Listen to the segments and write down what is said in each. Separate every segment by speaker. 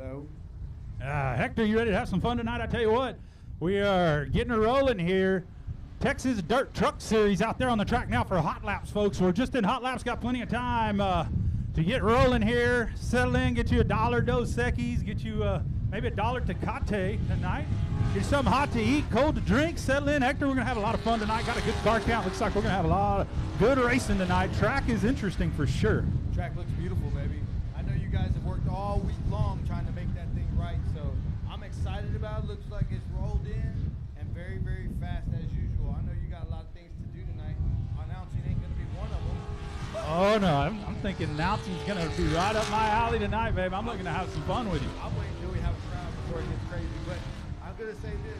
Speaker 1: Hello.
Speaker 2: Hector, you ready to have some fun tonight? I tell you what, we are getting it rolling here. Texas Dirt Truck Series out there on the track now for hot laps, folks. We're just in hot laps, got plenty of time to get rolling here. Settle in, get you $1 Dos Equis, get you maybe $1 Tecate tonight. Get you something hot to eat, cold to drink. Settle in, Hector. We're going to have a lot of fun tonight. Got a good car count. Looks like we're going to have a lot of good racing tonight. Track is interesting for sure.
Speaker 1: Track looks beautiful, baby. I know you guys have worked all week long trying to make that thing right, so I'm excited about it. Looks like it's rolled in and very, very fast as usual. I know you got a lot of things to do tonight. Announcing ain't going to be one of them.
Speaker 2: Oh, no, I'm thinking announcing's going to be right up my alley tonight, babe. I'm looking to have some fun with you.
Speaker 1: I'll wait until we have a crowd before it gets crazy, but I'm going to say this.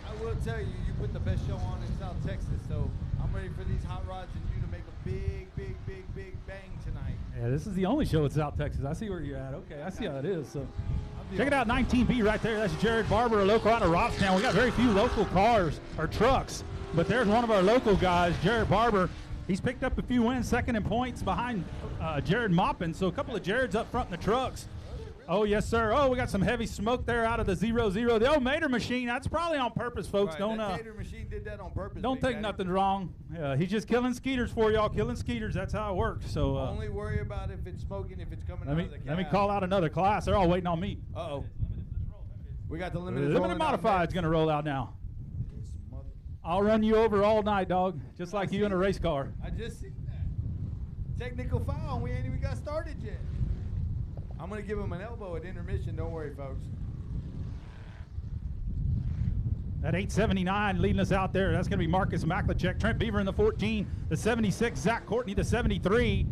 Speaker 1: I will tell you, you put the best show on in South Texas, so I'm ready for these hot rods and you to make a big, big, big, big bang tonight.
Speaker 2: Yeah, this is the only show in South Texas. I see where you're at. Okay, I see how it is. So, check it out, 19B right there. That's Jared Barber, a local out of Robstown. We got very few local cars or trucks, but there's one of our local guys, Jared Barber. He's picked up a few wins, second in points behind Jared Moppin. So a couple of Jareds up front in the trucks. Oh, yes, sir. Oh, we got some heavy smoke there out of the 0-0. The old Mater machine, that's probably on purpose, folks.
Speaker 1: Right,
Speaker 2: Don't
Speaker 1: that Mater machine did that on purpose.
Speaker 2: Don't take nothing wrong. He's just killing skeeters for y'all, killing skeeters. That's how it works. So
Speaker 1: only worry about if it's smoking, if it's coming out of the cab.
Speaker 2: Let me call out another class. They're all waiting on me.
Speaker 1: Uh-oh. We got the limited
Speaker 2: modified's going to roll out now. I'll run you over all night, dog, just like you in a race car.
Speaker 1: I just seen that. Technical foul, and we ain't even got started yet. I'm going to give him an elbow at intermission. Don't worry, folks.
Speaker 2: That 879 leading us out there. That's going to be Marcus Maklachek. Trent Beaver in the 14. The 76, Zach Courtney, the 73.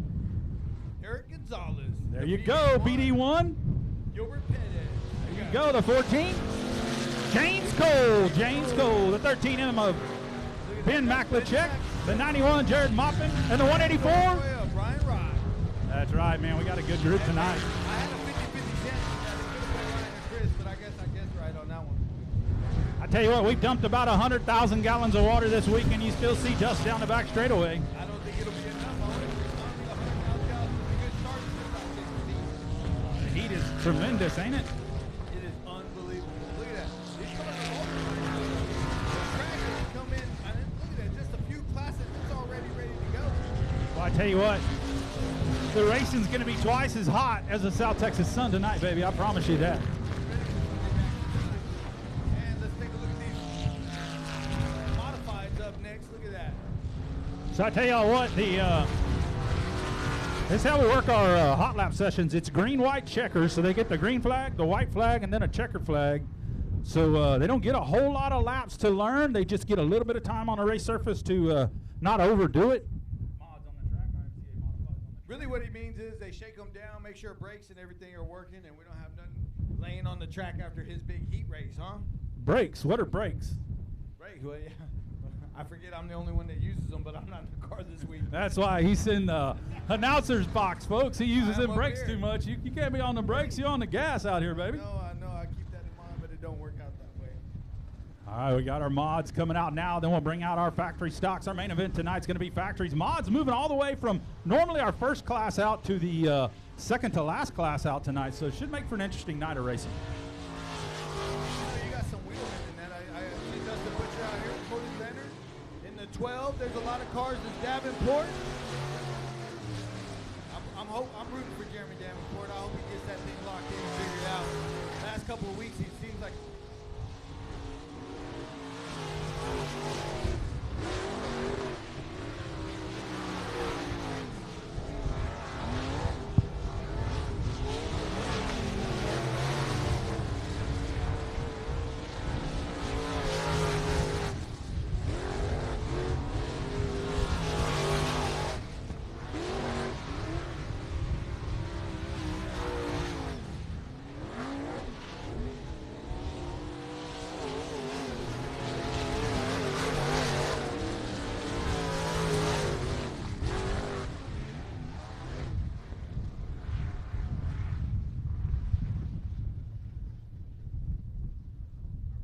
Speaker 1: Eric Gonzalez.
Speaker 2: There you go, BD1.
Speaker 1: Gilbert Pettis.
Speaker 2: There you go, the 14. James Cole. James Cole, the 13 of Ben Maklachek. The 91, Jared Moppin. And the 184.
Speaker 1: Brian Rye.
Speaker 2: That's right, man. We got a good group tonight.
Speaker 1: I had a 50-50 chance that it could have been Ryan and Chris, but I guess right on that one.
Speaker 2: I tell you what, we've dumped about 100,000 gallons of water this week, and you still see dust down the back straightaway.
Speaker 1: I don't think it'll be enough. I want to be 100,000 gallons is a good start to
Speaker 2: The heat is tremendous, ain't it?
Speaker 1: It is unbelievable. Look at that. These cars are all the track has come in. Look at that. Just a few classes. It's already ready to go.
Speaker 2: Well, I tell you what, the racing's going to be twice as hot as the South Texas sun tonight, baby. I promise you that.
Speaker 1: And let's take a look at these modifieds up next. Look at that.
Speaker 2: So I tell y'all what, this is how we work our hot lap sessions. It's green, white, checkers. So they get the green flag, the white flag, and then a checker flag. So they don't get a whole lot of laps to learn. They just get a little bit of time on a race surface to not overdo it.
Speaker 1: Really what he means is they shake them down, make sure brakes and everything are working, and we don't have nothing laying on the track after his big heat race, huh?
Speaker 2: Brakes? What are brakes?
Speaker 1: Brakes, well, yeah. I forget I'm the only one that uses them, but I'm not in the car this week.
Speaker 2: That's why he's in the announcer's box, folks. He uses them brakes
Speaker 1: here.
Speaker 2: too much. You can't be on the brakes. You're on the gas out here, baby.
Speaker 1: No, I know. I keep that in mind, but it don't work out that way.
Speaker 2: All right, we got our mods coming out now. Then we'll bring out our factory stocks. Our main event tonight's going to be factories. Mods moving all the way from normally our first class out to the second to last class out tonight. So it should make for an interesting night of racing.
Speaker 1: You got some wheelmen in that. I see Dustin Butcher out here, Cody Leonard. In the 12, there's a lot of cars in Davenport. I'm rooting for Jeremy Davenport. I hope he gets that thing locked in and figured out. The last couple of weeks, he seems like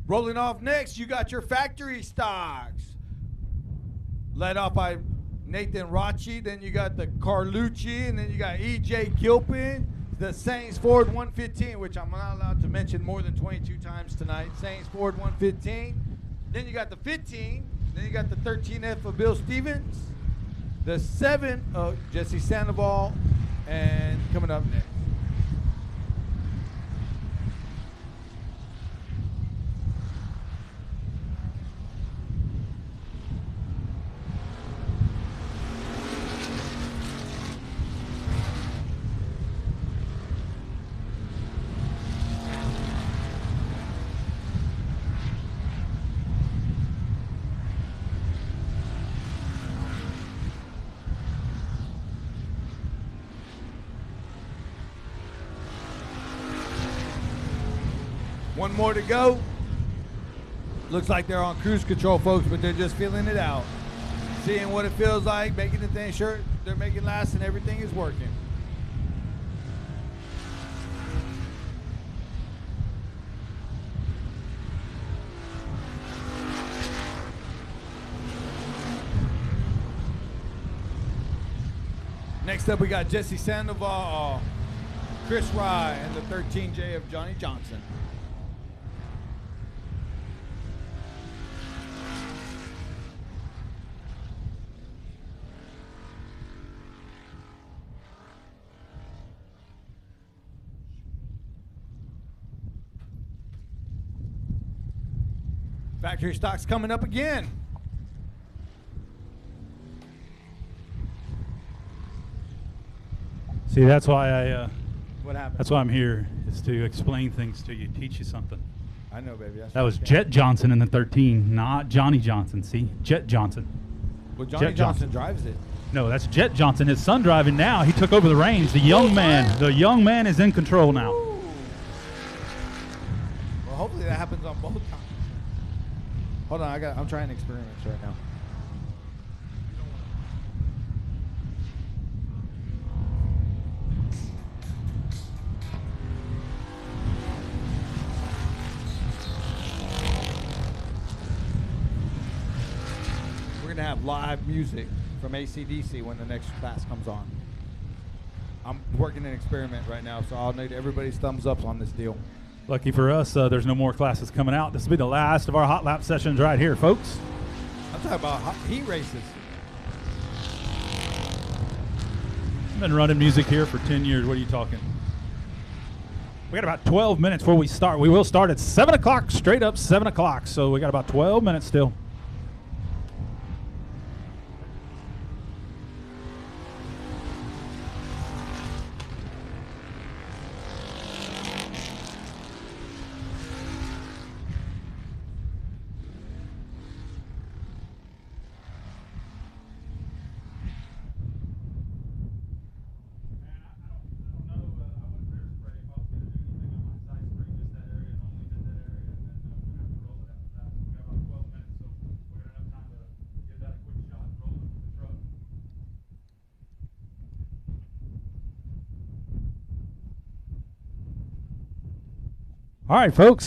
Speaker 1: rolling off next, you got your factory stocks. Led off by Nathan Rocci, then you got the Carlucci, and then you got E.J. Gilpin, the Saints Ford 115, which I'm not allowed to mention more than 22 times tonight. Saints Ford 115. Then you got the 15. Then you got the 13F of Bill Stevens. The 7 of Jesse Sandoval. And coming up next. One more to go. Looks like they're on cruise control, folks, but they're just feeling it out. Seeing what it feels like, making the thing sure they're making last and everything is working. Next up, we got Jesse Sandoval, Chris Rye, and the 13J of Johnny Johnson. Factory stock's coming up again.
Speaker 2: See, that's why
Speaker 1: What happened?
Speaker 2: that's why I'm here, is to explain things to you, teach you something.
Speaker 1: I know, baby. That's
Speaker 2: That
Speaker 1: what
Speaker 2: was
Speaker 1: I'm
Speaker 2: Jet Johnson in the 13, not Johnny Johnson. See, Jet Johnson.
Speaker 1: Well, Johnny
Speaker 2: Jet
Speaker 1: Johnson
Speaker 2: Johnson
Speaker 1: drives it.
Speaker 2: No, that's Jet Johnson. His son driving now. He took over the reins. The young man is in control now.
Speaker 1: Well, hopefully that happens on both times. Hold on, I'm trying experiments right now. We're gonna have live music from AC/DC when the next class comes on. I'm working an experiment right now, so I'll need everybody's thumbs up on this deal.
Speaker 2: Lucky for us, there's no more classes coming out. This will be the last of our hot lap sessions right here, folks.
Speaker 1: I'm talking about heat races.
Speaker 2: I've been running music here for 10 years. What are you talking? We got about 12 minutes before we start. We will start at 7 o'clock, straight up 7 o'clock. So we got about 12 minutes still. All right, folks,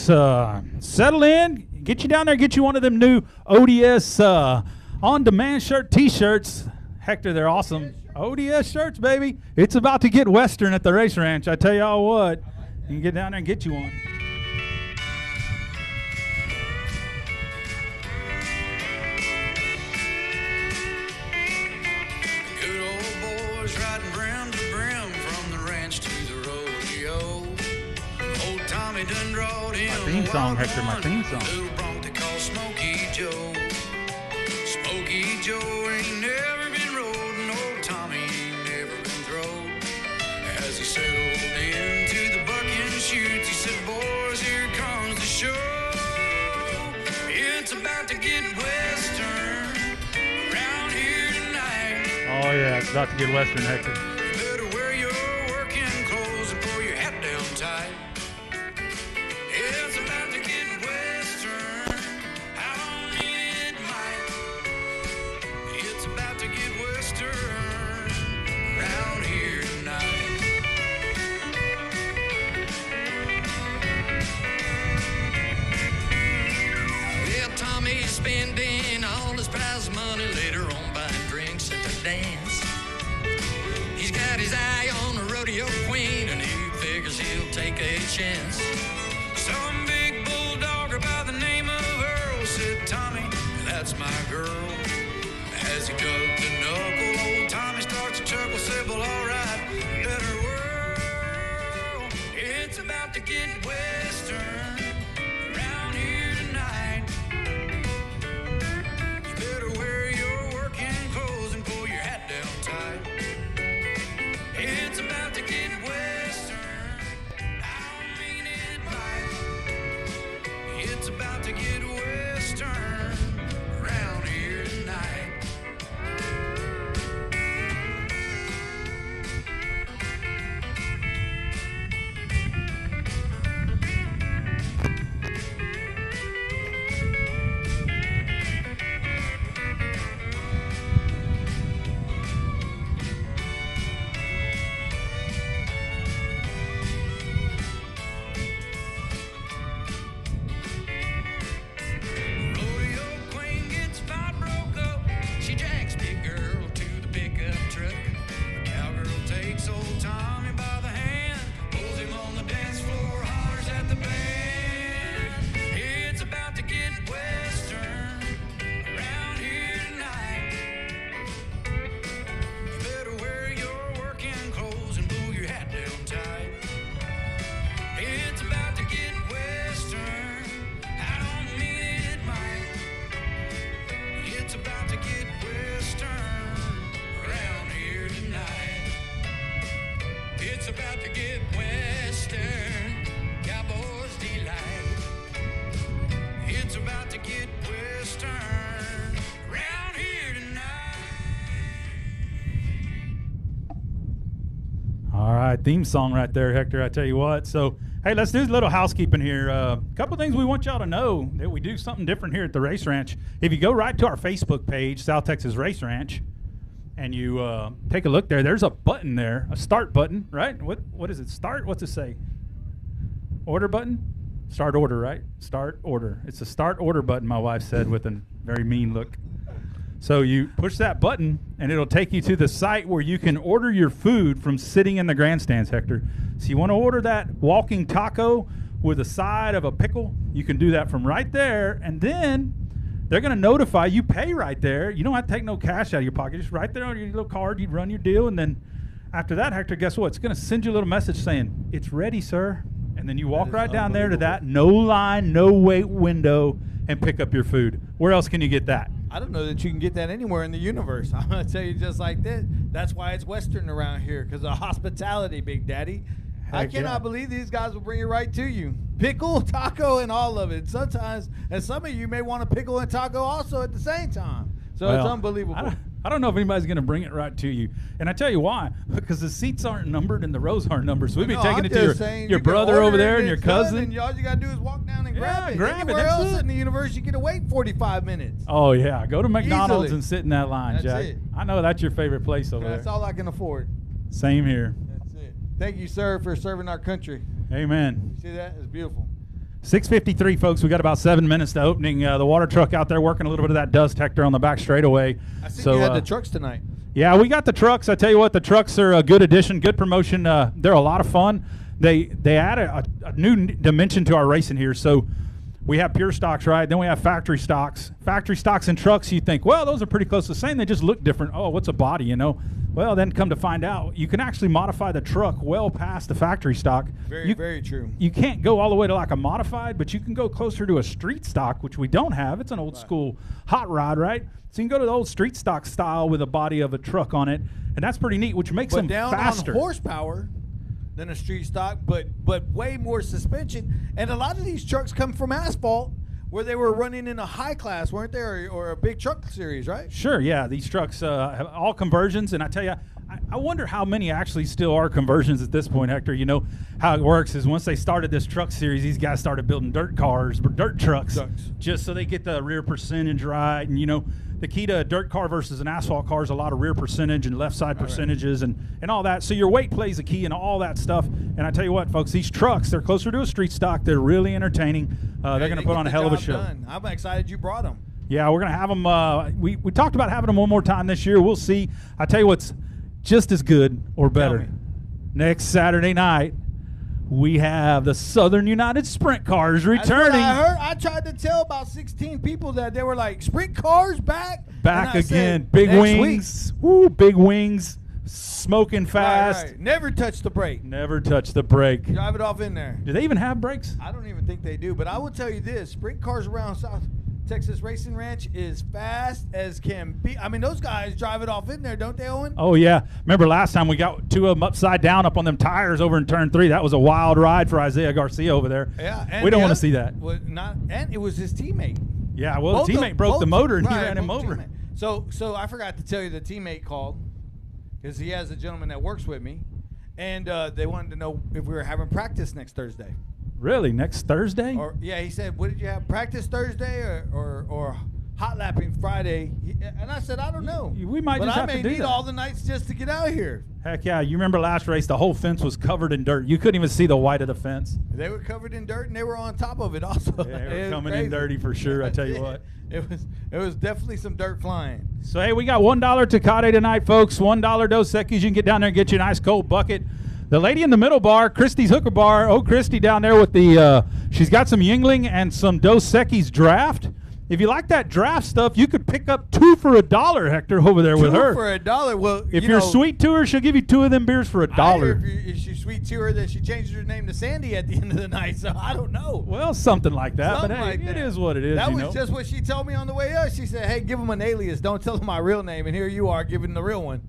Speaker 2: settle in, get you down there, get you one of them new ODS on-demand shirt T-shirts. Hector, they're awesome. ODS shirts, baby. It's about to get Western at the race ranch. I tell y'all what, you can get down there and get you one.
Speaker 3: Good old boys riding brim to brim from the ranch to the rodeo. Old Tommy done drawed him
Speaker 2: My theme song, Hector, my theme song.
Speaker 3: Little bronc they call Smokey Joe. Smokey Joe ain't never been rode, and old Tommy ain't never been throwed. As he settled into the bucking chutes, he said, boys, here comes the show. It's about to get Western around here tonight.
Speaker 2: Oh, yeah, it's about to get Western, Hector.
Speaker 3: Better wear your working clothes and pull your hat down tight. It's about to get Western out on midnight. It's about to get Western around here tonight. Well, Tommy's spending all his prize money later on buying drinks at the dance. He's take a chance. Some big bulldogger by the name of Earl said, Tommy, that's my girl. As he dug the knuckle, old Tommy starts to chuckle, said, well, all right, let her whirl. It's about to get western around here tonight. You better wear your working clothes and pull your hat down tight. It's about to get western. I don't mean it might. It's about to get western around here tonight. It's about to get western, Cowboys delight. It's about to get western, round here tonight.
Speaker 2: All right, theme song right there, Hector. I tell you what. So, hey, let's do a little housekeeping here. A couple things we want y'all to know that we do something different here at the Race Ranch. If you go right to our Facebook page, South Texas Race Ranch, and you take a look there, there's a button there, a start button, right? What is it? Start? What's it say? Order button? Start order, right? Start order. It's a start order button, my wife said with a very mean look. So you push that button, and it'll take you to the site where you can order your food from sitting in the grandstands, Hector. So you want to order that walking taco with a side of a pickle, you can do that from right there, and then they're going to notify you, pay right there. You don't have to take no cash out of your pocket. Just right there on your little card, you run your deal, and then after that, Hector, guess what? It's going to send you a little message saying, it's ready, sir. And then you walk right down there to that no line, no wait window and pick up your food. Where else can you get that?
Speaker 1: I don't know that you can get that anywhere in the universe. I'm going to tell you just like this. That's why it's Western around here, because of hospitality, Big Daddy. I cannot believe these guys will bring it right to you. Pickle, taco, and all of it. Sometimes, and some of you may want a pickle and taco also at the same time. So it's unbelievable.
Speaker 2: I don't know if anybody's going to bring it right to you. And I tell you why. Because the seats aren't numbered and the rows aren't numbered. So we'd be taking it to your brother over there and your cousin.
Speaker 1: And all you got to do is walk down and grab it. Anywhere
Speaker 2: That's
Speaker 1: else
Speaker 2: it.
Speaker 1: in the universe, you get to wait 45 minutes.
Speaker 2: Oh, yeah. Go to McDonald's
Speaker 1: Easily.
Speaker 2: and sit in that line,
Speaker 1: That's
Speaker 2: Jack.
Speaker 1: it.
Speaker 2: I know that's your favorite place over
Speaker 1: That's
Speaker 2: there.
Speaker 1: all I can afford.
Speaker 2: Same here.
Speaker 1: That's it. Thank you, sir, for serving our country.
Speaker 2: Amen.
Speaker 1: See that? It's beautiful.
Speaker 2: 6:53, folks. We got about 7 minutes to opening. The water truck out there working a little bit of that dust, Hector, on the back straightaway.
Speaker 1: I see you had the trucks tonight.
Speaker 2: Yeah, we got the trucks. I tell you what, the trucks are a good addition, good promotion. They're a lot of fun. They add a new dimension to our racing here. So we have pure stocks, right? Then we have factory stocks. Factory stocks and trucks, you think, well, those are pretty close to the same. They just look different. Oh, what's a body, you know? Well, then come to find out, you can actually modify the truck well past the factory stock.
Speaker 1: Very true.
Speaker 2: You can't go all the way to like a modified, but you can go closer to a street stock, which we don't have. It's an old school hot rod, right? So you can go to the old street stock style with a body of a truck on it, and that's pretty neat, which makes them
Speaker 1: down
Speaker 2: faster.
Speaker 1: on horsepower than a street stock, but way more suspension. And a lot of these trucks come from asphalt, where they were running in a high class, weren't they, or a big truck series, right?
Speaker 2: Sure, yeah. These trucks have all conversions, and I tell you, I wonder how many actually still are conversions at this point, Hector. You know, how it works is once they started this truck series, these guys started building dirt cars, or dirt trucks, just so they get the rear percentage right. And, you know, the key to a dirt car versus an asphalt car is a lot of rear percentage and left side percentages and all that. So your weight plays a key in all that stuff. And I tell you what, folks, these trucks, they're closer to a street stock. They're really entertaining. They're going to put on a hell of a show.
Speaker 1: I'm excited you brought them.
Speaker 2: Yeah, we're going to have them. We talked about having them one more time this year. We'll see. I tell you what's just as good or better. Next Saturday night, we have the Southern United Sprint Cars
Speaker 1: That's what
Speaker 2: returning.
Speaker 1: I heard. I tried to tell about 16 people that they were like, Sprint Cars back?
Speaker 2: Back
Speaker 1: And I
Speaker 2: again.
Speaker 1: said,
Speaker 2: Big
Speaker 1: "Next
Speaker 2: wings. Woo, big wings. Smoking
Speaker 1: week."
Speaker 2: fast.
Speaker 1: Right. Never touch the brake.
Speaker 2: Never touch the brake.
Speaker 1: Drive it off in there.
Speaker 2: Do they even have brakes?
Speaker 1: I don't even think they do, but I will tell you this: Sprint Cars around South Texas Racing Ranch is fast as can be. I mean, those guys drive it off in there, don't they, Owen?
Speaker 2: Oh, yeah. Remember last time we got two of them upside down up on them tires over in turn 3? That was a wild ride for Isaiah Garcia over there.
Speaker 1: Yeah. And
Speaker 2: We don't
Speaker 1: the
Speaker 2: want to
Speaker 1: other-
Speaker 2: see that.
Speaker 1: And it was his teammate.
Speaker 2: Yeah, well,
Speaker 1: Both
Speaker 2: the
Speaker 1: of-
Speaker 2: teammate broke the
Speaker 1: both-
Speaker 2: motor and he
Speaker 1: right,
Speaker 2: ran him
Speaker 1: both
Speaker 2: over.
Speaker 1: teammate. So I forgot to tell you the teammate called because he has a gentleman that works with me, and they wanted to know if we were having practice next Thursday.
Speaker 2: Really? Next Thursday?
Speaker 1: Or yeah, he said, "What did you have practice Thursday or hot lapping Friday?" And I said, "I don't know.
Speaker 2: We might
Speaker 1: but
Speaker 2: just
Speaker 1: I
Speaker 2: have to
Speaker 1: may
Speaker 2: do
Speaker 1: need
Speaker 2: that.
Speaker 1: all the nights just to get out here."
Speaker 2: Heck yeah. You remember last race, the whole fence was covered in dirt. You couldn't even see the white of the fence.
Speaker 1: They were covered in dirt and they were on top of it also.
Speaker 2: Yeah, they
Speaker 1: It
Speaker 2: were
Speaker 1: was
Speaker 2: coming
Speaker 1: crazy.
Speaker 2: in dirty for sure, I tell you what.
Speaker 1: It was definitely some dirt flying.
Speaker 2: So, hey, we got $1 Tecate tonight, folks. $1 Dos Equis. You can get down there and get you a nice cold bucket. The lady in the middle bar, Christie's Hooker Bar. Oh, Christy down there with the, she's got some Yingling and some Dos Equis draft. If you like that draft stuff, you could pick up 2 for $1, Hector, over there with her.
Speaker 1: $2 for $1. Well,
Speaker 2: If
Speaker 1: you
Speaker 2: you're
Speaker 1: know,
Speaker 2: sweet to her, she'll give you 2 of them beers for
Speaker 1: I hear
Speaker 2: $1.
Speaker 1: if she's sweet to her, that she changes her name to Sandy at the end of the night. So I don't know.
Speaker 2: Well, something like that.
Speaker 1: Something
Speaker 2: but hey,
Speaker 1: like
Speaker 2: it
Speaker 1: that.
Speaker 2: is what it is.
Speaker 1: That
Speaker 2: you
Speaker 1: was
Speaker 2: know?
Speaker 1: just what she told me on the way up. She said, "Hey, give him an alias. Don't tell him my real name." And here you are giving the real one.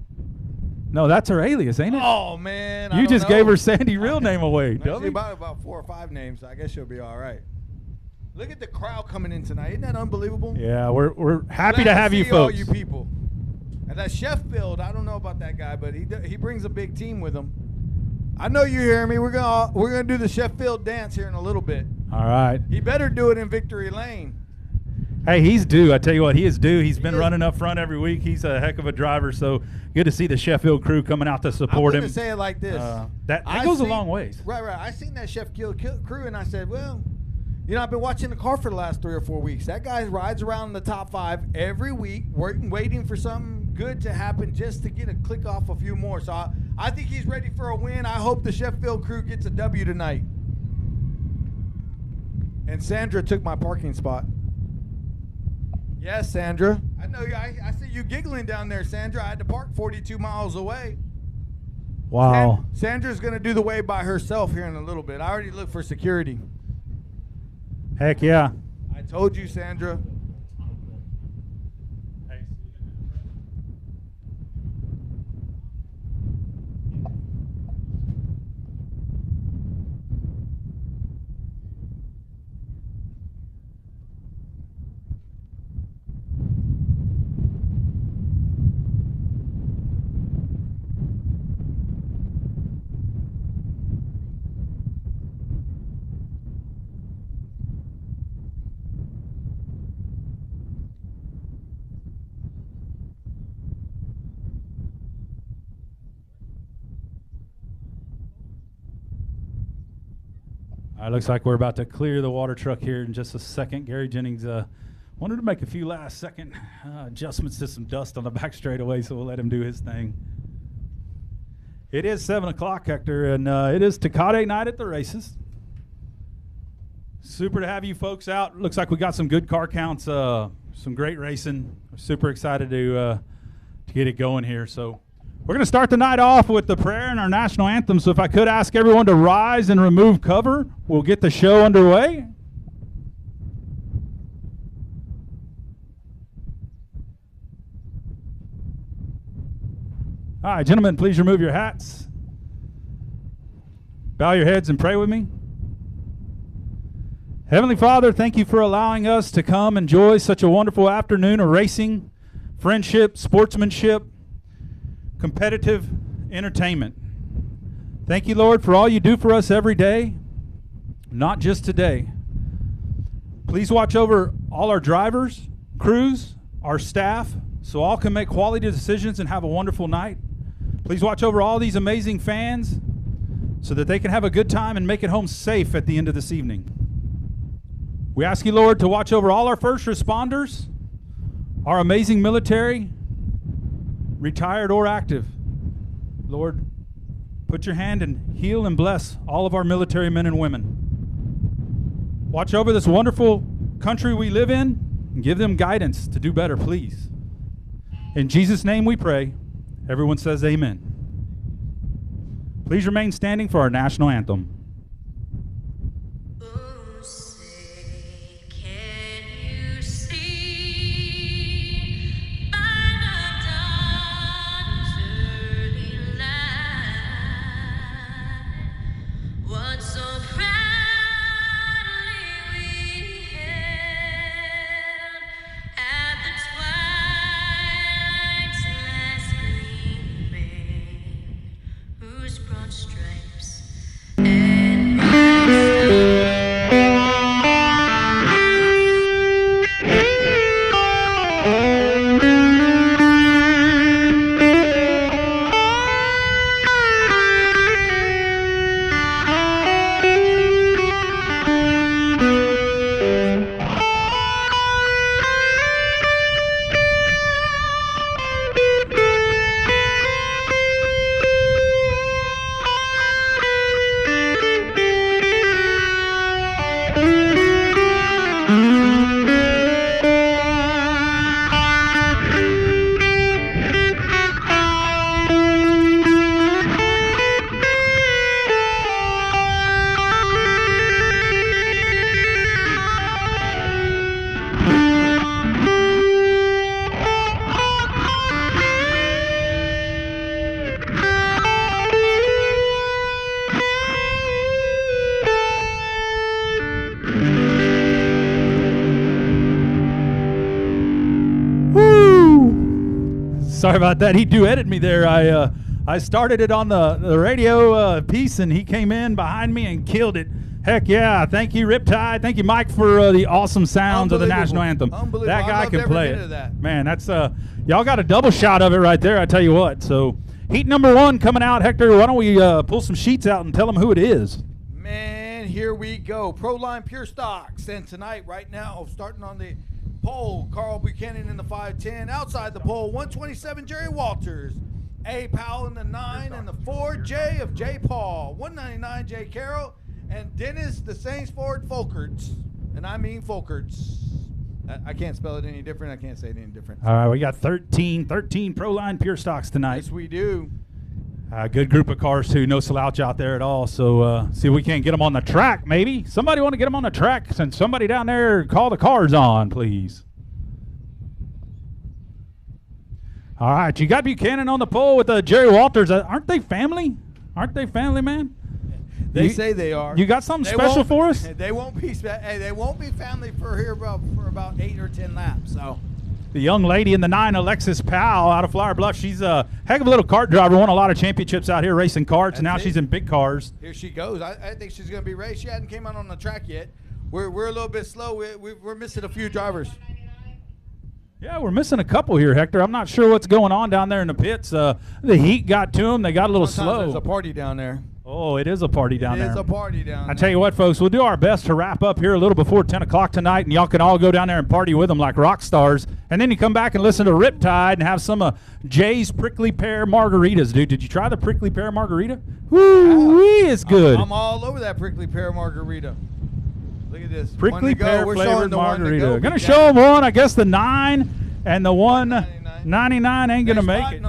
Speaker 2: No, that's her alias, ain't it?
Speaker 1: Oh man, I
Speaker 2: you
Speaker 1: don't
Speaker 2: just
Speaker 1: know.
Speaker 2: gave her Sandy real name away.
Speaker 1: She
Speaker 2: dummy.
Speaker 1: about 4 or 5 names. So I guess she'll be all right. Look at the crowd coming in tonight. Isn't that unbelievable?
Speaker 2: Yeah, we're happy
Speaker 1: Glad
Speaker 2: to have you
Speaker 1: see all
Speaker 2: folks.
Speaker 1: you people. And that Sheffield, I don't know about that guy, but he brings a big team with him. I know you hear me. We're gonna do the Sheffield dance here in a little bit.
Speaker 2: All right.
Speaker 1: He better do it in Victory Lane.
Speaker 2: Hey, he's due. I tell you what, he is due. He's been
Speaker 1: is.
Speaker 2: running up front every week. He's a heck of a driver. So good to see the Sheffield crew coming out to support
Speaker 1: I'm
Speaker 2: him.
Speaker 1: gonna say it like this.
Speaker 2: That
Speaker 1: I
Speaker 2: goes a
Speaker 1: seen-
Speaker 2: long ways.
Speaker 1: Right. I seen that Sheffield crew, and I said, well, you know, I've been watching the car for the last 3 or 4 weeks. That guy rides around in the top 5 every week, waiting for something good to happen just to get a click off a few more. So I think he's ready for a win. I hope the Sheffield crew gets a W tonight. And Sandra took my parking spot. Yes, Sandra. I know you. I see you giggling down there, Sandra. I had to park 42 miles away.
Speaker 2: Wow.
Speaker 1: Sandra's going to do the wave by herself here in a little bit. I already looked for security.
Speaker 2: Heck yeah.
Speaker 1: I told you, Sandra.
Speaker 2: All right, looks like we're about to clear the water truck here in just a second. Gary Jennings wanted to make a few last-second adjustments to some dust on the back straightaway, so we'll let him do his thing. It is 7 o'clock, Hector, and it is Tecate night at the races. Super to have you folks out. Looks like we got some good car counts, some great racing. We're super excited to get it going here. So we're going to start the night off with the prayer and our national anthem. So if I could ask everyone to rise and remove cover, we'll get the show underway. All right, gentlemen, please remove your hats. Bow your heads and pray with me. Heavenly Father, thank you for allowing us to come enjoy such a wonderful afternoon of racing, friendship, sportsmanship, competitive entertainment. Thank you, Lord, for all you do for us every day, not just today. Please watch over all our drivers, crews, our staff, so all can make quality decisions and have a wonderful night. Please watch over all these amazing fans so that they can have a good time and make it home safe at the end of this evening. We ask you, Lord, to watch over all our first responders, our amazing military, retired or active. Lord, Put your hand and heal and bless all of our military men and women. Watch over this wonderful country we live in and give them guidance to do better, please. In Jesus' name we pray. Everyone says amen. Please remain standing for our national anthem.
Speaker 4: Oh, say, can you see by the dawn's early light what so proudly we hailed at the twilight's last gleaming, whose broad stripes and
Speaker 2: Sorry about that. He duetted me there. I started it on the radio piece, and he came in behind me and killed it. Heck yeah. Thank you, Riptide. Thank you, Mike, for the awesome sounds of the national anthem.
Speaker 1: Unbelievable.
Speaker 2: That guy
Speaker 1: I loved
Speaker 2: can
Speaker 1: every
Speaker 2: play
Speaker 1: minute
Speaker 2: it.
Speaker 1: of that.
Speaker 2: Man, that's y'all got a double shot of it right there, I tell you what. So heat number 1 coming out. Hector, why don't we pull some sheets out and tell them who it is?
Speaker 1: Man, here we go. Proline Pure Stocks. And tonight, right now, starting on the pole, Carl Buchanan in the 510. Outside the pole, 127, Jerry Walters. A. Powell in the 9 and the 4, J of J. Paul. 199, J. Carroll. And Dennis, the Saints Ford Folkerts. And I mean Folkerts. I can't spell it any different. I can't say it any different.
Speaker 2: All right, we got 13 Proline Pure Stocks tonight.
Speaker 1: Yes, we do.
Speaker 2: Good group of cars, too. No slouch out there at all. So see if we can't get them on the track, maybe. Somebody want to get them on the track? Send somebody down there, call the cars on, please. All right, you got Buchanan on the pole with Jerry Walters. Aren't they family? Aren't they family, man?
Speaker 1: They say they are.
Speaker 2: You got something special for us?
Speaker 1: They won't be. They won't be family for about 8 or 10 laps. So.
Speaker 2: The young lady in the 9, Alexis Powell, out of Flower Bluff. She's a heck of a little kart driver. Won a lot of championships out here racing karts, and now she's in big cars.
Speaker 1: Here she goes. I think she's going to be raced. She hasn't came out on the track yet. We're a little bit slow. We're missing a few drivers.
Speaker 2: Yeah, we're missing a couple here, Hector. I'm not sure what's going on down there in the pits. The heat got to them. They got a little
Speaker 1: Sometimes
Speaker 2: slow.
Speaker 1: There's a party down there.
Speaker 2: Oh, it is a party down there.
Speaker 1: It is a party down there.
Speaker 2: I tell you what, folks, we'll do our best to wrap up here a little before 10 o'clock tonight, and y'all can all go down there and party with them like rock stars. And then you come back and listen to Riptide and have some of Jay's prickly pear margaritas, dude. Did you try the prickly pear margarita? Woo-wee, it's good.
Speaker 1: I'm all over that prickly pear margarita. Look at this.
Speaker 2: Prickly pear flavored margarita. Going to
Speaker 1: show
Speaker 2: show them one. I guess the 9 and the 199 ain't going to make it.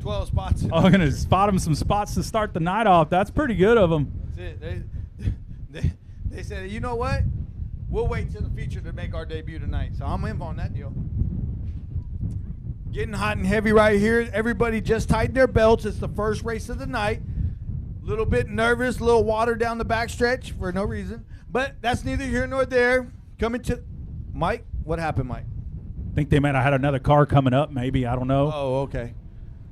Speaker 1: 12 spots.
Speaker 2: Oh, I'm going to spot them some spots to start the night off. That's pretty good of them.
Speaker 1: That's it. They said, you know what? We'll wait till the feature to make our debut tonight. So I'm in on that deal. Getting hot and heavy right here. Everybody just tighten their belts. It's the first race of the night. A little bit nervous, a little water down the backstretch for no reason. But that's neither here nor there. Coming to Mike. What happened, Mike?
Speaker 2: I think they might have had another car coming up, maybe. I don't know.
Speaker 1: Oh, okay.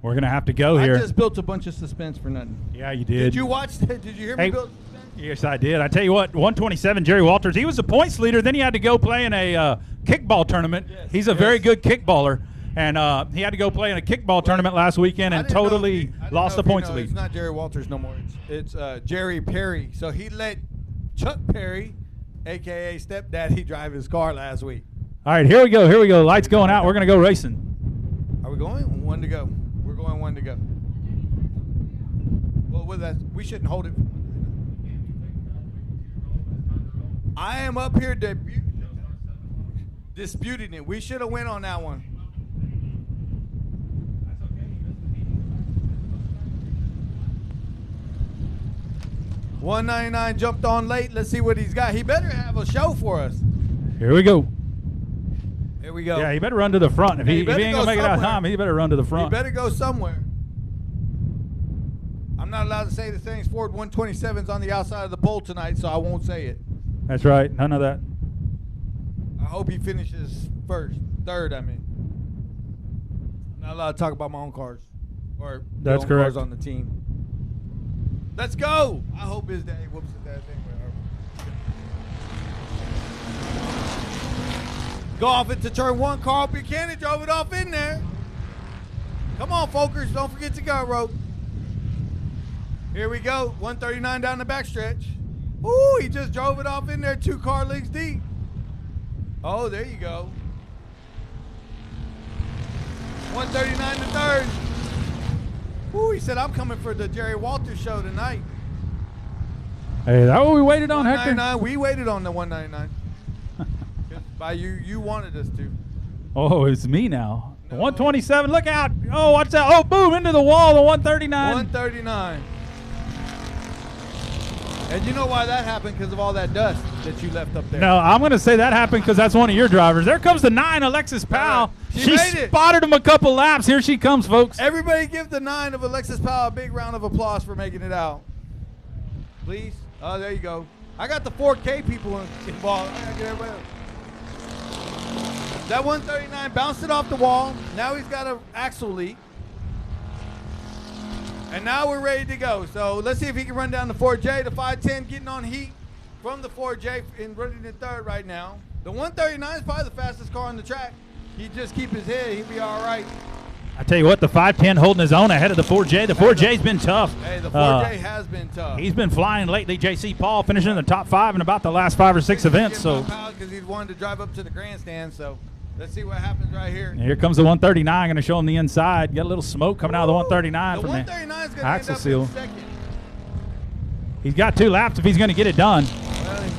Speaker 2: We're going to have to go here.
Speaker 1: I just built a bunch of suspense for nothing.
Speaker 2: Yeah, you did.
Speaker 1: Did you watch that? Did you hear me build suspense?
Speaker 2: Yes, I did. I tell you what, 127, Jerry Walters, he was the points leader. Then he had to go play in a kickball tournament.
Speaker 1: Yes,
Speaker 2: He's a very good kickballer. And he had to go play in a kickball tournament last weekend and totally lost the points lead.
Speaker 1: It's not Jerry Walters no more. It's Jerry Perry. So he let Chuck Perry, a.k.a. Stepdaddy, drive his car last week.
Speaker 2: All right, here we go. Here we go. Lights going out. We're going to go racing.
Speaker 1: Are we going? 1 to go. We're going 1 to go. well, we shouldn't hold it. I am up here disputing it. We should have went on that one. 199 jumped on late. Let's see what he's got. He better have a show for us.
Speaker 2: Here we go.
Speaker 1: Here we go.
Speaker 2: Yeah, he better run to the front. If he
Speaker 1: better
Speaker 2: ain't
Speaker 1: go
Speaker 2: going to make it out of
Speaker 1: somewhere.
Speaker 2: time, he better run to the
Speaker 1: He
Speaker 2: front.
Speaker 1: better go somewhere. I'm not allowed to say the things. Ford 127's on the outside of the pole tonight, so I won't say it.
Speaker 2: That's right. None of that.
Speaker 1: I hope he finishes third, I mean. I'm not allowed to talk about my own cars. Or the
Speaker 2: That's
Speaker 1: own
Speaker 2: correct.
Speaker 1: cars on the team. Let's go. I hope his daddy whoops his dad thing. Go off into turn one. Carl Buchanan drove it off in there. Come on, folkers. Don't forget to go, rope. Here we go. 139 down the backstretch. Ooh, he just drove it off in there 2 car lengths deep. Oh, there you go. 139 to third. Ooh, he said, I'm coming for the Jerry Walters show tonight.
Speaker 2: Hey, that what we waited on, Hector?
Speaker 1: 199. We waited on the 199. By you wanted us to.
Speaker 2: Oh, it's me now. The
Speaker 1: No.
Speaker 2: 127, look out. Oh, watch out. Oh, boom, into the wall, the 139.
Speaker 1: 139. And you know why that happened? Because of all that dust that you left up there.
Speaker 2: No, I'm going to say that happened because that's one of your drivers. There comes the 9, Alexis Powell.
Speaker 1: She made it.
Speaker 2: Spotted him a couple laps. Here she comes, folks.
Speaker 1: Everybody give the 9 of Alexis Powell a big round of applause for making it out. Please. Oh, there you go. I got the 4K people involved. I gotta get everybody else. That 139 bounced it off the wall. Now he's got an axle leak. And now we're ready to go. So let's see if he can run down the 4J. The 510 getting on heat from the 4J and running in third right now. The 139 is probably the fastest car on the track. He just keep his head. He'll be all right.
Speaker 2: I tell you what, the 510 holding his own ahead of the 4J. The 4J's been tough.
Speaker 1: Hey, the 4J has been tough.
Speaker 2: He's been flying lately. J.C. Paul finishing in the top 5 in about the last 5 or 6 events. So
Speaker 1: because he wanted to drive up to the grandstand. So let's see what happens right here.
Speaker 2: here comes the 139. Going to show him the inside. Got a little smoke coming out of the 139
Speaker 1: The
Speaker 2: from
Speaker 1: 139 is
Speaker 2: the
Speaker 1: going to end
Speaker 2: axle
Speaker 1: up
Speaker 2: seal.
Speaker 1: in second.
Speaker 2: He's got 2 laps if he's going to get it done.
Speaker 1: Well,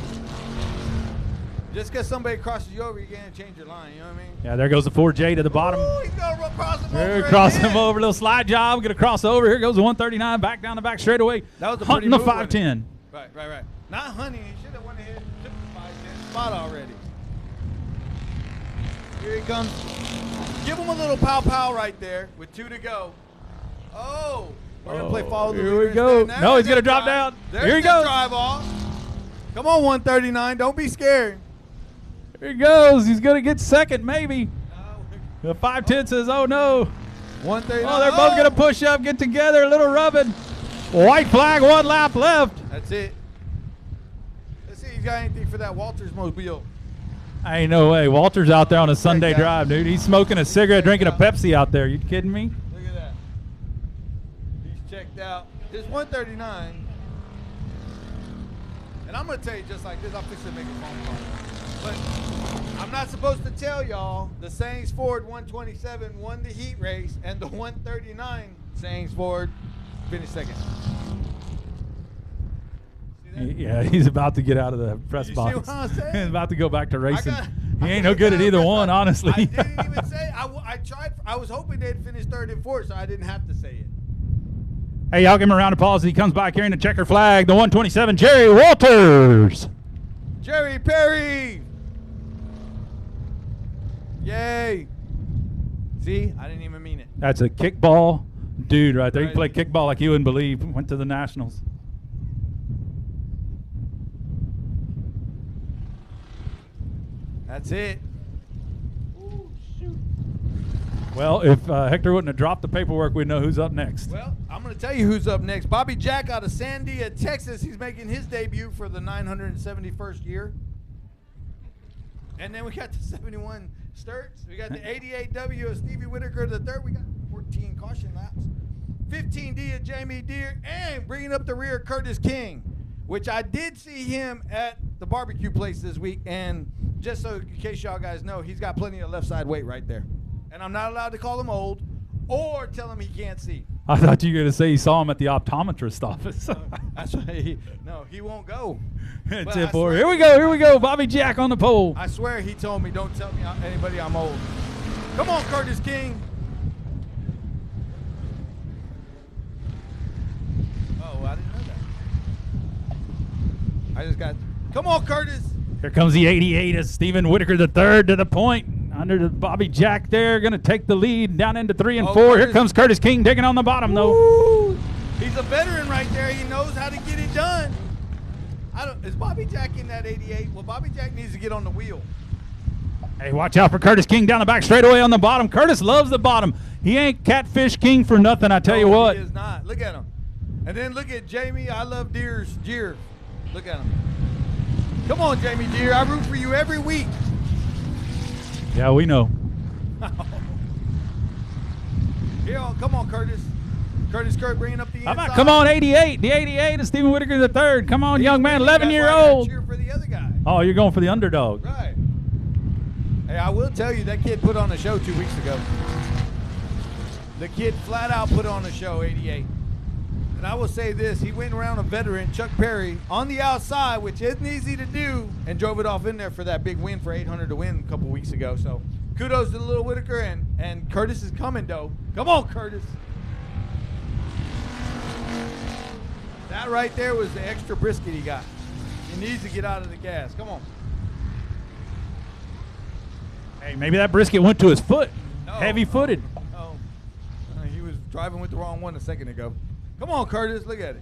Speaker 1: just because somebody crosses you over, you can't change your line. You know what I mean?
Speaker 2: Yeah, there goes the 4J to the bottom.
Speaker 1: Ooh, he's going to cross him
Speaker 2: Here,
Speaker 1: over.
Speaker 2: crossing
Speaker 1: again.
Speaker 2: him over, little slide job. Going to cross over. Here goes the 139 back down the back straightaway.
Speaker 1: That was a
Speaker 2: hunting
Speaker 1: pretty
Speaker 2: the
Speaker 1: move, wasn't it?
Speaker 2: 510.
Speaker 1: Right. Not hunting. He should have went ahead and took the 510 spot already. Here he comes. Give him a little pow right there with 2 to go. Oh, we're going to play follow the
Speaker 2: Here
Speaker 1: leader
Speaker 2: we go.
Speaker 1: instead.
Speaker 2: No,
Speaker 1: There's
Speaker 2: he's gonna
Speaker 1: the
Speaker 2: drop
Speaker 1: drive.
Speaker 2: down.
Speaker 1: There's
Speaker 2: Here he
Speaker 1: the
Speaker 2: goes.
Speaker 1: drive off. Come on, 139. Don't be scared.
Speaker 2: Here he goes. He's going to get second, maybe. The 510 says, oh, no.
Speaker 1: 139.
Speaker 2: Oh, they're both going to push up, get together, a little rubbing. White flag, 1 lap left.
Speaker 1: That's it. Let's see if he's got anything for that Walters mobile.
Speaker 2: Ain't no way. Walter's out there on a Sunday
Speaker 1: Check that.
Speaker 2: drive, dude. He's smoking a cigarette, drinking a
Speaker 1: that.
Speaker 2: Pepsi out there. You kidding me?
Speaker 1: Look at that. He's checked out. This 139. And I'm going to tell you just like this. I'm fixing to make a phone call. But I'm not supposed to tell y'all the Saints Ford 127 won the heat race and the 139 Saints Ford finished second. See that?
Speaker 2: Yeah, he's about to get out of the press
Speaker 1: You see
Speaker 2: box.
Speaker 1: what I'm saying?
Speaker 2: He's about to go back to racing.
Speaker 1: I
Speaker 2: He ain't no good at either one, honestly.
Speaker 1: I didn't even say. I tried. I was hoping they'd finish third and fourth, so I didn't have to say it.
Speaker 2: Hey, y'all give him a round of applause as he comes by carrying the checker flag. The 127, Jerry Walters.
Speaker 1: Jerry Perry. Yay. See, I didn't even mean it.
Speaker 2: That's a kickball dude right there. He
Speaker 1: Right.
Speaker 2: played kickball like you wouldn't believe. Went to the Nationals.
Speaker 1: That's it.
Speaker 2: Well, if Hector wouldn't have dropped the paperwork, we'd know who's up next.
Speaker 1: Well, I'm going to tell you who's up next. Bobby Jack out of Sandia, Texas. He's making his debut for the 971st year. And then we got the 71 Sturts. We got the 88W of Stevie Whitaker the third. We got 14 caution laps. 15D of Jamie Deere. And bringing up the rear, Curtis King, which I did see him at the barbecue place this week. And just so in case y'all guys know, he's got plenty of left side weight right there. And I'm not allowed to call him old or tell him he can't see.
Speaker 2: I thought you were going to say you saw him at the optometrist office.
Speaker 1: That's why he won't go.
Speaker 2: That's
Speaker 1: But
Speaker 2: it
Speaker 1: I
Speaker 2: for
Speaker 1: swear-
Speaker 2: Here we go. Bobby Jack on the pole.
Speaker 1: I swear he told me, don't tell me anybody I'm old. Come on, Curtis King. Oh, I didn't know that. I just got. Come on, Curtis.
Speaker 2: Here comes the 88 as Stephen Whitaker the third to the point. Under the Bobby Jack there, going to take the lead down into 3 and
Speaker 1: Oh,
Speaker 2: 4. Here
Speaker 1: Curtis.
Speaker 2: comes Curtis King taking on the bottom, though.
Speaker 1: Woo! He's a veteran right there. He knows how to get it done. Is Bobby Jack in that 88? Well, Bobby Jack needs to get on the wheel.
Speaker 2: Hey, watch out for Curtis King down the back straightaway on the bottom. Curtis loves the bottom. He ain't Catfish King for nothing, I tell you
Speaker 1: No,
Speaker 2: what.
Speaker 1: He is not. Look at him. And then look at Jamie. I love Deer's Jeer. Look at him. Come on, Jamie Deer. I root for you every week.
Speaker 2: Yeah, we know.
Speaker 1: Here, come on, Curtis. Curtis Kurt bringing up the
Speaker 2: How
Speaker 1: inside.
Speaker 2: about, come on, 88. The 88 is Stephen Whitaker the third. Come on, young man,
Speaker 1: That's why I
Speaker 2: 11-year-old.
Speaker 1: cheer for the other guy.
Speaker 2: Oh, you're going for the underdog.
Speaker 1: Right. Hey, I will tell you, that kid put on a show 2 weeks ago. The kid flat out put on a show, 88. And I will say this, he went around a veteran, Chuck Perry, on the outside, which isn't easy to do, and drove it off in there for that big win for 800 to win a couple weeks ago. So kudos to little Whitaker, and Curtis is coming, though. Come on, Curtis. That right there was the extra brisket he got. He needs to get out of the gas. Come on.
Speaker 2: Hey, maybe that brisket went to his foot.
Speaker 1: No.
Speaker 2: Heavy-footed.
Speaker 1: Oh, he was driving with the wrong one a second ago. Come on, Curtis, look at it.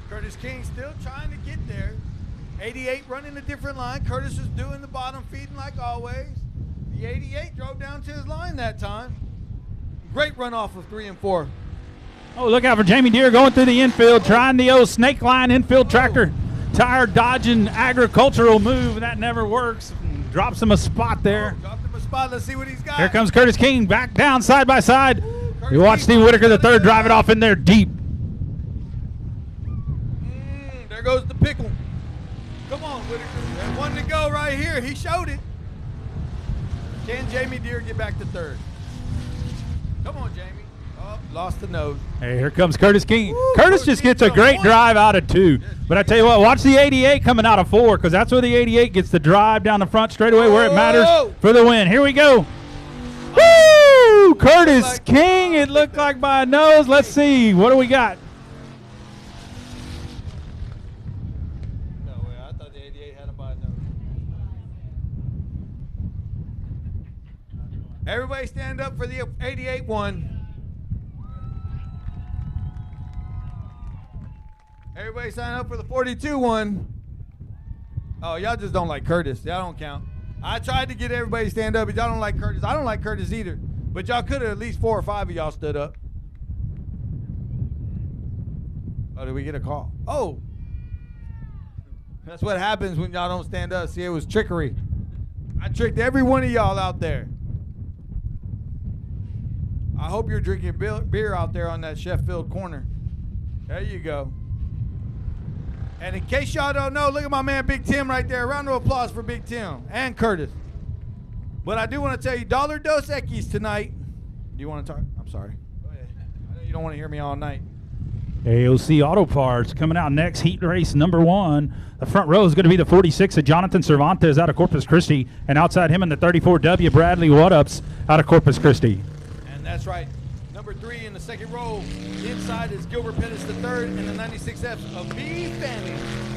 Speaker 1: Curtis King still trying to get there. 88 running a different line. Curtis is doing the bottom feeding like always. The 88 drove down to his line that time. Great run off of 3 and 4.
Speaker 2: Oh, look out for Jamie Deere going through the infield, trying the old snake line infield tractor. Tire dodging agricultural move. That never works. Drops him a spot there.
Speaker 1: Dropped him a spot. Let's see what he's got.
Speaker 2: Here comes Curtis King back down side by side.
Speaker 1: Curtis
Speaker 2: You watch
Speaker 1: King
Speaker 2: Steve Whitaker the
Speaker 1: finally
Speaker 2: third drive it
Speaker 1: got
Speaker 2: off in there deep.
Speaker 1: There goes the pickle. Come on, Whitaker. There's one to go right here. He showed it. Can Jamie Deere get back to third? Come on, Jamie. Oh, lost the nose.
Speaker 2: Hey, here comes Curtis King.
Speaker 1: Woo,
Speaker 2: Curtis
Speaker 1: Curtis
Speaker 2: just
Speaker 1: King
Speaker 2: gets a
Speaker 1: got
Speaker 2: great
Speaker 1: one.
Speaker 2: drive out of 2. But I tell you what, watch the 88 coming out of 4 because that's where the 88 gets the drive down the front straightaway where it matters
Speaker 1: Whoa.
Speaker 2: for the win. Here we go. Woo! Curtis
Speaker 1: like-
Speaker 2: King. It looked like by a nose. Let's see. What do we got?
Speaker 1: No way. I thought the 88 had him by a nose. Everybody stand up for the 88 one. Everybody sign up for the 42 one. Oh, y'all just don't like Curtis. Y'all don't count. I tried to get everybody to stand up, but y'all don't like Curtis. I don't like Curtis either. But y'all could have at least 4 or 5 of y'all stood up. Oh, did we get a call? Oh. That's what happens when y'all don't stand up. See, it was trickery. I tricked every one of y'all out there. I hope you're drinking beer out there on that Sheffield corner. There you go. And in case y'all don't know, look at my man Big Tim right there. A round of applause for Big Tim and Curtis. But I do want to tell you, Dollar Dos Equis tonight. Do you want to talk? I'm sorry. Go ahead. I know you don't want to hear me all night.
Speaker 2: AOC Auto Parts coming out next, heat race number 1. The front row is going to be the 46 of Jonathan Cervantes out of Corpus Christi, and outside him in the 34W, Bradley What-Ups out of Corpus Christi.
Speaker 1: And that's right. Number 3 in the second row. Inside is Gilbert Pettis III in the 96F of B Family.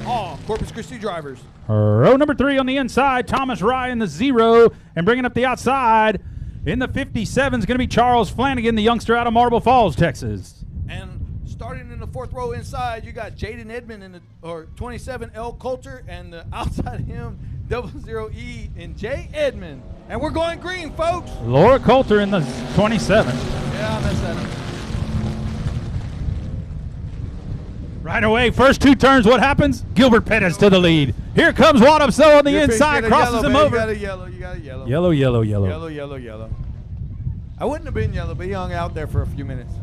Speaker 1: All Corpus Christi drivers.
Speaker 2: Row number 3 on the inside, Thomas Rye in the 0, and bringing up the outside in the 57 is going to be Charles Flanagan, the youngster out of Marble Falls, Texas.
Speaker 1: And starting in the 4th row inside, you got Jaden Edmond in the 27 L Coulter, and outside him 00E in J Edmond. And we're going green, folks.
Speaker 2: Laura Coulter in the 27.
Speaker 1: Yeah, I messed that up.
Speaker 2: Right away, first 2 turns, what happens? Gilbert Pettis to the lead. Here comes What-Ups though on the
Speaker 1: Your fish
Speaker 2: inside,
Speaker 1: get a
Speaker 2: crosses
Speaker 1: yellow,
Speaker 2: him
Speaker 1: man.
Speaker 2: over.
Speaker 1: You got a yellow. You got a yellow.
Speaker 2: Yellow, yellow, yellow.
Speaker 1: Yellow, yellow, yellow. I wouldn't have been yellow, but he hung out there for a few minutes.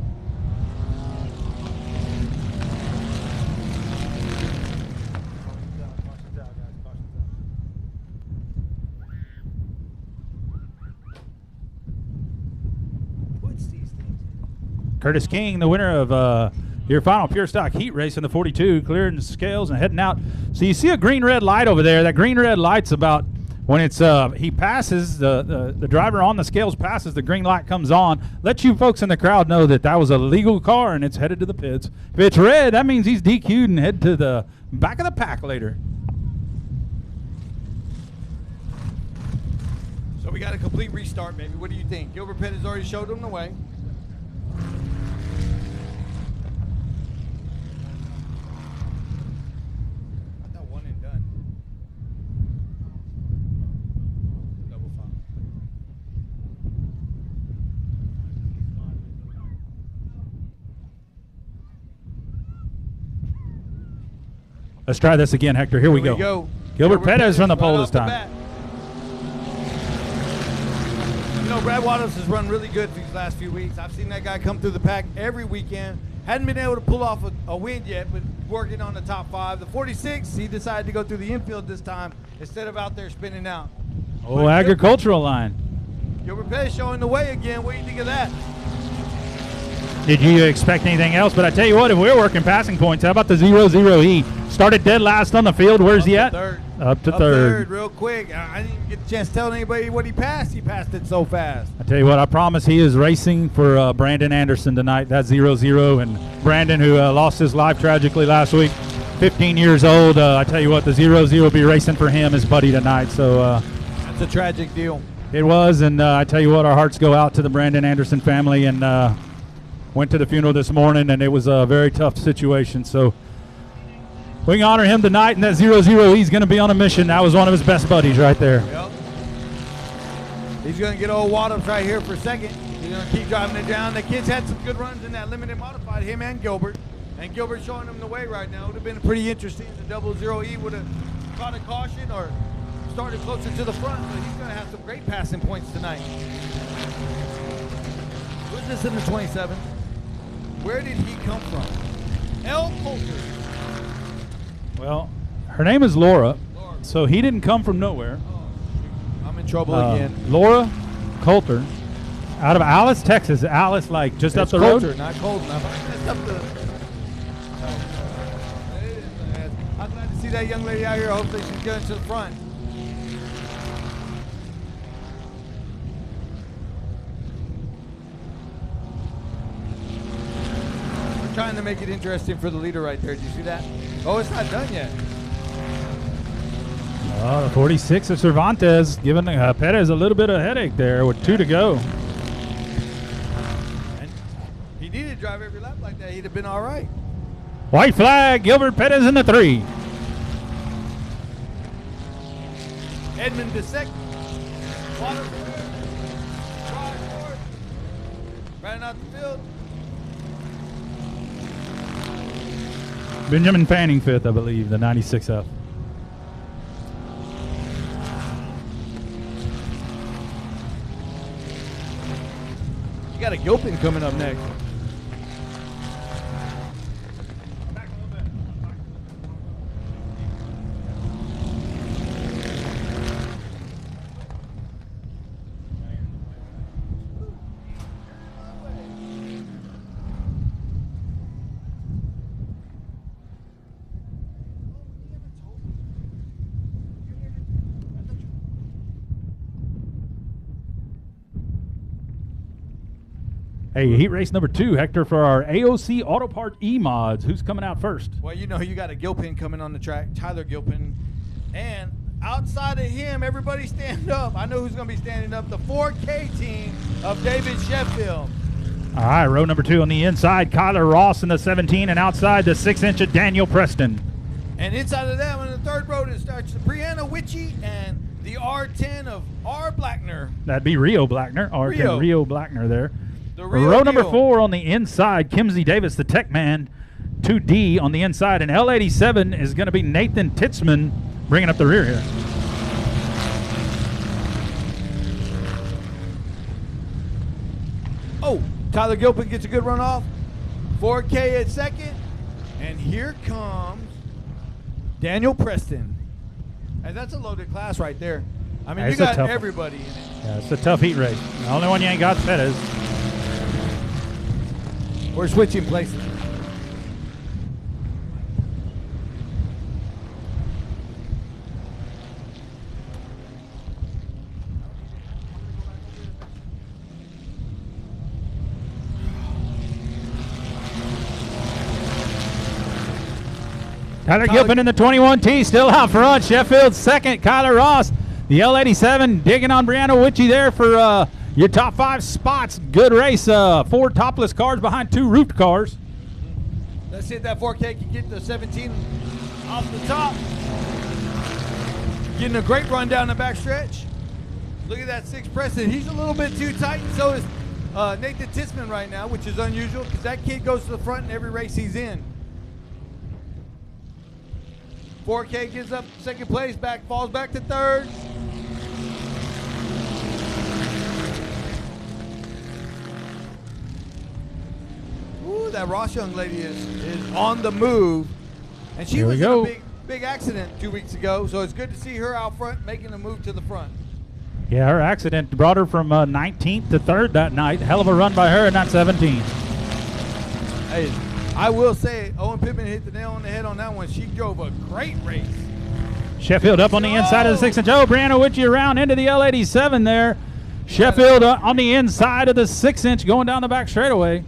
Speaker 2: Curtis King, the winner of your final Pure Stock heat race in the 42, clearing the scales and heading out. So you see a green-red light over there. That green-red light's about when it's he passes, the driver on the scales passes, the green light comes on. Let you folks in the crowd know that that was a legal car and it's headed to the pits. If it's red, that means he's DQ'd and head to the back of the pack later.
Speaker 1: So we got a complete restart, baby. What do you think? Gilbert Pettis already showed them the way. I thought one and done. Double file.
Speaker 2: Let's try this again, Hector. Here we go. Gilbert Pettis from the pole this time.
Speaker 1: Bat. You know, Brad Waddles has run really good these last few weeks. I've seen that guy come through the pack every weekend. Hadn't been able to pull off a win yet, but working on the top 5. The 46, he decided to go through the infield this time instead of out there spinning out.
Speaker 2: Oh, but agricultural line.
Speaker 1: Gilbert Pettis showing the way again. What do you think of that?
Speaker 2: Did you expect anything else? But I tell you what, if we're working passing points, how about the 00E? Started dead last on the field. Where's he at?
Speaker 1: Third.
Speaker 2: Up to third.
Speaker 1: Real quick. I didn't even get the chance to tell anybody what he passed. He passed it so fast.
Speaker 2: I tell you what, I promise he is racing for Brandon Anderson tonight. That's 00. And Brandon, who lost his life tragically last week, 15 years old. I tell you what, the 00 will be racing for him, his buddy, tonight. So
Speaker 1: that's a tragic deal.
Speaker 2: It was, and I tell you what, our hearts go out to the Brandon Anderson family. And went to the funeral this morning, and it was a very tough situation. So we can honor him tonight, and that 00, he's going to be on a mission. That was one of his best buddies right there.
Speaker 1: Yep. He's going to get old Wadhams right here for a second. He's going to keep driving it down. The kids had some good runs in that limited modified, him and Gilbert. And Gilbert showing them the way right now. It would have been pretty interesting. The 00E would have caught a caution or started closer to the front, but he's going to have some great passing points tonight. Who's this in the 27? Where did he come from? L. Coulter.
Speaker 2: Well, her name is Laura, so he didn't come from nowhere.
Speaker 1: Oh, I'm in trouble again.
Speaker 2: Laura Coulter, out of Alice, Texas. Alice, like just up the
Speaker 1: Coulter,
Speaker 2: road.
Speaker 1: not Colton. I'm glad to see that young lady out here. Hopefully she's getting to the front. Trying to make it interesting for the leader right there. Did you see that? Oh, it's not done yet.
Speaker 2: Oh, the 46 of Cervantes giving Pettis a little bit of headache there with 2 to go.
Speaker 1: And he needed to drive every lap like that. He'd have been all right.
Speaker 2: White flag, Gilbert Pettis in the 3.
Speaker 1: Edmund DeSec. Water. Riding out the field.
Speaker 2: Benjamin Fanning 5th, I believe, the 96F.
Speaker 1: You got a Gilpin coming up next.
Speaker 2: Hey, heat race number 2, Hector, for our AOC Auto Part E-Mods. Who's coming out first?
Speaker 1: Well, you know, you got a Gilpin coming on the track, Tyler Gilpin. And outside of him, everybody stand up. I know who's going to be standing up. The 4K team of David Sheffield.
Speaker 2: All right, row number 2 on the inside, Kyler Ross in the 17, and outside the 6-inch of Daniel Preston.
Speaker 1: And inside of that, on the third row, it starts Brianna Witchy and the R10 of R. Blackner.
Speaker 2: That'd be Rio Blackner, R10 Rio Blackner there.
Speaker 1: Deal.
Speaker 2: Row number 4 on the inside, Kimsey Davis, the Tech Man, 2D on the inside, and L87 is going to be Nathan Titzman bringing up the rear here.
Speaker 1: Oh, Tyler Gilpin gets a good run off. 4K at second. And here comes Daniel Preston. And that's a loaded class right there. I mean,
Speaker 2: That's
Speaker 1: you
Speaker 2: a
Speaker 1: got
Speaker 2: tough one.
Speaker 1: everybody in it.
Speaker 2: Yeah, it's a tough heat race. The only one you ain't got is Pettis.
Speaker 1: We're switching places.
Speaker 2: Tyler Gilpin in the 21T still out front. Sheffield second. Kyler Ross, the L87, digging on Brianna Witchy there for your top 5 spots. Good race. 4 topless cars behind 2 roofed cars.
Speaker 1: Let's see if that 4K can get the 17 off the top. Getting a great run down the back stretch. Look at that 6 Preston. He's a little bit too tight, and so is Nathan Tisman right now, which is unusual because that kid goes to the front in every race he's in. 4K gives up second place, falls back to third. Ooh, that Ross young lady is on the move. And she was in a big accident 2 weeks ago, so it's good to see her out front making a move to the front.
Speaker 2: Yeah, her accident brought her from 19th to 3rd that night. Hell of a run by her in that 17.
Speaker 1: Hey, I will say, Owen Pittman hit the nail on the head on that one. She drove a great race.
Speaker 2: Sheffield up on the inside of the 6-inch. Oh, Brianna Witchy around into the L87 there. Sheffield on the inside of the 6-inch going down the back straightaway.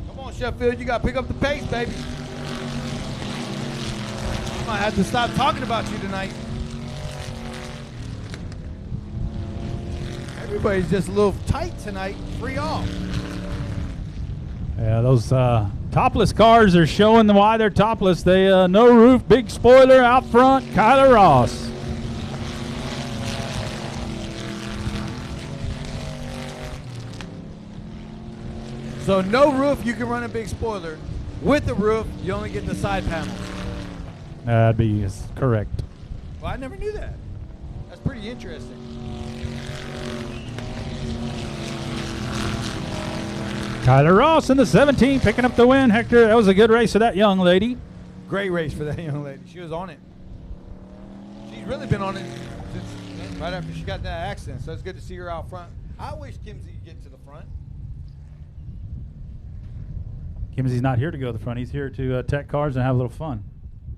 Speaker 1: Come on, Sheffield. You got to pick up the pace, baby. I might have to stop talking about you tonight. Everybody's just a little tight tonight. Free off.
Speaker 2: Yeah, those topless cars are showing why they're topless. They no roof, big spoiler out front. Kyler Ross.
Speaker 1: So no roof, you can run a big spoiler. With the roof, you only get the side panels.
Speaker 2: That'd be correct.
Speaker 1: Well, I never knew that. That's pretty interesting.
Speaker 2: Kyler Ross in the 17 picking up the win, Hector. That was a good race for that young lady.
Speaker 1: Great race for that young lady. She was on it. She's really been on it since right after she got that accident, so it's good to see her out front. I wish Kimsey could get to the front.
Speaker 2: Kimsey's not here to go to the front. He's here to tech cars and have a little fun.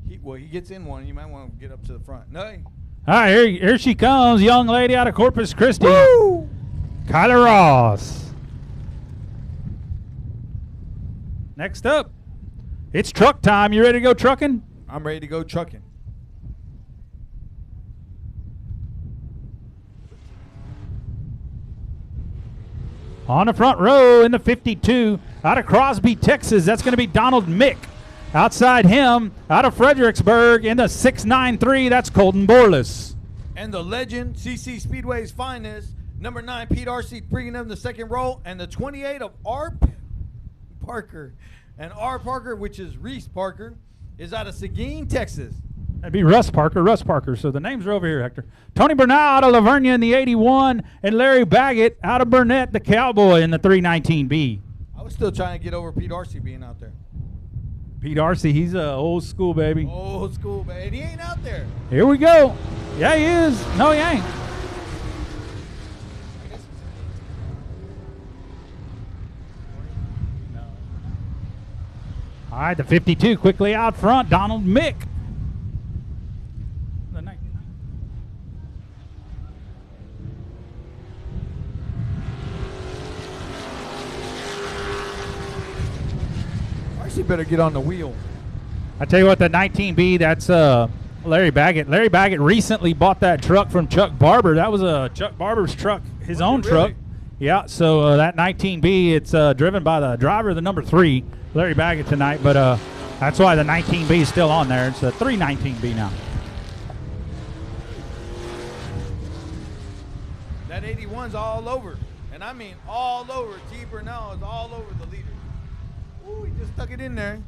Speaker 1: He gets in one. You might want to get up to the front. No.
Speaker 2: All right, here she comes, young lady out of Corpus Christi.
Speaker 1: Woo!
Speaker 2: Kyler Ross. Next up, it's truck time. You ready to go trucking?
Speaker 1: I'm ready to go trucking.
Speaker 2: On the front row in the 52, out of Crosby, Texas, that's going to be Donald Mick. Outside him, out of Fredericksburg in the 693, that's Colton Borlas.
Speaker 1: And the legend, CC Speedway's finest, number 9, Pete Arcee, bringing them the second row, and the 28 of R. Parker. And R. Parker, which is Reese Parker, is out of Seguin, Texas.
Speaker 2: That'd be Russ Parker. So the names are over here, Hector. Tony Bernal out of Lavernia in the 81, and Larry Baggett out of Burnett, the Cowboy, in the 319B.
Speaker 1: I was still trying to get over Pete Arcee being out there.
Speaker 2: Pete Arcee, he's old school, baby.
Speaker 1: Old school, baby. And he ain't out there.
Speaker 2: Here we go. Yeah, he is. No, he ain't. All right, the 52 quickly out front, Donald Mick. The 19.
Speaker 1: Arcee better get on the wheel.
Speaker 2: I tell you what, the 19B, that's Larry Baggett. Larry Baggett recently bought that truck from Chuck Barber. That was Chuck Barber's truck, his own truck. Yeah, so that 19B, it's driven by the driver, the number 3, Larry Baggett tonight, but that's why the 19B is still on there. It's a 319B now.
Speaker 1: That 81's all over, and I mean all over. T. Bernal is all over the leader. Ooh, he just stuck it in there.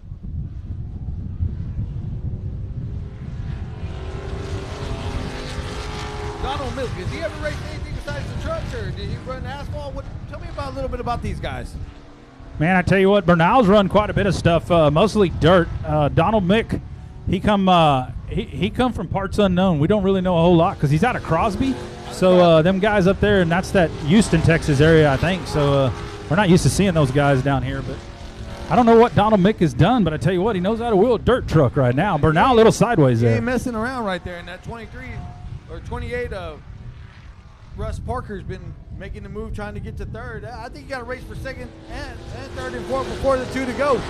Speaker 1: Donald Milk, has he ever raced anything besides the trucks, or did he run asphalt? Tell me about a little bit about these guys.
Speaker 2: Man, I tell you what, Bernal's run quite a bit of stuff, mostly dirt. Donald Mick, he come from parts unknown. We don't really know a whole lot because he's out of Crosby. So them guys up there, and that's that Houston, Texas area, I think. So we're not used to seeing those guys down here. But I don't know what Donald Mick has done, but I tell you what, he knows how to wheel a dirt truck right now. Bernal a little sideways
Speaker 1: He
Speaker 2: there.
Speaker 1: ain't messing around right there. And that 23 or 28 Russ Parker's been making the move, trying to get to third. I think you got to race for second and third and fourth before the 2 to go.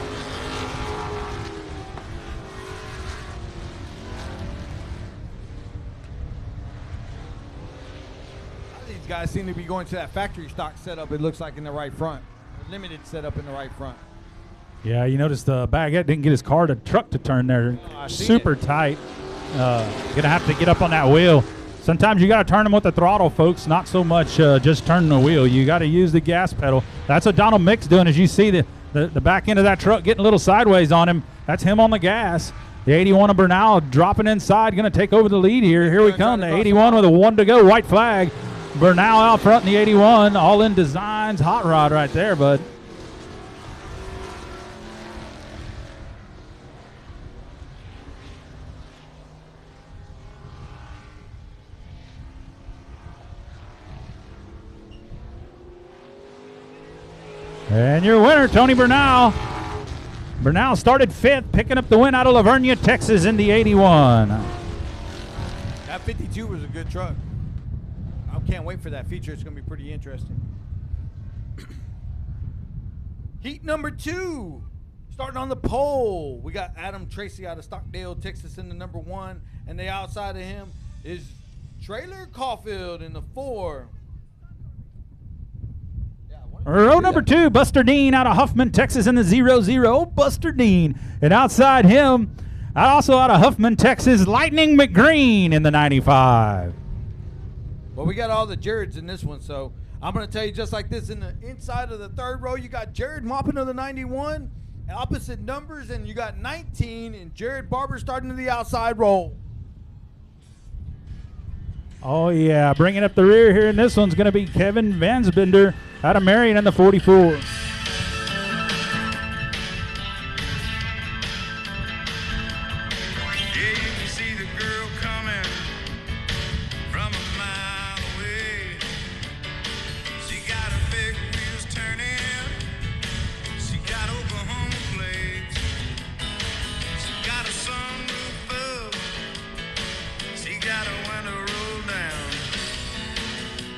Speaker 1: These guys seem to be going to that factory stock setup, it looks like, in the right front. Limited setup in the right front.
Speaker 2: Yeah, you notice the Baguette didn't get his truck to turn there.
Speaker 1: Oh, I seen
Speaker 2: Super
Speaker 1: it.
Speaker 2: tight. Gonna have to get up on that wheel. Sometimes you got to turn them with the throttle, folks. Not so much just turning the wheel. You got to use the gas pedal. That's what Donald Mick's doing. As you see the back end of that truck getting a little sideways on him. That's him on the gas. The 81 of Bernal dropping inside, going to take over the lead here. Here we
Speaker 1: Gonna
Speaker 2: come.
Speaker 1: try
Speaker 2: The
Speaker 1: to
Speaker 2: 81 with a 1 to go. White flag. Bernal out front in the 81. All in Designs. Hot rod right there, bud. And your winner, Tony Bernal. Bernal started 5th, picking up the win out of Lavernia, Texas in the 81.
Speaker 1: That 52 was a good truck. I can't wait for that feature. It's going to be pretty interesting. Heat number 2. Starting on the pole, we got Adam Tracy out of Stockdale, Texas in the number 1. And the outside of him is Trailer Caulfield in the 4.
Speaker 2: Row number 2, Buster Dean out of Huffman, Texas in the 0-0. Buster Dean. And outside him, also out of Huffman, Texas, Lightning McGreen in the 95.
Speaker 1: Well, we got all the Jareds in this one, so I'm going to tell you just like this. In the inside of the 3rd row, you got Jared Moppin of the 91, opposite numbers, and you got 19, and Jared Barber starting to the outside roll.
Speaker 2: Oh, yeah. Bringing up the rear here in this one's going to be Kevin Vansbender out of Marion in the 44.
Speaker 3: Yeah, you can see the girl coming from a mile away. She got her big wheels turning. She got Oklahoma plates. She got a sunroof up. She got a window rolled down.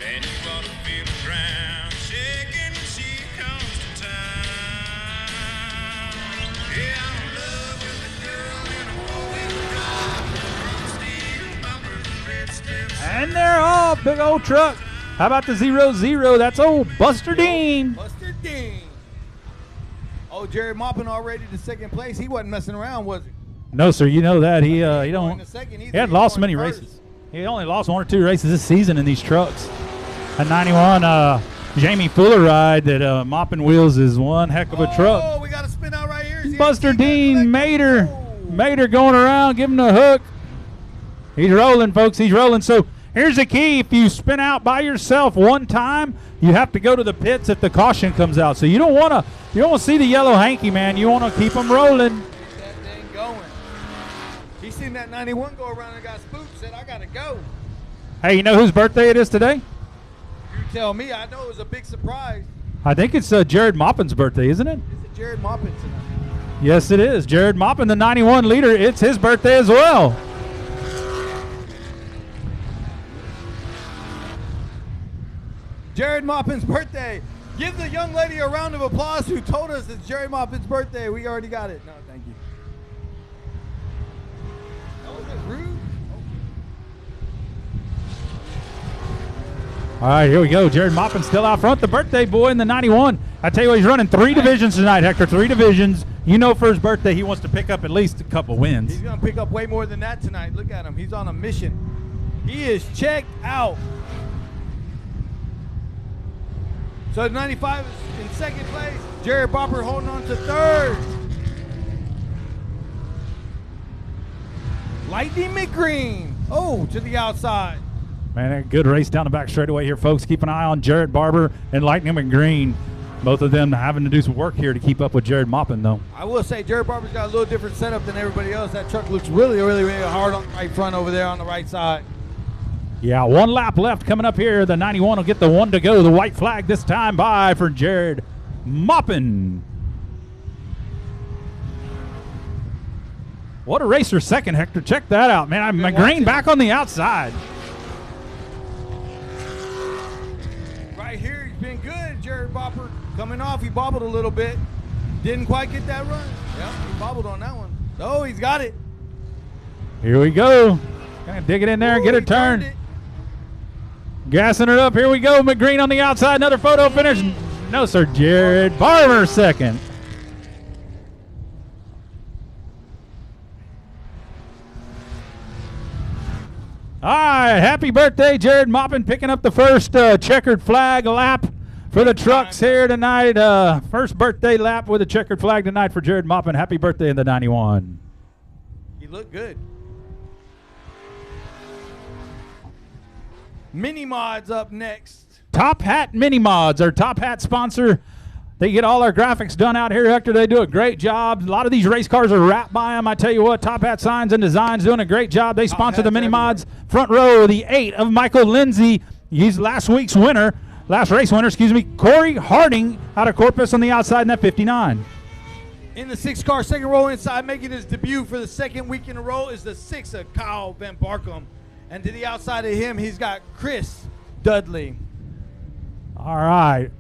Speaker 3: And you ought to feel the ground shaking when she comes to town. Yeah, I'm in love with a girl in a four-wheel drive. Steel bumpers and red steps.
Speaker 2: And they're off. Big old truck. How about the 0-0? That's old Buster Dean.
Speaker 1: Buster Dean. Oh, Jared Moppin already to 2nd place. He wasn't messing around, was he?
Speaker 2: No, sir. You know that. He
Speaker 1: Going
Speaker 2: don't.
Speaker 1: to second either.
Speaker 2: He hadn't
Speaker 1: He's
Speaker 2: lost
Speaker 1: going
Speaker 2: many
Speaker 1: first.
Speaker 2: races. He only lost 1 or 2 races this season in these trucks. A 91 Jamie Fuller ride that Moppin wheels is one heck of a truck.
Speaker 1: Oh, we got a spin out right here. Is he
Speaker 2: Buster
Speaker 1: gonna
Speaker 2: Dean,
Speaker 1: let
Speaker 2: Mater.
Speaker 1: go?
Speaker 2: Mater going around, giving the hook. He's rolling, folks. He's rolling. So here's the key. If you spin out by yourself one time, you have to go to the pits if the caution comes out. So you don't want to see the yellow hanky, man. You want to keep them rolling.
Speaker 1: Keep that thing going. He seen that 91 go around and got spooked. Said, I got to go.
Speaker 2: Hey, you know whose birthday it is today?
Speaker 1: You tell me. I know it was a big surprise.
Speaker 2: I think it's Jared Moppin's birthday, isn't it?
Speaker 1: Is it Jared Moppin tonight?
Speaker 2: Yes, it is. Jared Moppin, the 91 leader. It's his birthday as well.
Speaker 1: Jared Moppin's birthday. Give the young lady a round of applause who told us it's Jared Moppin's birthday. We already got it. No, thank you. Oh, was it rude?
Speaker 2: All right, here we go. Jared Moppin still out front. The birthday boy in the 91. I tell you what, he's running 3 divisions tonight, Hector. 3 divisions. You know for his birthday, he wants to pick up at least a couple wins.
Speaker 1: He's going to pick up way more than that tonight. Look at him. He's on a mission. He is checked out. So the 95 is in 2nd place. Jared Barber holding on to 3rd. Lightning McGreen. Oh, to the outside.
Speaker 2: Man, a good race down the back straightaway here, folks. Keep an eye on Jared Barber and Lightning McGreen. Both of them having to do some work here to keep up with Jared Moppin, though.
Speaker 1: I will say Jared Barber's got a little different setup than everybody else. That truck looks really, really, really hard on the right front over there on the right side.
Speaker 2: Yeah, 1 lap left coming up here. The 91 will get the 1 to go. The white flag this time by for Jared Moppin. What a racer second, Hector. Check that out, man.
Speaker 1: Been
Speaker 2: McGreen
Speaker 1: watching.
Speaker 2: back on the outside.
Speaker 1: Right here, he's been good, Jared Bopper. Coming off, he bobbled a little bit. Didn't quite get that run. Yeah, he bobbled on that one. Oh, he's got it.
Speaker 2: Here we go. Gonna dig it in there and get
Speaker 1: Ooh,
Speaker 2: it
Speaker 1: he
Speaker 2: turned.
Speaker 1: it.
Speaker 2: Gassing it up. Here we go. McGreen on the outside. Another photo finish. No, sir. Jared Barber second. All right. Happy birthday, Jared Moppin, picking up the first checkered flag lap for the trucks here tonight. First birthday lap with a checkered flag tonight for Jared Moppin. Happy birthday in the 91.
Speaker 1: He looked good. Mini Mods up next.
Speaker 2: Top Hat Mini Mods, our Top Hat sponsor. They get all our graphics done out here, Hector. They do a great job. A lot of these race cars are wrapped by them. I tell you what, Top Hat Signs and Designs doing a great job. They sponsor the
Speaker 1: hats
Speaker 2: Mini
Speaker 1: everywhere.
Speaker 2: Mods. Front row, the 8 of Michael Lindsay. He's last race winner, Corey Harding out of Corpus on the outside in that 59.
Speaker 1: In the 6-car second row inside, making his debut for the second week in a row is the 6 of Kyle Van Barkum. And to the outside of him, he's got Chris Dudley.
Speaker 2: All right.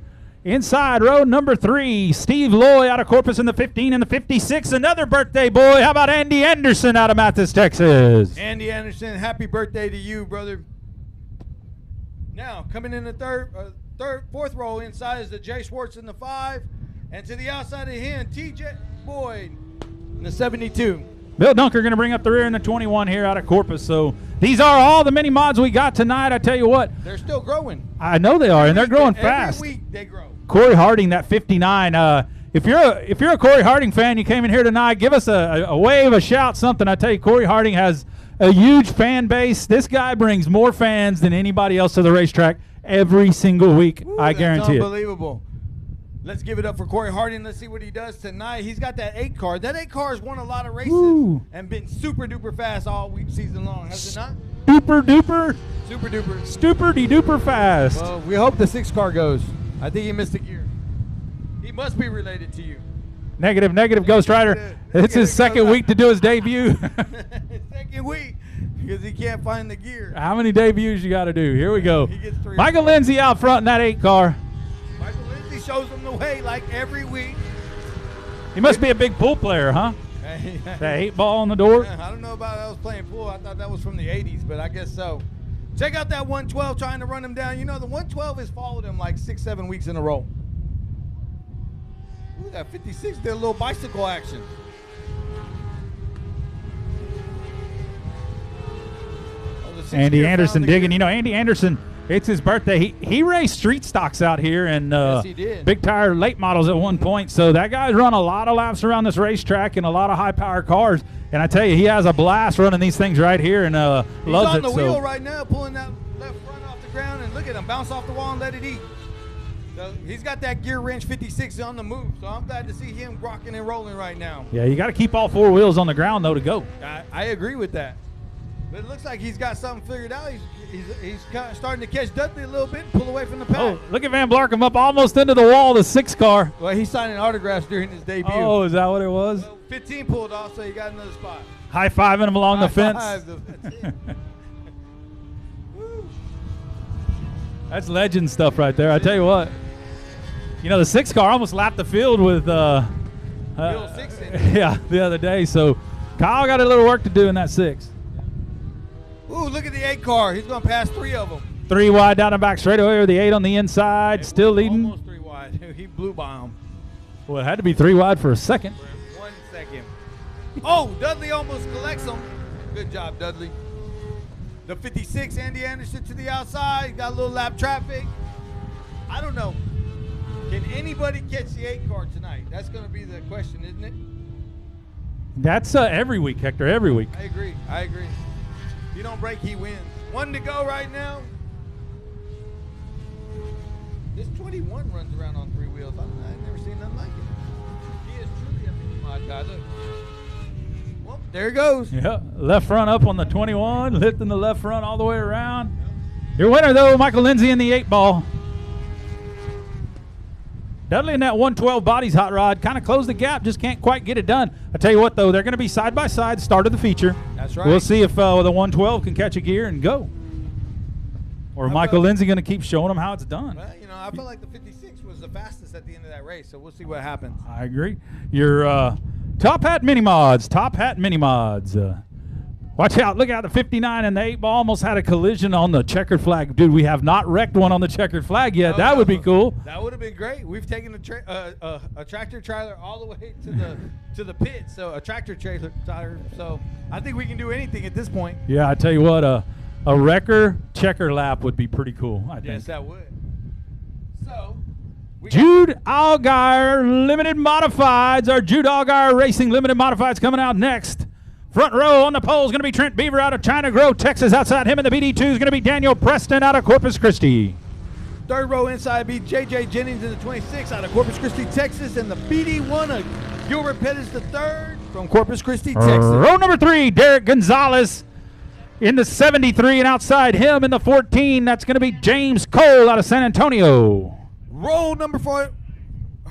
Speaker 2: Inside row number 3, Steve Loy out of Corpus in the 15 and the 56. Another birthday boy. How about Andy Anderson out of Mathis, Texas?
Speaker 1: Andy Anderson, happy birthday to you, brother. Now, coming in the fourth row inside is the Jay Schwartz in the 5. And to the outside of him, TJ Boyd in the 72.
Speaker 2: Bill Dunker going to bring up the rear in the 21 here out of Corpus. So these are all the mini mods we got tonight. I tell you what,
Speaker 1: They're still growing.
Speaker 2: I know they are, and they're growing fast.
Speaker 1: Every week they grow.
Speaker 2: Corey Harding, that 59. If you're a Corey Harding fan, you came in here tonight, give us a wave, a shout, something. I tell you, Corey Harding has a huge fan base. This guy brings more fans than anybody else to the racetrack every single week.
Speaker 1: Ooh,
Speaker 2: I
Speaker 1: that's
Speaker 2: guarantee it.
Speaker 1: unbelievable. Let's give it up for Corey Harding. Let's see what he does tonight. He's got that 8 car. That 8 car has won a lot of races
Speaker 2: Woo.
Speaker 1: and been super duper fast all week season long, has it not?
Speaker 2: Duper duper,
Speaker 1: Super duper.
Speaker 2: stupid duper fast.
Speaker 1: Well, we hope the 6 car goes. I think he missed a gear. He must be related to you.
Speaker 2: Negative, Ghost Rider.
Speaker 1: Negative,
Speaker 2: It's his second
Speaker 1: Ghost
Speaker 2: week to do his debut.
Speaker 1: Second week because he can't find the gear.
Speaker 2: How many debuts you got to do? Here we go.
Speaker 1: He gets 3 or
Speaker 2: Michael
Speaker 1: 4.
Speaker 2: Lindsay out front in that 8 car.
Speaker 1: Michael Lindsay shows him the way like every week.
Speaker 2: He must be a big pool player, huh? That 8 ball on the door.
Speaker 1: I don't know about I was playing pool. I thought that was from the 80s, but I guess so. Check out that 112 trying to run him down. You know, the 112 has followed him like 6-7 weeks in a row. Ooh, that 56 did a little bicycle action. Oh, the 6
Speaker 2: Andy
Speaker 1: gear
Speaker 2: Anderson
Speaker 1: found the
Speaker 2: digging.
Speaker 1: gear.
Speaker 2: You know, Andy Anderson, it's his birthday. He raced street stocks out here and
Speaker 1: Yes, he did.
Speaker 2: big tire late models at one point. So that guy's run a lot of laps around this racetrack and a lot of high power cars. And I tell you, he has a blast running these things right here and loves
Speaker 1: He's on
Speaker 2: it.
Speaker 1: the
Speaker 2: So
Speaker 1: wheel right now, pulling that left front off the ground, and look at him bounce off the wall and let it eat. So he's got that gear wrench 56 on the move. So I'm glad to see him rocking and rolling right now.
Speaker 2: yeah, you got to keep all 4 wheels on the ground though to go.
Speaker 1: I agree with that. But it looks like he's got something figured out. He's kind of starting to catch Dudley a little bit and pull away from the pack.
Speaker 2: Oh, look at Van Blarkham up almost into the wall, the 6 car.
Speaker 1: Well, he's signing autographs during his debut.
Speaker 2: Oh, is that what it was?
Speaker 1: Well, 15 pulled off, so he got another spot.
Speaker 2: High fiving him along the fence.
Speaker 1: High five, that's it. Woo.
Speaker 2: That's legend stuff right there. I tell you what. You know, the 6 car almost lapped the field with
Speaker 1: Bill 6 in it.
Speaker 2: yeah, the other day. So Kyle got a little work to do in that 6.
Speaker 1: Ooh, look at the 8 car. He's going to pass 3 of them.
Speaker 2: 3 wide down the back straightaway with the 8 on the inside, still leading.
Speaker 1: Almost 3 wide. He blew by him
Speaker 2: Well, it had to be 3 wide for a second.
Speaker 1: for 1 second. Oh, Dudley almost collects him. Good job, Dudley. The 56, Andy Anderson to the outside. Got a little lap traffic. I don't know. Can anybody catch the 8 car tonight? That's going to be the question, isn't it?
Speaker 2: That's every week, Hector, every week.
Speaker 1: I agree. If you don't break, he wins. 1 to go right now. This 21 runs around on 3 wheels. I've never seen nothing like it. He is truly a mini mod guy. Look. Well, there he goes.
Speaker 2: Yeah, left front up on the 21, lifting the left front all the way around. Your winner, though, Michael Lindsay in the 8 ball. Dudley in that 112 bodies hot rod kind of closed the gap, just can't quite get it done. I tell you what, though, they're going to be side by side, start of the feature.
Speaker 1: That's right.
Speaker 2: We'll see if the 112 can catch a gear and go. Or Michael Lindsay going to keep showing them how it's done.
Speaker 1: Well, you know, I felt like the 56 was the fastest at the end of that race, so we'll see what happens.
Speaker 2: I agree. Your Top Hat Mini Mods. Top Hat Mini Mods. Watch out. Look out. The 59 and the 8 ball almost had a collision on the checkered flag. Dude, we have not wrecked one on the checkered flag yet. That would be cool.
Speaker 1: That would have been great. We've taken a tractor trailer all the way to the pit, so a tractor trailer. So I think we can do anything at this point.
Speaker 2: Yeah, I tell you what, a wrecker checker lap would be pretty cool, I think.
Speaker 1: Yes, that would. So,
Speaker 2: Jude Allgaier Limited Modifieds. Our Jude Allgaier Racing Limited Modifieds coming out next. Front row on the pole is going to be Trent Beaver out of China Grove, Texas. Outside him in the BD2 is going to be Daniel Preston out of Corpus Christi.
Speaker 1: third row inside be J.J. Jennings in the 26 out of Corpus Christi, Texas. And the BD1 of Gilbert Pettis III from Corpus Christi, Texas.
Speaker 2: Row number 3, Derek Gonzalez in the 73. And outside him in the 14, that's going to be James Cole out of San Antonio.
Speaker 1: Row number 4. I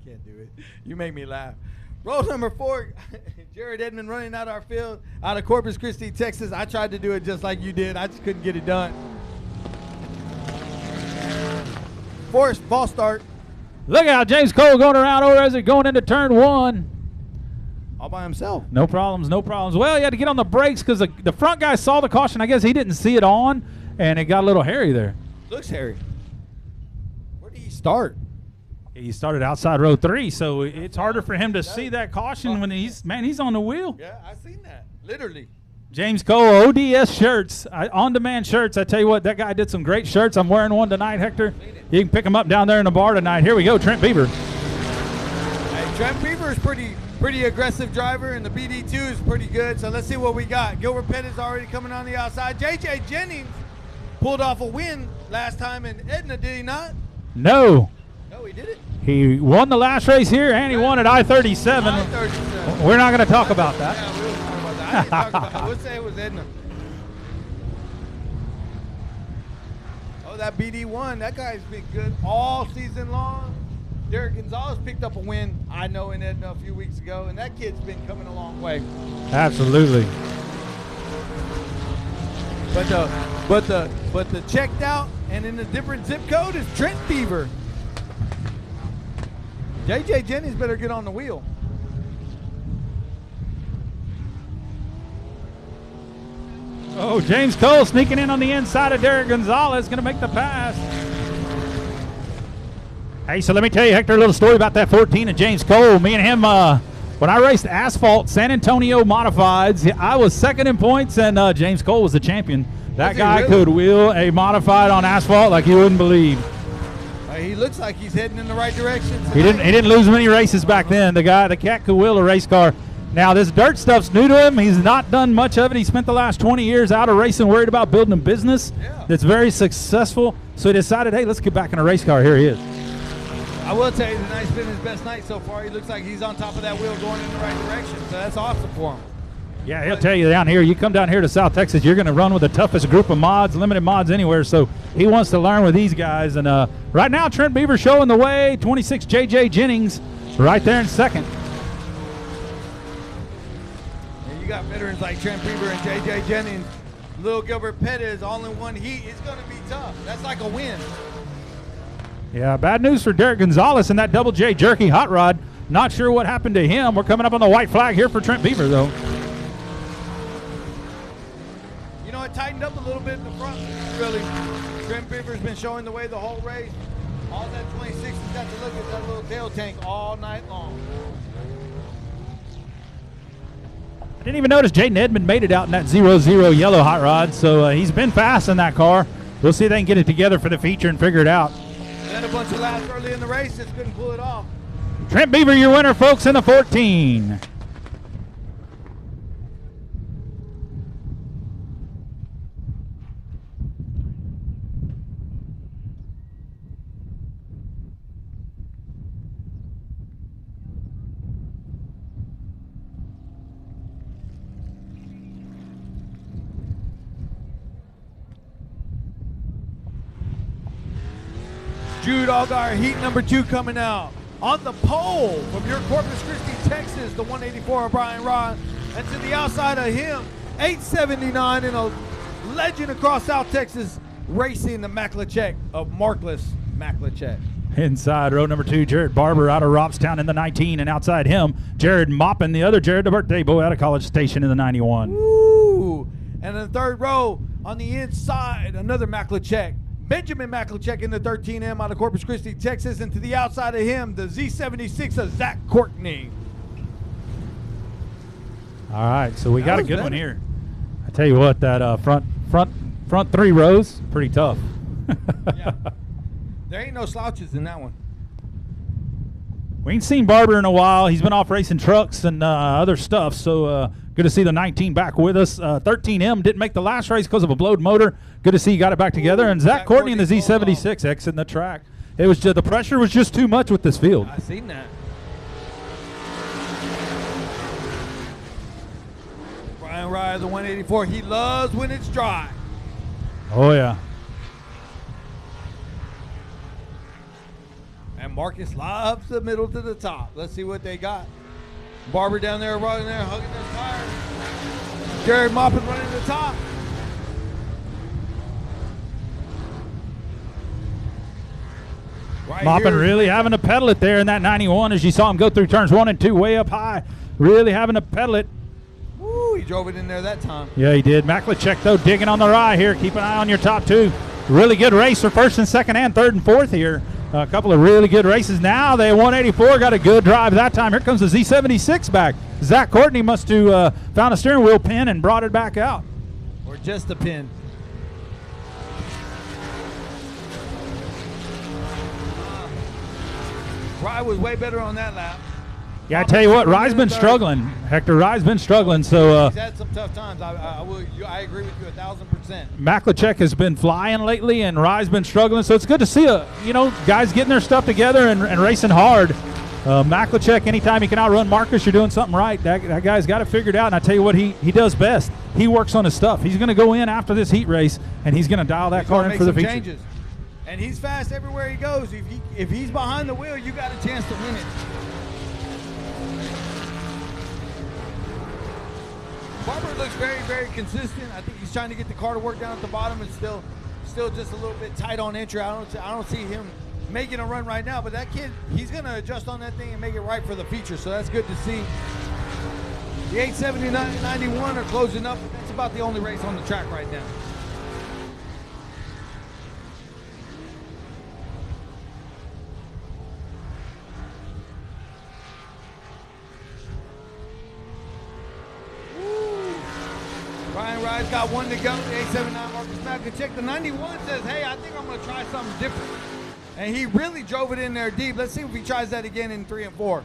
Speaker 1: can't do it. You make me laugh. Row number 4, Jared Edmond running out our field out of Corpus Christi, Texas. I tried to do it just like you did. I just couldn't get it done. Forced false start.
Speaker 2: Look out, James Cole going around over as it going into turn 1.
Speaker 1: All by himself.
Speaker 2: No problems, no problems. Well, he had to get on the brakes because the front guy saw the caution. I guess he didn't see it on, and it got a little hairy there.
Speaker 1: Looks hairy. Where did he start?
Speaker 2: He started outside row 3, so it's harder for him to see that caution when he's on the wheel.
Speaker 1: Yeah, I seen that. Literally.
Speaker 2: James Cole, ODS shirts, on-demand shirts. I tell you what, that guy did some great shirts. I'm wearing one tonight, Hector. You can pick them up down there in the bar tonight. Here we go, Trent Beaver.
Speaker 1: Hey, Trent Beaver is pretty aggressive driver, and the BD2 is pretty good. So let's see what we got. Gilbert Pettis already coming on the outside. J.J. Jennings pulled off a win last time in Edna, did he not?
Speaker 2: No.
Speaker 1: No, he did it.
Speaker 2: He won the last race here, and he won at I-37.
Speaker 1: I-37.
Speaker 2: We're not going to talk about that.
Speaker 1: Yeah, we won't talk about that. I didn't talk about it. We'll say it was Edna. Oh, that BD1, that guy's been good all season long. Derek Gonzalez picked up a win, I know, in Edna a few weeks ago, and that kid's been coming a long way.
Speaker 2: Absolutely.
Speaker 1: But the checked out and in a different zip code is Trent Beaver. J.J. Jennings better get on the wheel.
Speaker 2: Oh, James Cole sneaking in on the inside of Derek Gonzalez, going to make the pass. Hey, so let me tell you, Hector, a little story about that 14 of James Cole. Me and him, when I raced asphalt San Antonio modifieds, I was second in points, and James Cole was the champion. That guy could wheel a modified on asphalt like you wouldn't believe.
Speaker 1: He looks like he's heading in the right direction tonight.
Speaker 2: He didn't lose many races back then. The cat could wheel a race car. Now, this dirt stuff's new to him. He's not done much of it. He spent the last 20 years out of racing, worried about building a business that's very successful. So he decided, hey, let's get back in a race car. Here he is.
Speaker 1: I will tell you, tonight's been his best night so far. He looks like he's on top of that wheel going in the right direction. So that's awesome for him.
Speaker 2: Yeah, he'll tell you down here, you come down here to South Texas, you're going to run with the toughest group of mods, limited mods anywhere. So he wants to learn with these guys. And right now, Trent Beaver showing the way. 26 J.J. Jennings right there in second.
Speaker 1: And you got veterans like Trent Beaver and J.J. Jennings. Little Gilbert Pettis all in one heat. It's going to be tough. That's like a win.
Speaker 2: Yeah, bad news for Derek Gonzalez and that Double J Jerky hot rod. Not sure what happened to him. We're coming up on the white flag here for Trent Beaver, though.
Speaker 1: You know, it tightened up a little bit in the front, really. Trent Beaver's been showing the way the whole race. All that 26 has got to look at that little tail tank all night long.
Speaker 2: I didn't even notice Jaden Edmond made it out in that 0-0 yellow hot rod, so he's been fast in that car. We'll see if they can get it together for the feature and figure it out.
Speaker 1: Then a bunch of laps early in the race just couldn't pull it off.
Speaker 2: Trent Beaver, your winner, folks, in the 14.
Speaker 1: Jude Allgaier, heat number 2 coming out. On the pole from your Corpus Christi, Texas, the 184 O'Brien Rod. And to the outside of him, 879 and a legend across South Texas racing, the Maklachek of Markless Maklachek.
Speaker 2: Inside row number 2, Jared Barber out of Robstown in the 19, and outside him, Jared Moppin, the other Jared, the birthday boy out of College Station in the 91.
Speaker 1: Woo! And in the third row, on the inside, another Maklachek. Benjamin Maklachek in the 13M out of Corpus Christi, Texas. And to the outside of him, the Z76 of Zach Courtney.
Speaker 2: All right, so we got a
Speaker 1: was
Speaker 2: good
Speaker 1: better.
Speaker 2: one here. I tell you what, that front 3 rows, pretty tough.
Speaker 1: Yeah. There ain't no slouches in that one.
Speaker 2: We ain't seen Barber in a while. He's been off racing trucks and other stuff, so good to see the 19 back with us. 13M didn't make the last race because of a blowed motor. Good to see he got it back together. And Zach Courtney in the Z76 exiting the track. It was just, the pressure was just too much with this field.
Speaker 1: I seen that. Brian Ryer, the 184, he loves when it's dry.
Speaker 2: Oh, yeah.
Speaker 1: And Marcus loves the middle to the top. Let's see what they got. Barber down there, running there, hugging his tires. Jared Moppin running to the top. Right
Speaker 2: Moppin
Speaker 1: here.
Speaker 2: really having to pedal it there in that 91 as you saw him go through turns 1 and 2 way up high. Really having to pedal it.
Speaker 1: Woo, he drove it in there that time.
Speaker 2: Yeah, he did. Maklachek, though, digging on the rye here. Keep an eye on your top 2. Really good race for first and second and third and fourth here. A couple of really good races. Now they 184 got a good drive that time. Here comes the Z76 back. Zach Courtney must have found a steering wheel pin and brought it back out.
Speaker 1: Or just a pin. Rye was way better on that lap.
Speaker 2: Yeah, I tell you what, Rye's been struggling. Hector Rye's been struggling. So
Speaker 1: He's had some tough times. I agree with you 1,000%.
Speaker 2: Maklachek has been flying lately, and Rye's been struggling. So it's good to see guys getting their stuff together and racing hard. Maklachek, anytime he can outrun Marcus, you're doing something right. That guy's got it figured out. And I tell you what, he does best. He works on his stuff. He's going to go in after this heat race, and he's going to dial that car in for the feature.
Speaker 1: Changes. And he's fast everywhere he goes. If he's behind the wheel, you got a chance to win it. Barber looks very, very consistent. I think he's trying to get the car to work down at the bottom and still just a little bit tight on entry. I don't see him making a run right now, but that kid, he's going to adjust on that thing and make it right for the feature, so that's good to see. The 879-91 are closing up. That's about the only race on the track right now. Ryan Rye's got one to go. The 879 Marcus Maklachek. The 91 says, hey, I think I'm going to try something different. And he really drove it in there deep. Let's see if he tries that again in 3 and 4.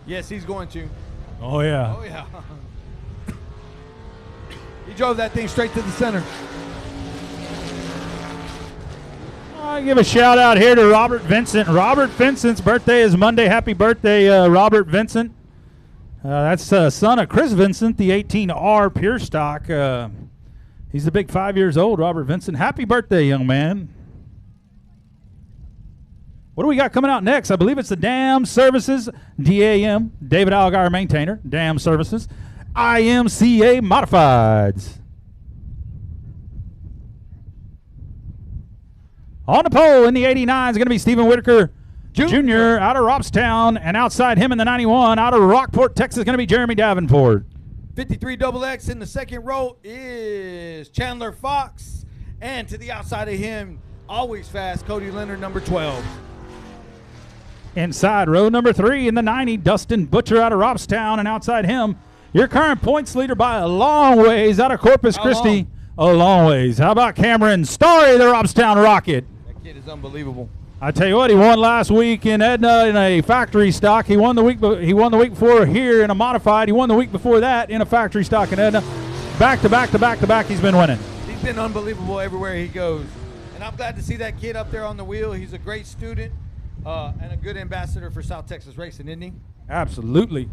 Speaker 1: Yes, he's going to.
Speaker 2: Oh, yeah.
Speaker 1: Oh, yeah. He drove that thing straight to the center.
Speaker 2: I give a shout out here to Robert Vincent. Robert Vincent's birthday is Monday. Happy birthday, Robert Vincent. That's son of Chris Vincent, the 18R Pure Stock. He's a big 5 years old, Robert Vincent. Happy birthday, young man. What do we got coming out next? I believe it's the Dam Services, DAM, David Allgaier maintainer, Dam Services, IMCA Modifieds. On the pole in the 89 is going to be Stephen Whitaker Jr. out of Robstown, and outside him in the 91 out of Rockport, Texas, is going to be Jeremy Davenport.
Speaker 1: 53 XX in the second row is Chandler Fox. And to the outside of him, always fast, Cody Leonard, number 12.
Speaker 2: Inside row number 3 in the 90, Dustin Butcher out of Robstown, and outside him, your current points leader by a long ways out of Corpus Christi. A long ways. How about Cameron Starry, the Robstown Rocket?
Speaker 1: That kid is unbelievable.
Speaker 2: I tell you what, he won last week in Edna in a factory stock. He won the week before here in a modified. He won the week before that in a factory stock in Edna. Back to back to back to back, he's been winning.
Speaker 1: He's been unbelievable everywhere he goes. And I'm glad to see that kid up there on the wheel. He's a great student and a good ambassador for South Texas Racing, isn't he?
Speaker 2: Absolutely.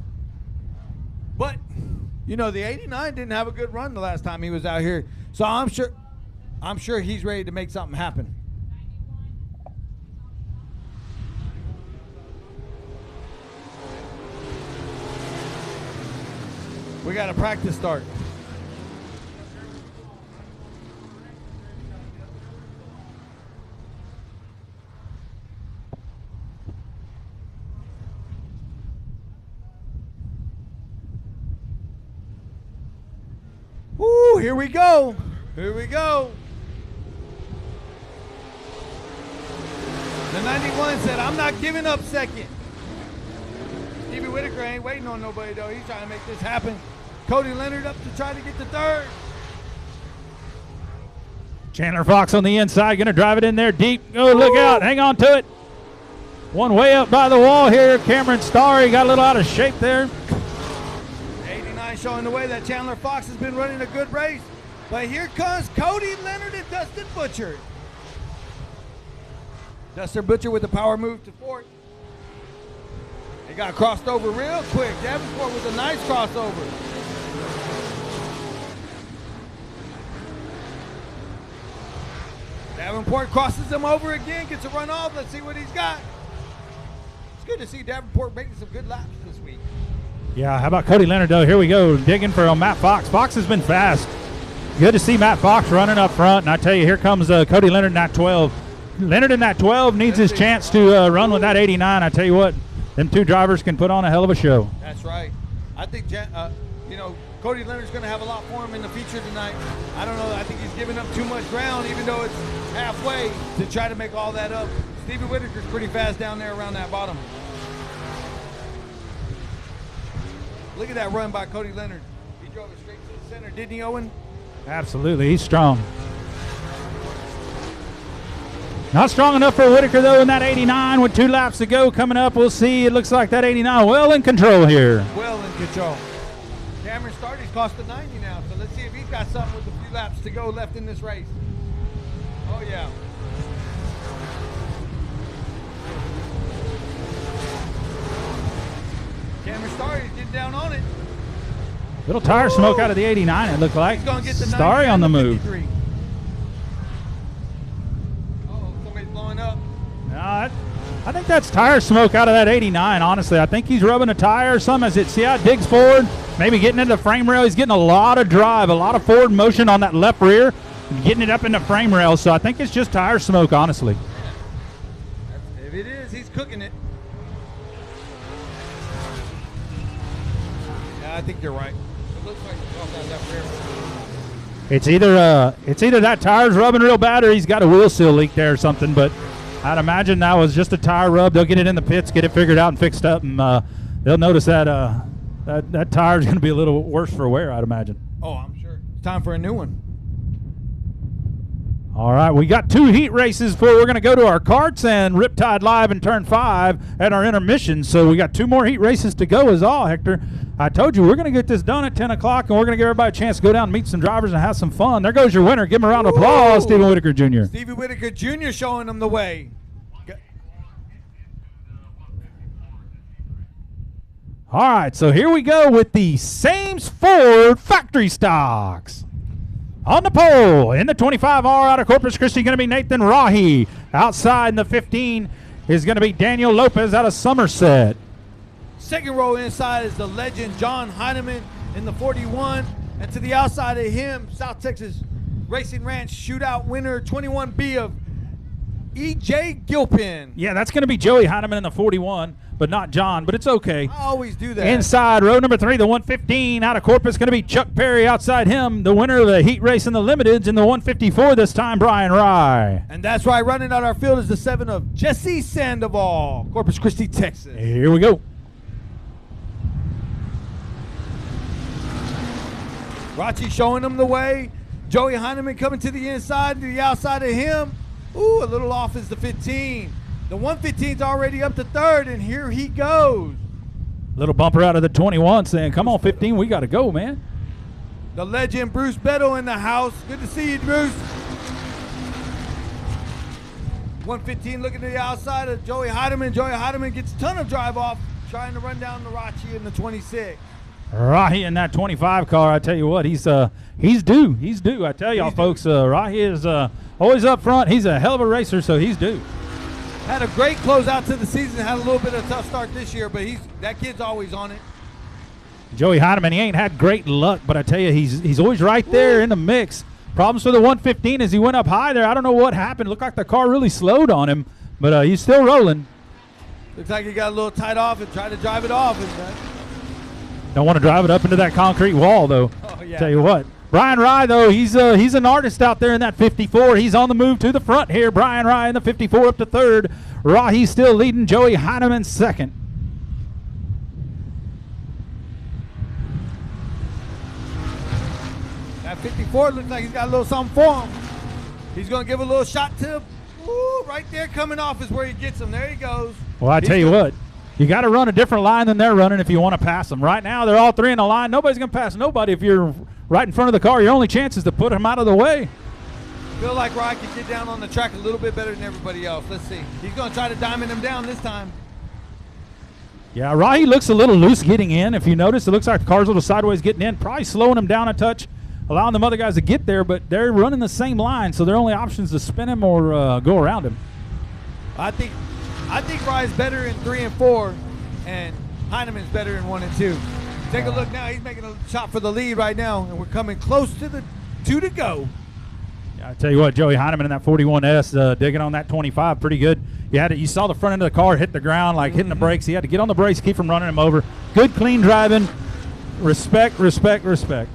Speaker 1: But, the 89 didn't have a good run the last time he was out here. So I'm sure he's ready to make something happen. We got a practice start. Woo, here we go. Here we go. The 91 said, I'm not giving up second. Stevie Whitaker ain't waiting on nobody, though. He's trying to make this happen. Cody Leonard up to try to get the third.
Speaker 2: Chandler Fox on the inside, going to drive it in there deep. Oh, look out. Hang on to it. One way up by the wall here. Cameron Starry got a little out of shape there.
Speaker 1: 89 showing the way that Chandler Fox has been running a good race. But here comes Cody Leonard and Dustin Butcher. Dustin Butcher with the power move to fourth. He got crossed over real quick. Davenport with a nice crossover. Davenport crosses him over again, gets a run off. Let's see what he's got. It's good to see Davenport making some good laps this week.
Speaker 2: Yeah, how about Cody Leonard, though? Here we go, digging for Matt Fox. Fox has been fast. Good to see Matt Fox running up front. And I tell you, here comes Cody Leonard in that 12. Leonard in that 12 needs his chance to run with that 89. I tell you what, them two drivers can put on a hell of a show.
Speaker 1: That's right. I think, Cody Leonard's going to have a lot for him in the feature tonight. I don't know. I think he's giving up too much ground, even though it's halfway, to try to make all that up. Stevie Whitaker's pretty fast down there around that bottom. Look at that run by Cody Leonard. He drove it straight to the center, didn't he, Owen?
Speaker 2: Absolutely. He's strong. Not strong enough for Whitaker, though, in that 89 with 2 laps to go coming up. We'll see. It looks like that 89 well in control here.
Speaker 1: Well in control. Cameron Stardy's cost a 90 now, so let's see if he's got something with a few laps to go left in this race. Oh, yeah. Cameron Stardy's getting down on it.
Speaker 2: Little tire smoke out of the 89, it looked like.
Speaker 1: He's going to get the 90
Speaker 2: Starry on
Speaker 1: and
Speaker 2: the move.
Speaker 1: 53. Uh-oh, somebody's blowing up.
Speaker 2: I think that's tire smoke out of that 89, honestly. I think he's rubbing a tire or something. See how it digs forward? Maybe getting into the frame rail. He's getting a lot of drive, a lot of forward motion on that left rear, and getting it up in the frame rail. So I think it's just tire smoke, honestly.
Speaker 1: If it is, he's cooking it. Yeah, I think you're right. It looks like it's off that left rear.
Speaker 2: It's either that tire's rubbing real bad or he's got a wheel seal leak there or something, but I'd imagine that was just a tire rub. They'll get it in the pits, get it figured out and fixed up, and they'll notice that that tire's going to be a little worse for wear, I'd imagine.
Speaker 1: Oh, I'm sure. It's time for a new one.
Speaker 2: All right, we got 2 heat races before we're going to go to our karts and Riptide Live in Turn 5 at our intermission. So we got 2 more heat races to go is all, Hector. I told you we're going to get this done at 10 o'clock, and we're going to give everybody a chance to go down and meet some drivers and have some fun. There goes your winner. Give him a round of applause, Stephen Whitaker Jr.
Speaker 1: Stevie Whitaker Jr. showing them the way.
Speaker 2: All right, so here we go with the Sames Ford factory stocks. On the pole, in the 25R out of Corpus Christi, going to be Nathan Rahi. Outside in the 15 is going to be Daniel Lopez out of Somerset.
Speaker 1: Second row inside is the legend John Heineman in the 41. And to the outside of him, South Texas Racing Ranch shootout winner 21B of E.J. Gilpin.
Speaker 2: Yeah, that's going to be Joey Heineman in the 41, but not John, but it's okay.
Speaker 1: I always do that.
Speaker 2: Inside, row number 3, the 115 out of Corpus, going to be Chuck Perry. Outside him, the winner of the heat race in the limiteds in the 154 this time, Brian Rye.
Speaker 1: And that's right, running out our field is the 7 of Jesse Sandoval, Corpus Christi, Texas.
Speaker 2: Here we go.
Speaker 1: Rachi showing them the way. Joey Heineman coming to the inside, to the outside of him. Ooh, a little off is the 15. The 115's already up to third, and here he goes.
Speaker 2: Little bumper out of the 21 saying, come on, 15, we got to go, man.
Speaker 1: The legend Bruce Bettle in the house. Good to see you, Bruce. 115 looking to the outside of Joey Heidemann. Joey Heidemann gets a ton of drive off, trying to run down the Rachi in the 26.
Speaker 2: Rahi in that 25 car, I tell you what, he's due. He's due. I tell y'all, folks, Rahi is always up front. He's a hell of a racer, so he's due.
Speaker 1: Had a great closeout to the season. Had a little bit of a tough start this year, but that kid's always on it.
Speaker 2: Joey Heineman, he ain't had great luck, but I tell you, he's always right there in the mix. Problems with the 115 as he went up high there. I don't know what happened. Looked like the car really slowed on him, but he's still rolling.
Speaker 1: Looks like he got a little tight off and tried to drive it off.
Speaker 2: Don't want to drive it up into that concrete wall, though.
Speaker 1: Oh, yeah.
Speaker 2: Tell you what. Brian Rye, though, he's an artist out there in that 54. He's on the move to the front here. Brian Rye in the 54 up to third. Rahe's still leading. Joey Heineman second.
Speaker 1: That 54 looks like he's got a little something for him. He's going to give a little shot to him. Ooh, right there coming off is where he gets him. There he goes.
Speaker 2: Well, I tell you what, you got to run a different line than they're running if you want to pass them. Right now, they're all three in the line. Nobody's going to pass nobody. If you're right in front of the car, your only chance is to put them out of the way.
Speaker 1: Feel like Rye can get down on the track a little bit better than everybody else. Let's see. He's going to try to diamond him down this time.
Speaker 2: Yeah, Rahi looks a little loose getting in. If you notice, it looks like the car's a little sideways getting in. Probably slowing him down a touch, allowing them other guys to get there, but they're running the same line, so their only option is to spin him or go around him.
Speaker 1: I think Rye's better in 3 and 4, and Heineman's better in 1 and 2. Take a look now. He's making a shot for the lead right now, and we're coming close to the 2 to go.
Speaker 2: Yeah, I tell you what, Joey Heineman in that 41S digging on that 25 pretty good. You saw the front end of the car hit the ground like hitting the brakes. He had to get on the brakes, keep from running him over. Good, clean driving. Respect, respect, respect.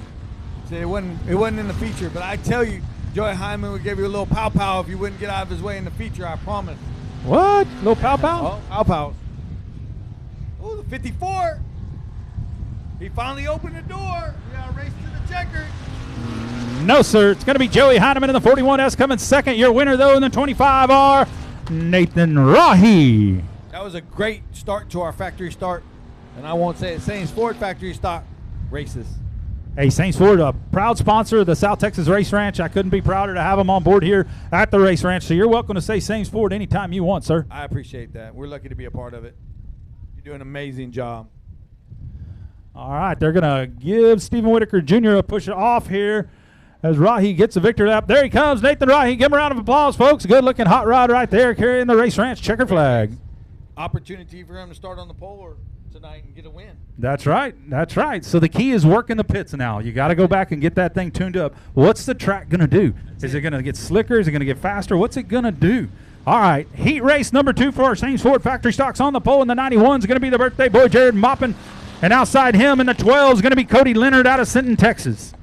Speaker 1: See, it wasn't in the feature, but I tell you, Joey Heineman would give you a little pow-pow if you wouldn't get out of his way in the feature, I promise.
Speaker 2: What? Little pow-pow?
Speaker 1: Oh, pow-pows. Oh, the 54. He finally opened the door. We got to race to the checker.
Speaker 2: No, sir. It's going to be Joey Heineman in the 41S coming second. Your winner, though, in the 25R, Nathan Rahi.
Speaker 1: That was a great start to our factory start. And I won't say it, Saints Ford factory stock races.
Speaker 2: Hey, Saints Ford, a proud sponsor of the South Texas Race Ranch. I couldn't be prouder to have them on board here at the Race Ranch. So you're welcome to say Saints Ford anytime you want, sir.
Speaker 1: I appreciate that. We're lucky to be a part of it. You're doing an amazing job.
Speaker 2: All right, they're going to give Stephen Whitaker Jr. a push off here as Rahi gets a victory lap. There he comes, Nathan Rahi. Give him a round of applause, folks. Good-looking hot rod right there carrying the Race Ranch checker flag.
Speaker 1: Opportunity for him to start on the pole tonight and get a win.
Speaker 2: That's right. That's right. So the key is working the pits now. You got to go back and get that thing tuned up. What's the track going to do? Is it going to get slicker? Is it going to get faster? What's it going to do? All right, heat race number 2 for our Saints Ford factory stocks on the pole. In the 91 is going to be the birthday boy, Jared Moppin. And outside him in the 12 is going to be Cody Leonard out of Sinton, Texas.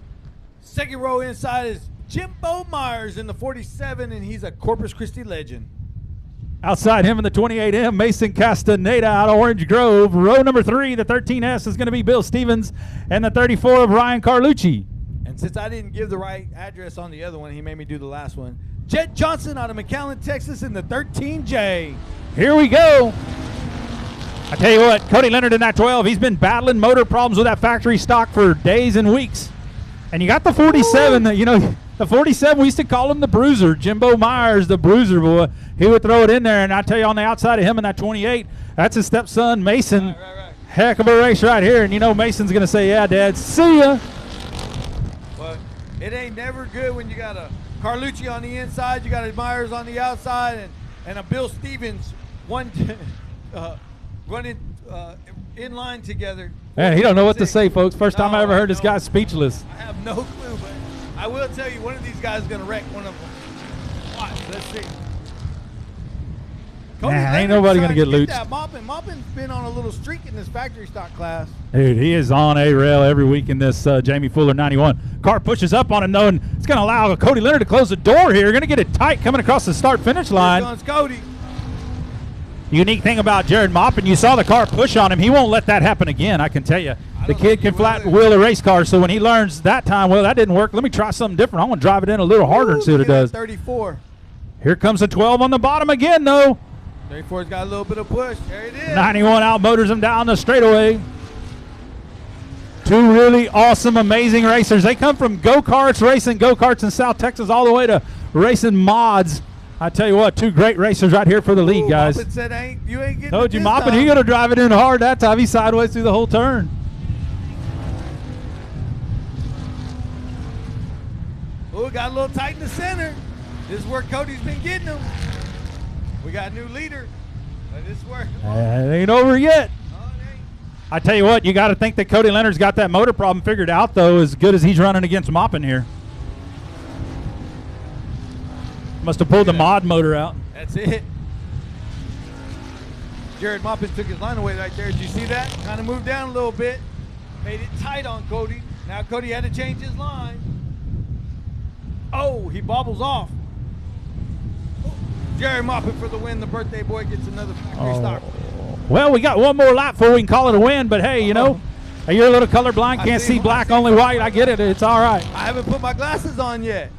Speaker 1: Second row inside is Jimbo Myers in the 47, and he's a Corpus Christi legend.
Speaker 2: Outside him in the 28M, Mason Castaneda out of Orange Grove. Row number 3, the 13S, is going to be Bill Stevens, and the 34 of Ryan Carlucci.
Speaker 1: And since I didn't give the right address on the other one, he made me do the last one. Jed Johnson out of McAllen, Texas in the 13J.
Speaker 2: Here we go. I tell you what, Cody Leonard in that 12, he's been battling motor problems with that factory stock for days and weeks. And you got the 47, the 47, we used to call him the bruiser. Jimbo Myers, the bruiser boy. He would throw it in there, and I tell you, on the outside of him in that 28, that's his stepson, Mason.
Speaker 1: Right.
Speaker 2: Heck of a race right here. And Mason's going to say, yeah, Dad, see ya.
Speaker 1: But it ain't never good when you got a Carlucci on the inside, you got a Myers on the outside, and a Bill Stevens running in line together.
Speaker 2: Man, he don't know what to say, folks. First time I ever heard this guy speechless.
Speaker 1: I have no clue, but I will tell you, one of these guys is going to wreck one of them. Watch, let's see.
Speaker 2: Man, ain't nobody going to get loot.
Speaker 1: Moppin's been on a little streak in this factory stock class.
Speaker 2: Dude, he is on a rail every week in this Jamie Fuller 91. Car pushes up on him, though, and it's going to allow Cody Leonard to close the door here. Going to get it tight coming across the start-finish line.
Speaker 1: Here comes Cody.
Speaker 2: Unique thing about Jared Moppin, you saw the car push on him. He won't let that happen again, I can tell you. The kid can flat wheel a race car, so when he learns that time, well, that didn't work. Let me try something different. I want to drive it in a little harder and see what it does.
Speaker 1: 34.
Speaker 2: Here comes the 12 on the bottom again, though.
Speaker 1: 34's got a little bit of push. There it is.
Speaker 2: 91 outmotors him down the straightaway. Two really awesome, amazing racers. They come from go-karts, racing go-karts in South Texas, all the way to racing mods. I tell you what, two great racers right here for the lead, guys.
Speaker 1: Moppin said, you ain't getting
Speaker 2: Told you,
Speaker 1: it this
Speaker 2: Moppin,
Speaker 1: time.
Speaker 2: he gonna drive it in hard that time. He's sideways through the whole turn.
Speaker 1: Oh, got a little tight in the center. This is where Cody's been getting them. We got a new leader. But this is where.
Speaker 2: It ain't over yet.
Speaker 1: Oh, it ain't.
Speaker 2: I tell you what, you got to think that Cody Leonard's got that motor problem figured out, though, as good as he's running against Moppin here. Must have pulled the mod motor out.
Speaker 1: That's it. Jared Moppin took his line away right there. Did you see that? Kind of moved down a little bit. Made it tight on Cody. Now Cody had to change his line. Oh, he bobbles off. Jared Moppin for the win. The birthday boy gets another factory stock.
Speaker 2: Well, we got one more lap before we can call it a win, but hey, you know, you're a little colorblind, can't see black, only white. I get it. It's all right.
Speaker 1: I haven't put my glasses on yet.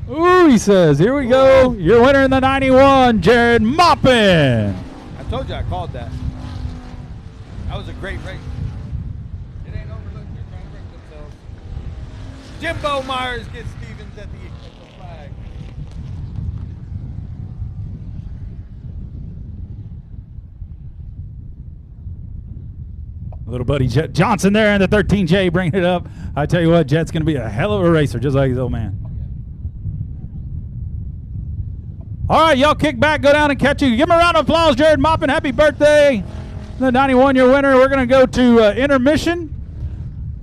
Speaker 2: Ooh, he says, here we go. Your winner in the 91, Jared Moppin.
Speaker 1: I told you I called that. That was a great race. It ain't over. Look, they're trying to wreck themselves. Jimbo Myers gets Stevens at the flag.
Speaker 2: Little buddy Jet Johnson there in the 13J bringing it up. I tell you what, Jet's going to be a hell of a racer, just like his old man. All right, y'all kick back, go down and catch you. Give him a round of applause, Jared Moppin. Happy birthday. The 91-year winner. We're going to go to intermission.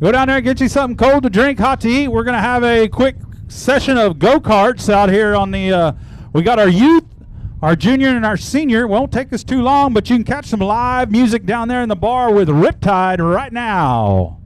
Speaker 2: Go down there and get you something cold to drink, hot to eat. We're going to have a quick session of go-karts out here on the, we got our youth, our junior, and our senior. Won't take us too long, but you can catch some live music down there in the bar with Riptide right now.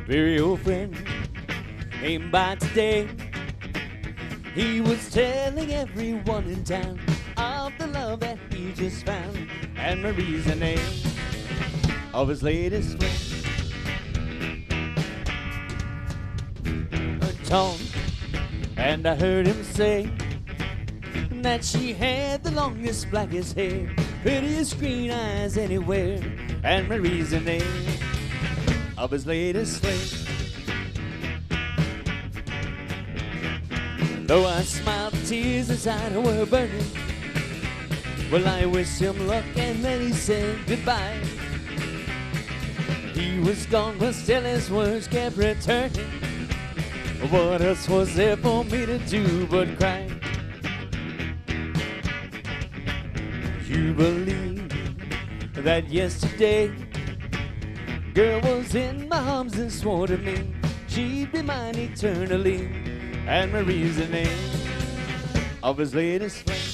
Speaker 5: very old friend came by today. He was telling everyone in town of the love that he just found, and Marie's the name of his latest friend. Her tone, and I heard him say that she had the longest, blackest hair, prettiest green eyes anywhere, and Marie's the name of his latest flame. Though I smiled, the tears inside were burning. Well, I wished him luck and then he said goodbye. He was gone, but still his words kept returning. What else was there for me to do but cry? You believe that yesterday girl was in my arms and swore to me she'd be mine eternally, and Marie's the name of his latest flame.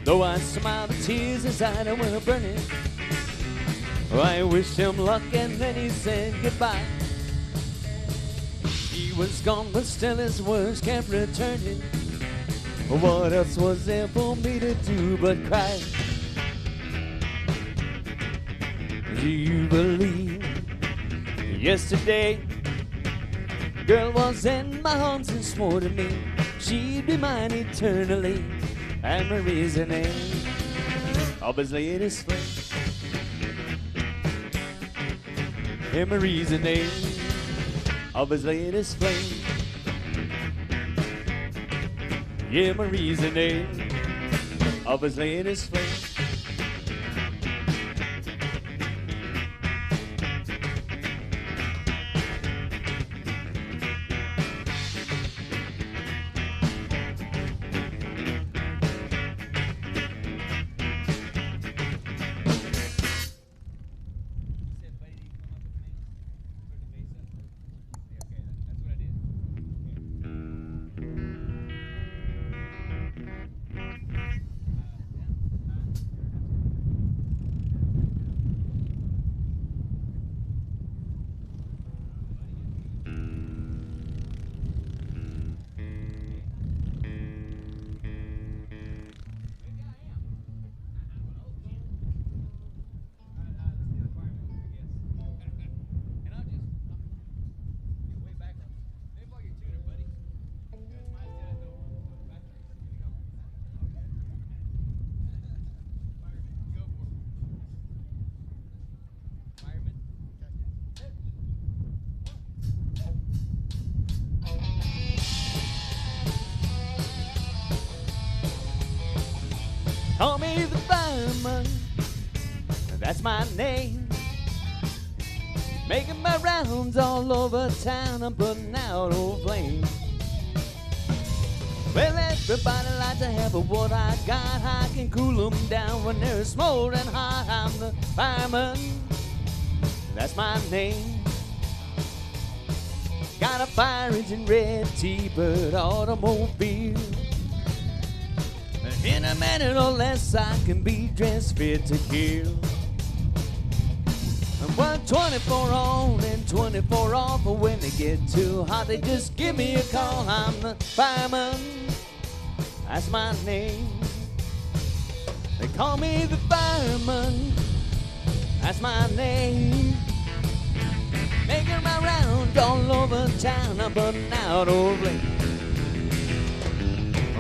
Speaker 5: Though I smiled, the tears inside were burning. I wished him luck and then he said goodbye. He was gone, but still his words kept returning. What else was there for me to do but cry? Do you believe yesterday girl was in my arms and swore to me she'd be mine eternally, and Marie's the name of his latest flame. And Marie's the name of his latest flame. Yeah, Marie's the name of his latest flame. Call me the fireman, that's my name. Making my rounds all over town, I'm putting out old flames. Well, everybody likes to have what I got. I can cool them down when they're smoldering hot. I'm the fireman, that's my name. Got a fire engine, red T-Bird automobile. In a minute or less, I can be dressed fit to kill. I'm 124 on and 24 off, but when they get too hot, they just give me a call. I'm the fireman, that's my name. They call me the fireman, that's my name. Making my round all over town, I'm putting out old flames.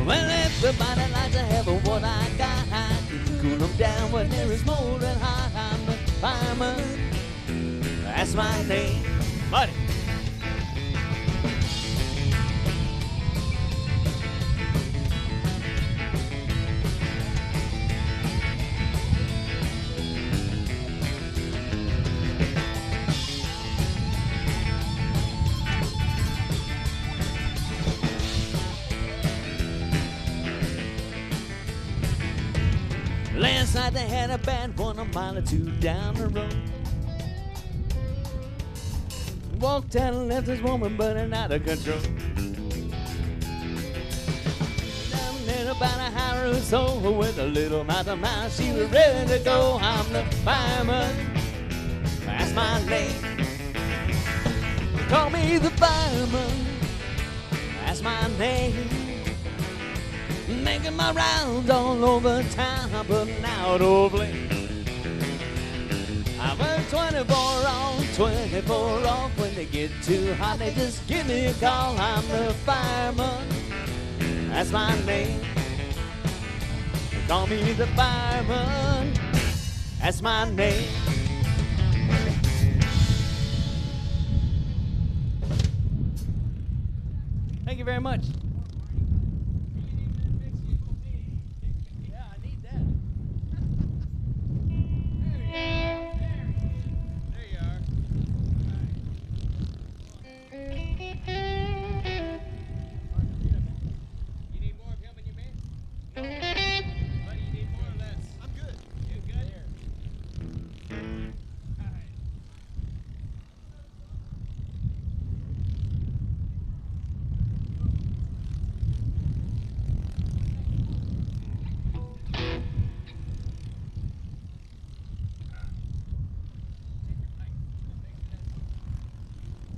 Speaker 5: Well, everybody likes to have what I got. I can cool them down when there is moldering hot. I'm the fireman, that's my name. Buddy. Last night they had a bad one a mile or two down the road. Walked out and left this woman burning out of control. Down there about a hour or so with a little mouth of mouth, she was ready to go. I'm the fireman, That's my name. Call me the fireman. That's my name. Making my rounds all over town, putting out old flame. I work 24 on, 24 off. When they get too hot, they just give me a call. I'm the fireman. That's my name. Call me the fireman. That's my name. Thank you very much. Yeah, I need that.
Speaker 1: There you are. You need more of him in your man? Buddy, you need more or less? I'm good. You good? All right.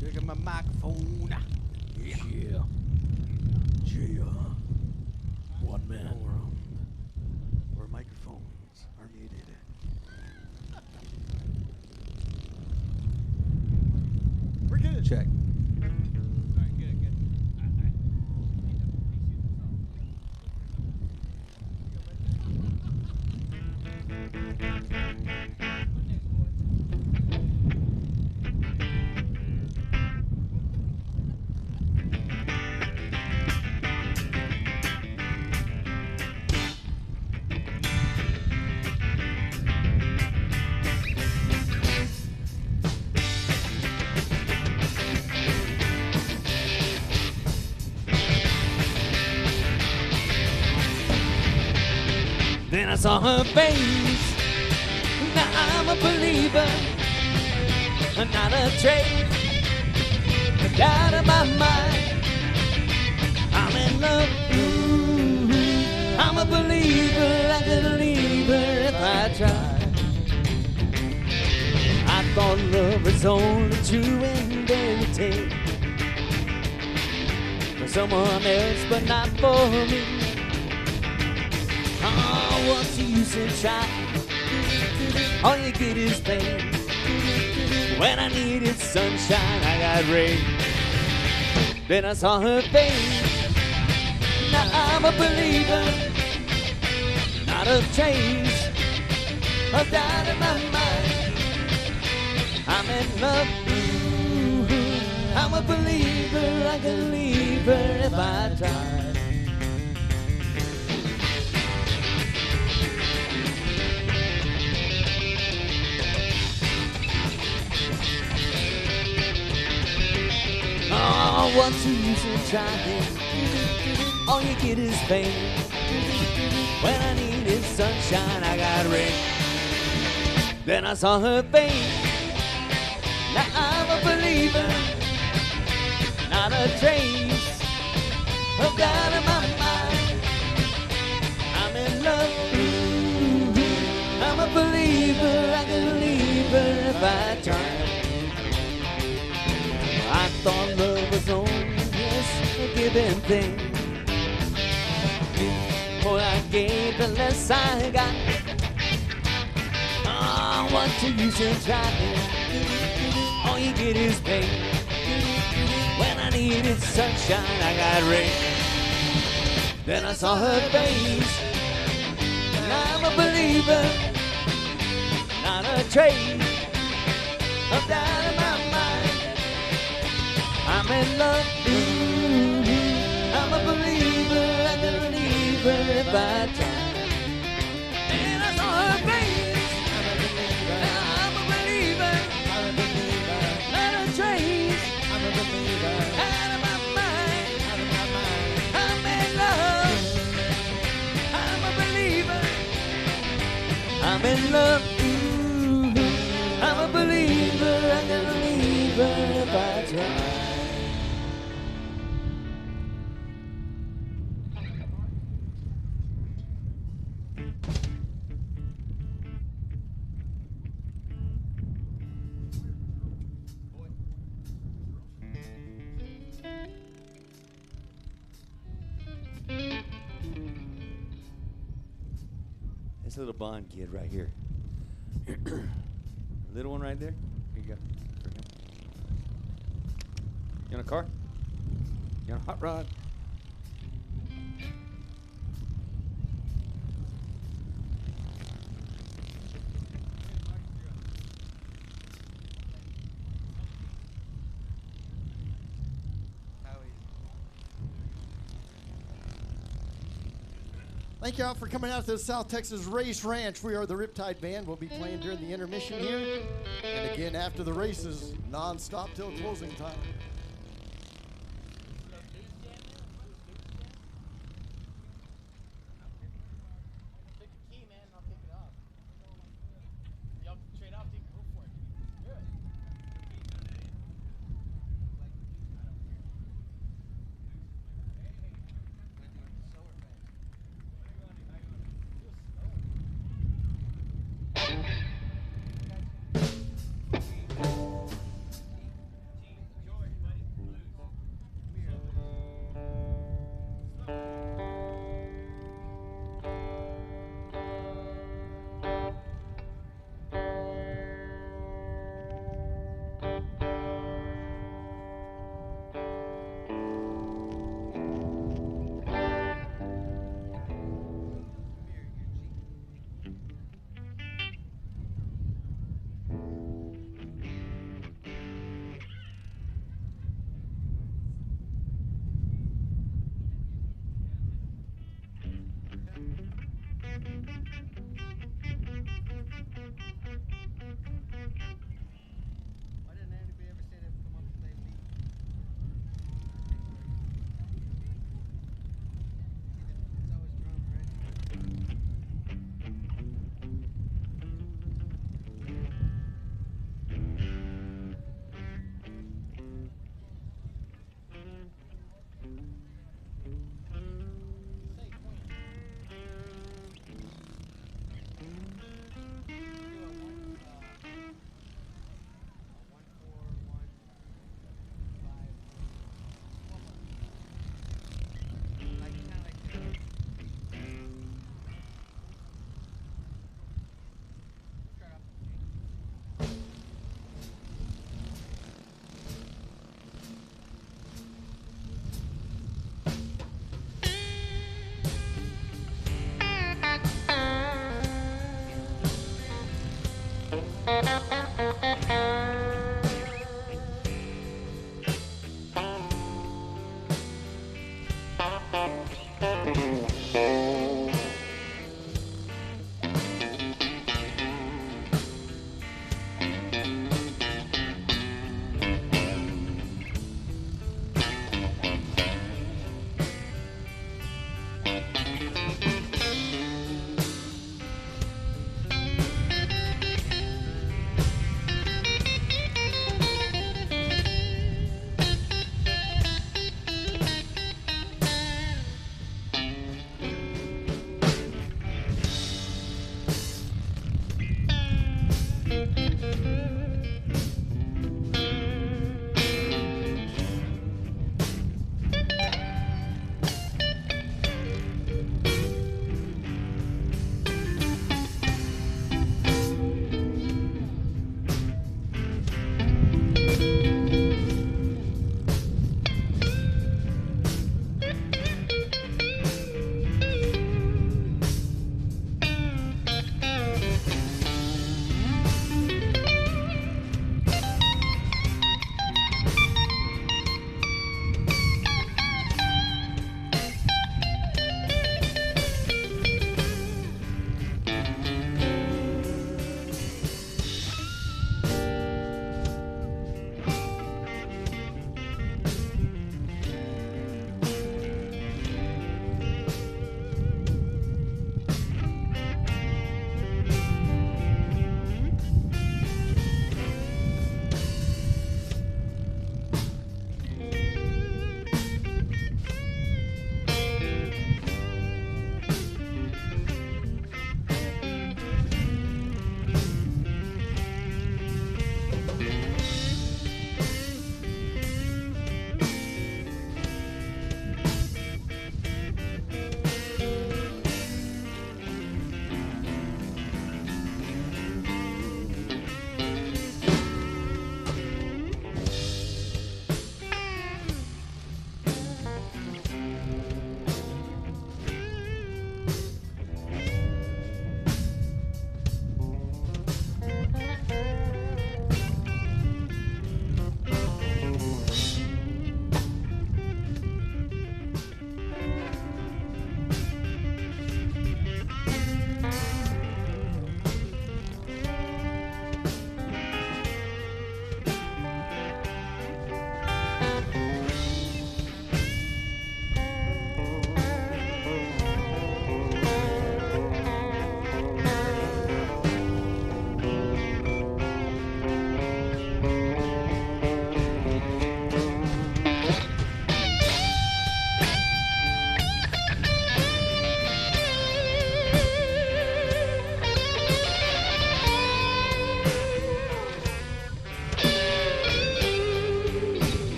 Speaker 1: Look at my microphone.
Speaker 5: Yeah. Yeah. One man.
Speaker 6: Where microphones are needed.
Speaker 1: We're good.
Speaker 6: Check.
Speaker 1: All right, good, good.
Speaker 5: Then I saw her face. Now I'm a believer, not a trade. Out of my mind, I'm in love. Ooh, I'm a believer, I could leave her if I tried. I thought love was only true in fairy tale for someone else, but not for me. Oh, what's the use in trying? All you get is pain. When I needed sunshine, I got rain. Then I saw her face. Now I'm a believer, not a trace of doubt in my mind. I'm in love. Ooh, I'm a believer, I can leave her if I tried. Oh, what's the use in trying? All you get is pain. When I needed sunshine, I got rain. Then I saw her face. Now I'm a believer, not a trace of doubt in my mind. I'm in love. Ooh, I'm a believer, I can leave her if I try. I thought love was only this forgiving thing. More I gave, the less I got. Oh, what's the use in trying? All you get is pain. When I needed sunshine, I got rain. Then I saw her face. And I'm a believer, not a trace of doubt in my mind. I'm in love. Ooh, I'm a believer, I can leave her if I try. And I saw her face. I'm a believer, not a trace. Out of my mind, I'm in love. I'm a believer, I'm in love. Ooh, I'm a believer, I can leave her if I try. This little Bond kid right here. Little one right there. Here you go. For him. You want a car? You want a hot rod?
Speaker 7: Thank you all for coming out to the South Texas Race Ranch. We are the Riptide Band. We'll be playing during the intermission here. And again after the races, non-stop till closing time.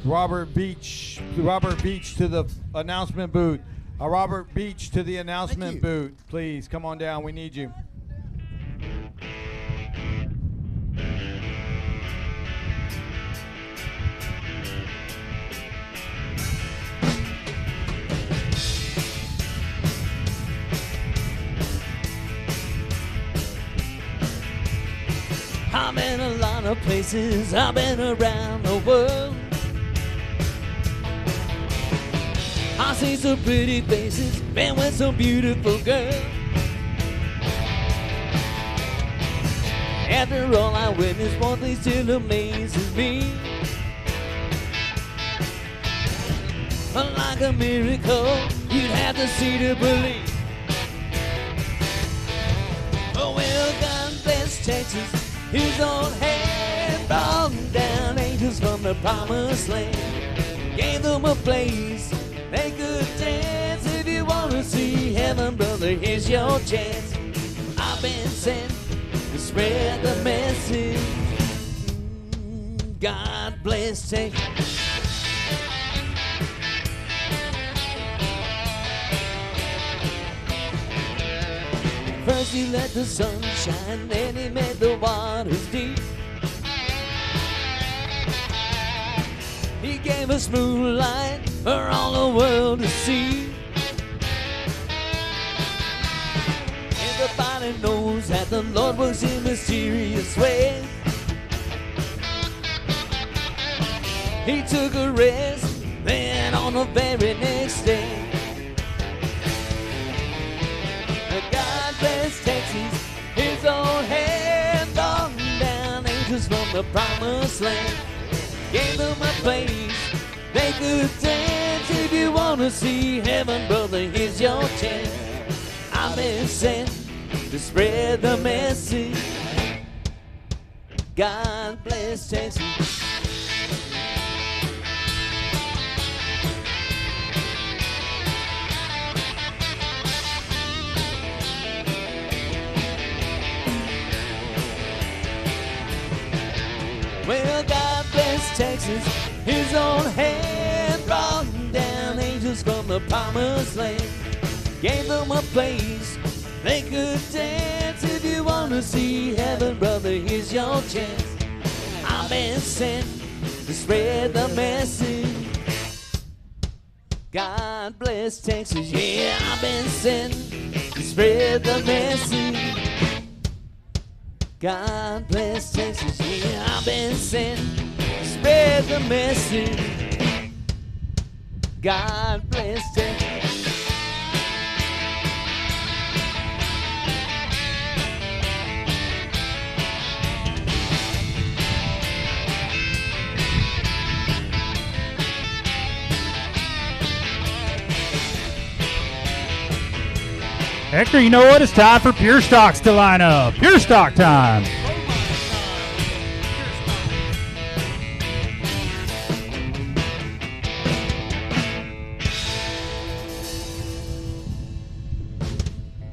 Speaker 1: Robert Beach to the announcement booth. Robert Beach to the announcement booth. Please come on down. We need you.
Speaker 5: I've been a lot of places, I've been around the world. I see some pretty faces, been with some beautiful girls. After all I witnessed, one thing still amazes me. Like a miracle, you'd have to see to believe. Oh, well, God bless Texas. His own hand brought down angels from the promised land. Gave them a place they could dance. If you want to see heaven, brother, here's your chance. I've been sent to spread the message. God bless Texas. First he let the sun shine, then he made the waters deep. He gave us moonlight for all the world to see. Everybody knows that the Lord works in mysterious ways. He took a rest, then on the very next day, God bless Texas, his own hand on down angels from the promised land. Gave them a place they could dance. If you want to see heaven, brother, here's your chance. I've been sent to spread the message. God bless Texas. Well, God bless Texas, his own hand brought down angels from the promised land. Gave them a place they could dance. If you want to see heaven, brother, here's your chance. I've been sent to spread the message. God bless Texas, yeah, I've been sent to spread the message. God bless Texas, yeah, I've been sent to spread the message. God bless Texas.
Speaker 2: Hector, you know what? It's time for Pure Stocks to line up. Pure Stock time.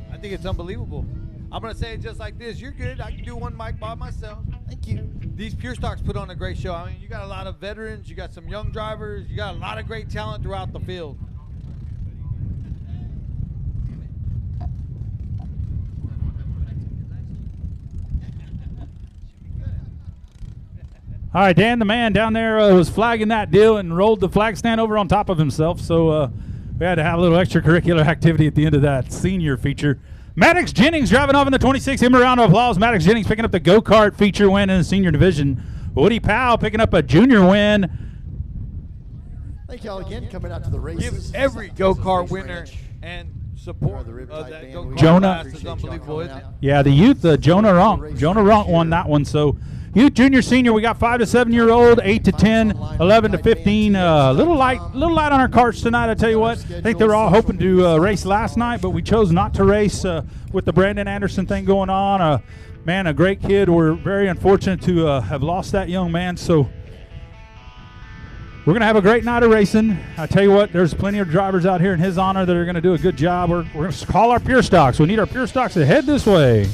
Speaker 1: I think it's unbelievable. I'm going to say it just like this. You're good. I can do one mic by myself. Thank you. These Pure Stocks put on a great show. I mean, you got a lot of veterans. You got some young drivers. You got a lot of great talent throughout the field.
Speaker 2: All right, Dan, the man down there was flagging that deal and rolled the flag stand over on top of himself. So we had to have a little extracurricular activity at the end of that senior feature. Maddox Jennings driving off in the 26. Give him a round of applause. Maddox Jennings picking up the go-kart feature win in the senior division. Woody Powell picking up a junior win.
Speaker 7: Thank y'all again coming out to the races.
Speaker 1: Give every go-kart winner and support that go-kart
Speaker 2: Jonah.
Speaker 1: class is unbelievable, isn't it?
Speaker 2: Yeah, the youth, Jonah Runk. Jonah Runk won that one. So youth, junior, senior, we got 5 to 7 year old, 8 to 10, 11 to 15. Little light on our carts tonight. I tell you what, I think they were all hoping to race last night, but we chose not to race with the Brandon Anderson thing going on. Man, a great kid. We're very unfortunate to have lost that young man. So we're going to have a great night of racing. I tell you what, there's plenty of drivers out here in his honor that are going to do a good job. We're going to call our Pure Stocks. We need our Pure Stocks to head this way.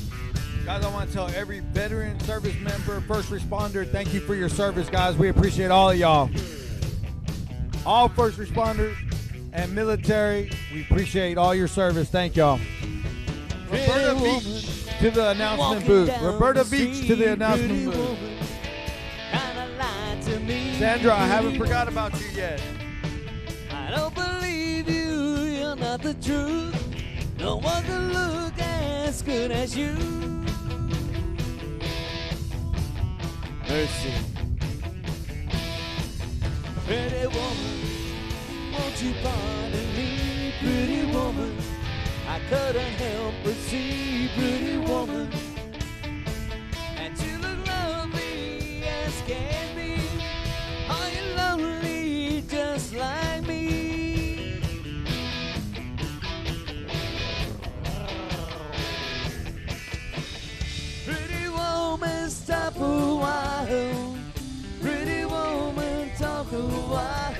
Speaker 1: Guys, I want to tell every veteran, service member, first responder, thank you for your service, guys. We appreciate all of y'all. all first responders and military. We appreciate all your service. Thank y'all. Roberta Beach to the announcement booth. Roberta Beach to the announcement booth. Sandra, I haven't forgot about you yet.
Speaker 5: I don't believe you, you're not the truth. No one can look as good as you. Mercy. Pretty woman, won't you pardon me, pretty woman? I couldn't help but see, pretty woman. And you look lovely as can be. Are you lonely just like me? Pretty woman, stop a while. Pretty woman, talk a while.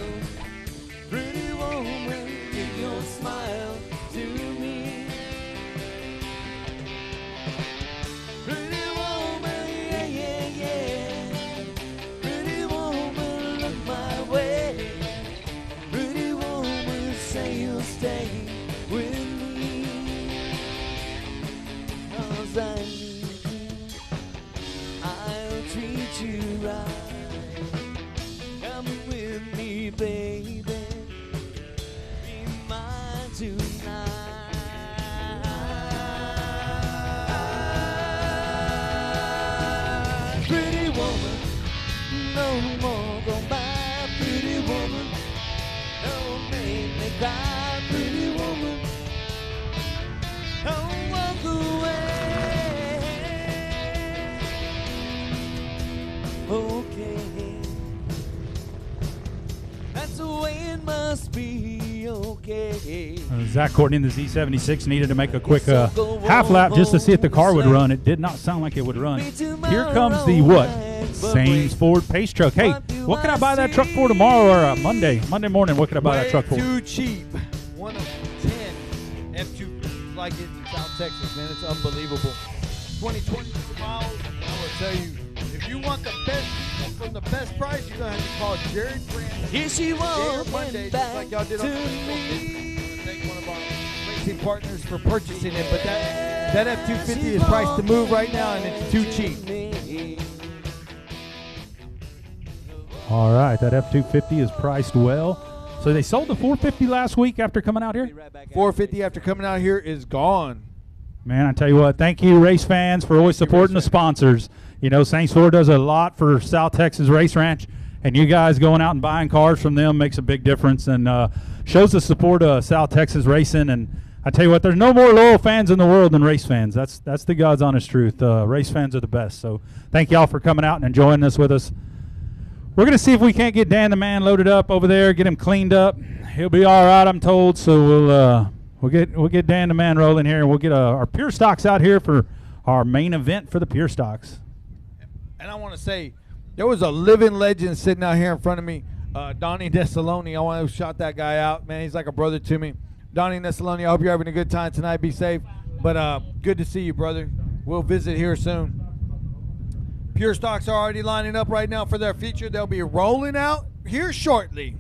Speaker 5: Pretty woman, give your smile to me. Pretty woman, yeah, yeah, yeah. Pretty woman, look my way. Pretty woman, say you'll stay with me. 'Cause I need you, I'll treat you right. Come with me, baby. Be mine tonight. Pretty woman, no more go by. Pretty woman, don't make me cry. Pretty woman, don't walk away. Okay, that's the way it must be. Okay.
Speaker 2: Zach Courtney in the Z76 needed to make a quick half lap just to see if the car would run. It did not sound like it would run. Here comes the what? Sames Ford Pace Truck. Hey, what can I buy that truck for tomorrow or Monday morning? What can I buy that truck for?
Speaker 1: Too cheap. One of 10 F2 like it in South Texas, man. It's unbelievable. 2020 miles. I will tell you, if you want the best from the best price, you're gonna have to call Jared Grant.
Speaker 5: Here she
Speaker 1: Jared
Speaker 5: walking
Speaker 1: Monday,
Speaker 5: back
Speaker 1: just like y'all did on
Speaker 5: to
Speaker 1: the
Speaker 5: me.
Speaker 1: Thank one of our racing partners for purchasing it, but that F250 is priced to move right now, and it's too cheap.
Speaker 2: All right, that F250 is priced well. So they sold the 450 last week after coming out here?
Speaker 1: 450 after coming out here is gone.
Speaker 2: Man, I tell you what, thank you, race fans, for always supporting the sponsors. You know, Saints Ford does a lot for South Texas Race Ranch, and you guys going out and buying cars from them makes a big difference and shows the support of South Texas racing. And I tell you what, there's no more loyal fans in the world than race fans. That's the God's honest truth. Race fans are the best. So thank y'all for coming out and enjoying this with us. We're going to see if we can't get Dan the Man loaded up over there, get him cleaned up. He'll be all right, I'm told. So we'll get Dan the Man rolling here, and we'll get our Pure Stocks out here for our main event for the Pure Stocks.
Speaker 1: And I want to say, there was a living legend sitting out here in front of me, Donnie Desaloni. I want to shout that guy out, man. He's like a brother to me. Donnie Desaloni, I hope you're having a good time tonight. Be safe. But good to see you, brother. We'll visit here soon. Pure Stocks are already lining up right now for their feature. They'll be rolling out here shortly.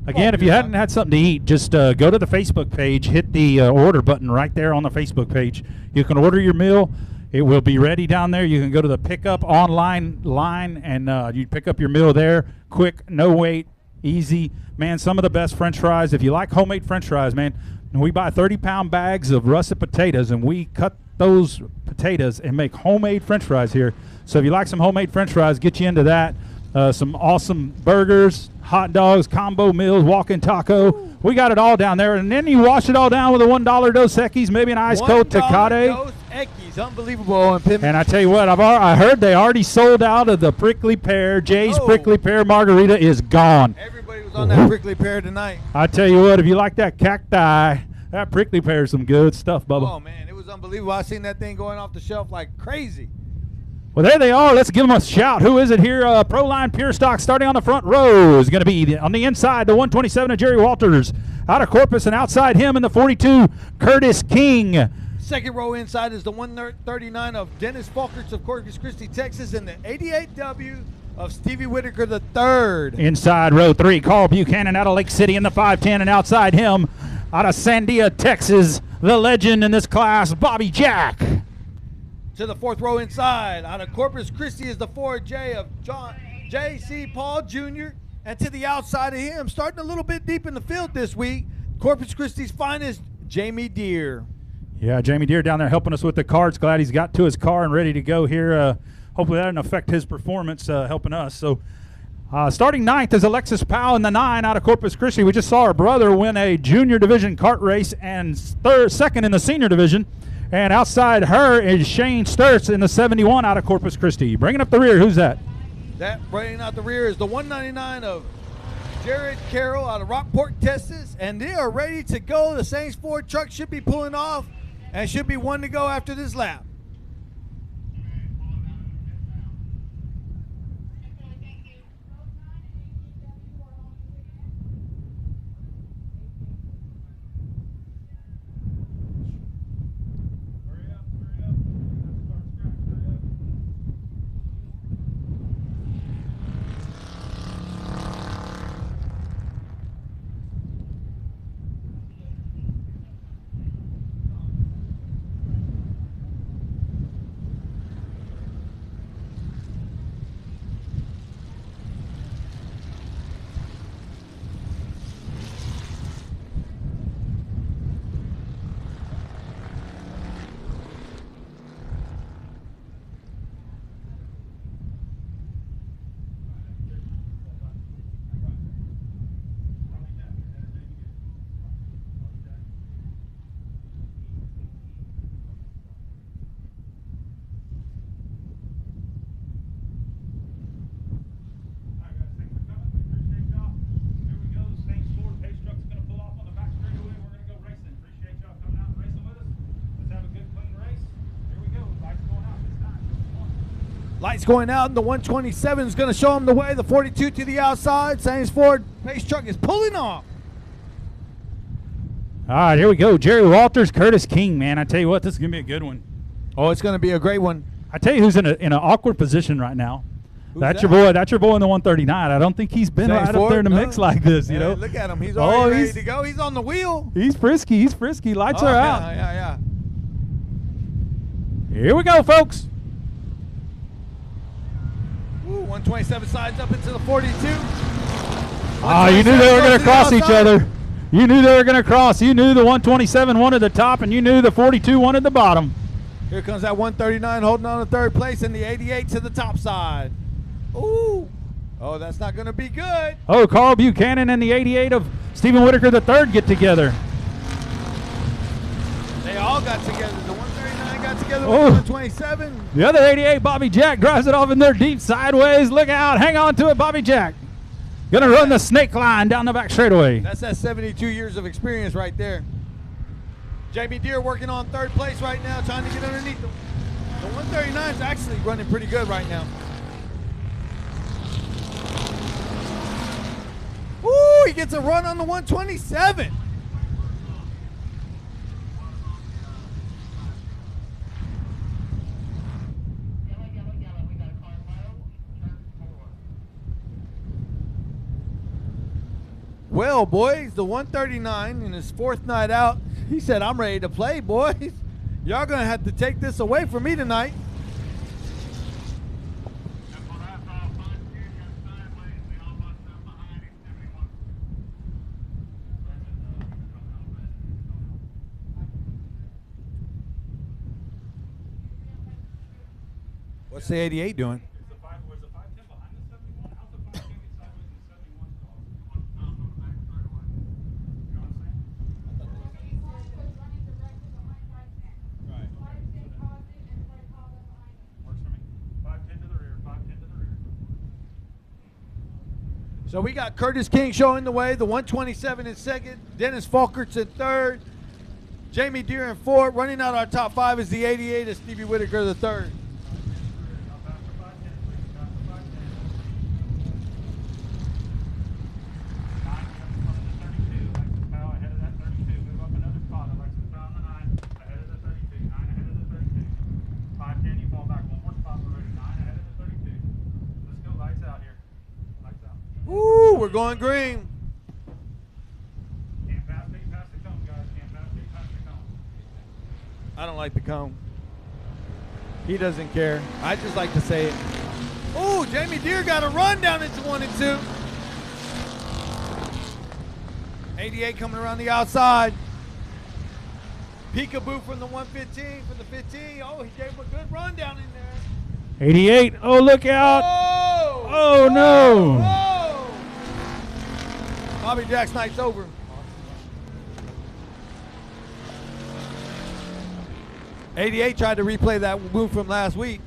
Speaker 2: Again, if you hadn't had something to eat, just go to the Facebook page, hit the order button right there on the Facebook page. You can order your meal. It will be ready down there. You can go to the pickup online line, and you pick up your meal there. Quick, no wait, easy. Man, some of the best French fries. If you like homemade French fries, man, we buy 30-pound bags of russet potatoes, and we cut those potatoes and make homemade French fries here. So if you like some homemade French fries, get you into that. Some awesome burgers, hot dogs, combo meals, walk-in taco. We got it all down there. And then you wash it all down with a $1 Dos Equis, maybe an ice cold Tecate.
Speaker 1: Dos Equis, unbelievable.
Speaker 2: And I tell you what, I heard they already sold out of the prickly pear. Jay's prickly pear margarita is gone.
Speaker 1: Everybody was on that prickly pear tonight.
Speaker 2: I tell you what, if you like that cacti, that prickly pear is some good stuff, Bubba.
Speaker 1: Oh, man, it was unbelievable. I seen that thing going off the shelf like crazy.
Speaker 2: Well, there they are. Let's give them a shout. Who is it here? Proline Pure Stock starting on the front row is going to be on the inside, the 127 of Jerry Walters. Out of Corpus and outside him in the 42, Curtis King.
Speaker 1: Second row inside is the 139 of Dennis Falkerts of Corpus Christi, Texas, and the 88W of Stevie Whitaker III.
Speaker 2: Inside row 3, Carl Buchanan out of Lake City in the 510, and outside him, out of Sandia, Texas, the legend in this class, Bobby Jack.
Speaker 1: To the 4th row inside, out of Corpus Christi is the 4J of J.C. Paul Jr. And to the outside of him, starting a little bit deep in the field this week, Corpus Christi's finest, Jamie Deere.
Speaker 2: Yeah, Jamie Deere down there helping us with the cards. Glad he's got to his car and ready to go here. Hopefully that didn't affect his performance helping us. So starting 9th is Alexis Powell in the 9 out of Corpus Christi. We just saw her brother win a junior division kart race and second in the senior division. And outside her is Shane Sturts in the 71 out of Corpus Christi. Bringing up the rear, who's that?
Speaker 1: That bringing out the rear is the 199 of Jared Carroll out of Rockport, Texas. And they are ready to go. The Saints Ford truck should be pulling off and should be one to go after this lap. Lights going out, and the 127 is going to show him the way. The 42 to the outside. Saints Ford pace truck is pulling off.
Speaker 2: All right, here we go. Jerry Walters, Curtis King, man. I tell you what, this is going to be a good one.
Speaker 1: Oh, it's going to be a great one.
Speaker 2: I tell you who's in an awkward position right now.
Speaker 1: Who's
Speaker 2: That's
Speaker 1: that?
Speaker 2: your boy. That's your boy in the 139. I don't think he's been
Speaker 1: Saints
Speaker 2: right up there in the
Speaker 1: Ford?
Speaker 2: mix
Speaker 1: No.
Speaker 2: like this, you
Speaker 1: Hey,
Speaker 2: know.
Speaker 1: look at him. He's already ready
Speaker 2: he's-
Speaker 1: to go. He's on the wheel.
Speaker 2: He's frisky. He's frisky. Lights
Speaker 1: Oh,
Speaker 2: are
Speaker 1: yeah,
Speaker 2: out.
Speaker 1: yeah.
Speaker 2: Here we go, folks.
Speaker 1: Ooh, 127 slides up into the 42.
Speaker 2: Oh, you knew they were going to cross each
Speaker 1: outside.
Speaker 2: other. You knew they were going to cross. You knew the 127 wanted the top, and you knew the 42 wanted the bottom.
Speaker 1: Here comes that 139 holding on to 3rd place, and the 88 to the top side. Ooh. Oh, that's not going to be good.
Speaker 2: Oh, Carl Buchanan and the 88 of Stephen Whitaker III get together.
Speaker 1: They all got together. The 139 got together with
Speaker 2: Oh.
Speaker 1: the 127.
Speaker 2: The other 88, Bobby Jack, drives it off in there deep sideways. Look out. Hang on to it, Bobby Jack. Going to run the snake line down the back straightaway.
Speaker 1: That's that 72 years of experience right there. Jamie Deere working on 3rd place right now, trying to get underneath them. The 139 is actually running pretty good right now. Ooh, he gets a run on the 127. Well, boys, the 139 in his 4th night out, he said, I'm ready to play, boys. Y'all going to have to take this away from me tonight. What's the 88 doing? So we got Curtis King showing the way, the 127 in 2nd, Dennis Falkerts in 3rd, Jamie Deere in 4th. Running out our top 5 is the 88 of Stevie Whitaker III. Woo, we're going green.
Speaker 2: Can't pass me, pass the cone, guys. Can't pass me, pass the cone.
Speaker 1: I don't like the cone. He doesn't care. I just like to say it. Oh, Jamie Deere got a run down into 1 and 2. 88 coming around the outside. Peekaboo from the 115, from the 15. Oh, he gave him a good run down in there.
Speaker 2: 88. Oh, look out.
Speaker 1: Oh!
Speaker 2: Oh, no.
Speaker 1: Oh! Bobby Jack's night's over. '88 tried to replay that move from last week.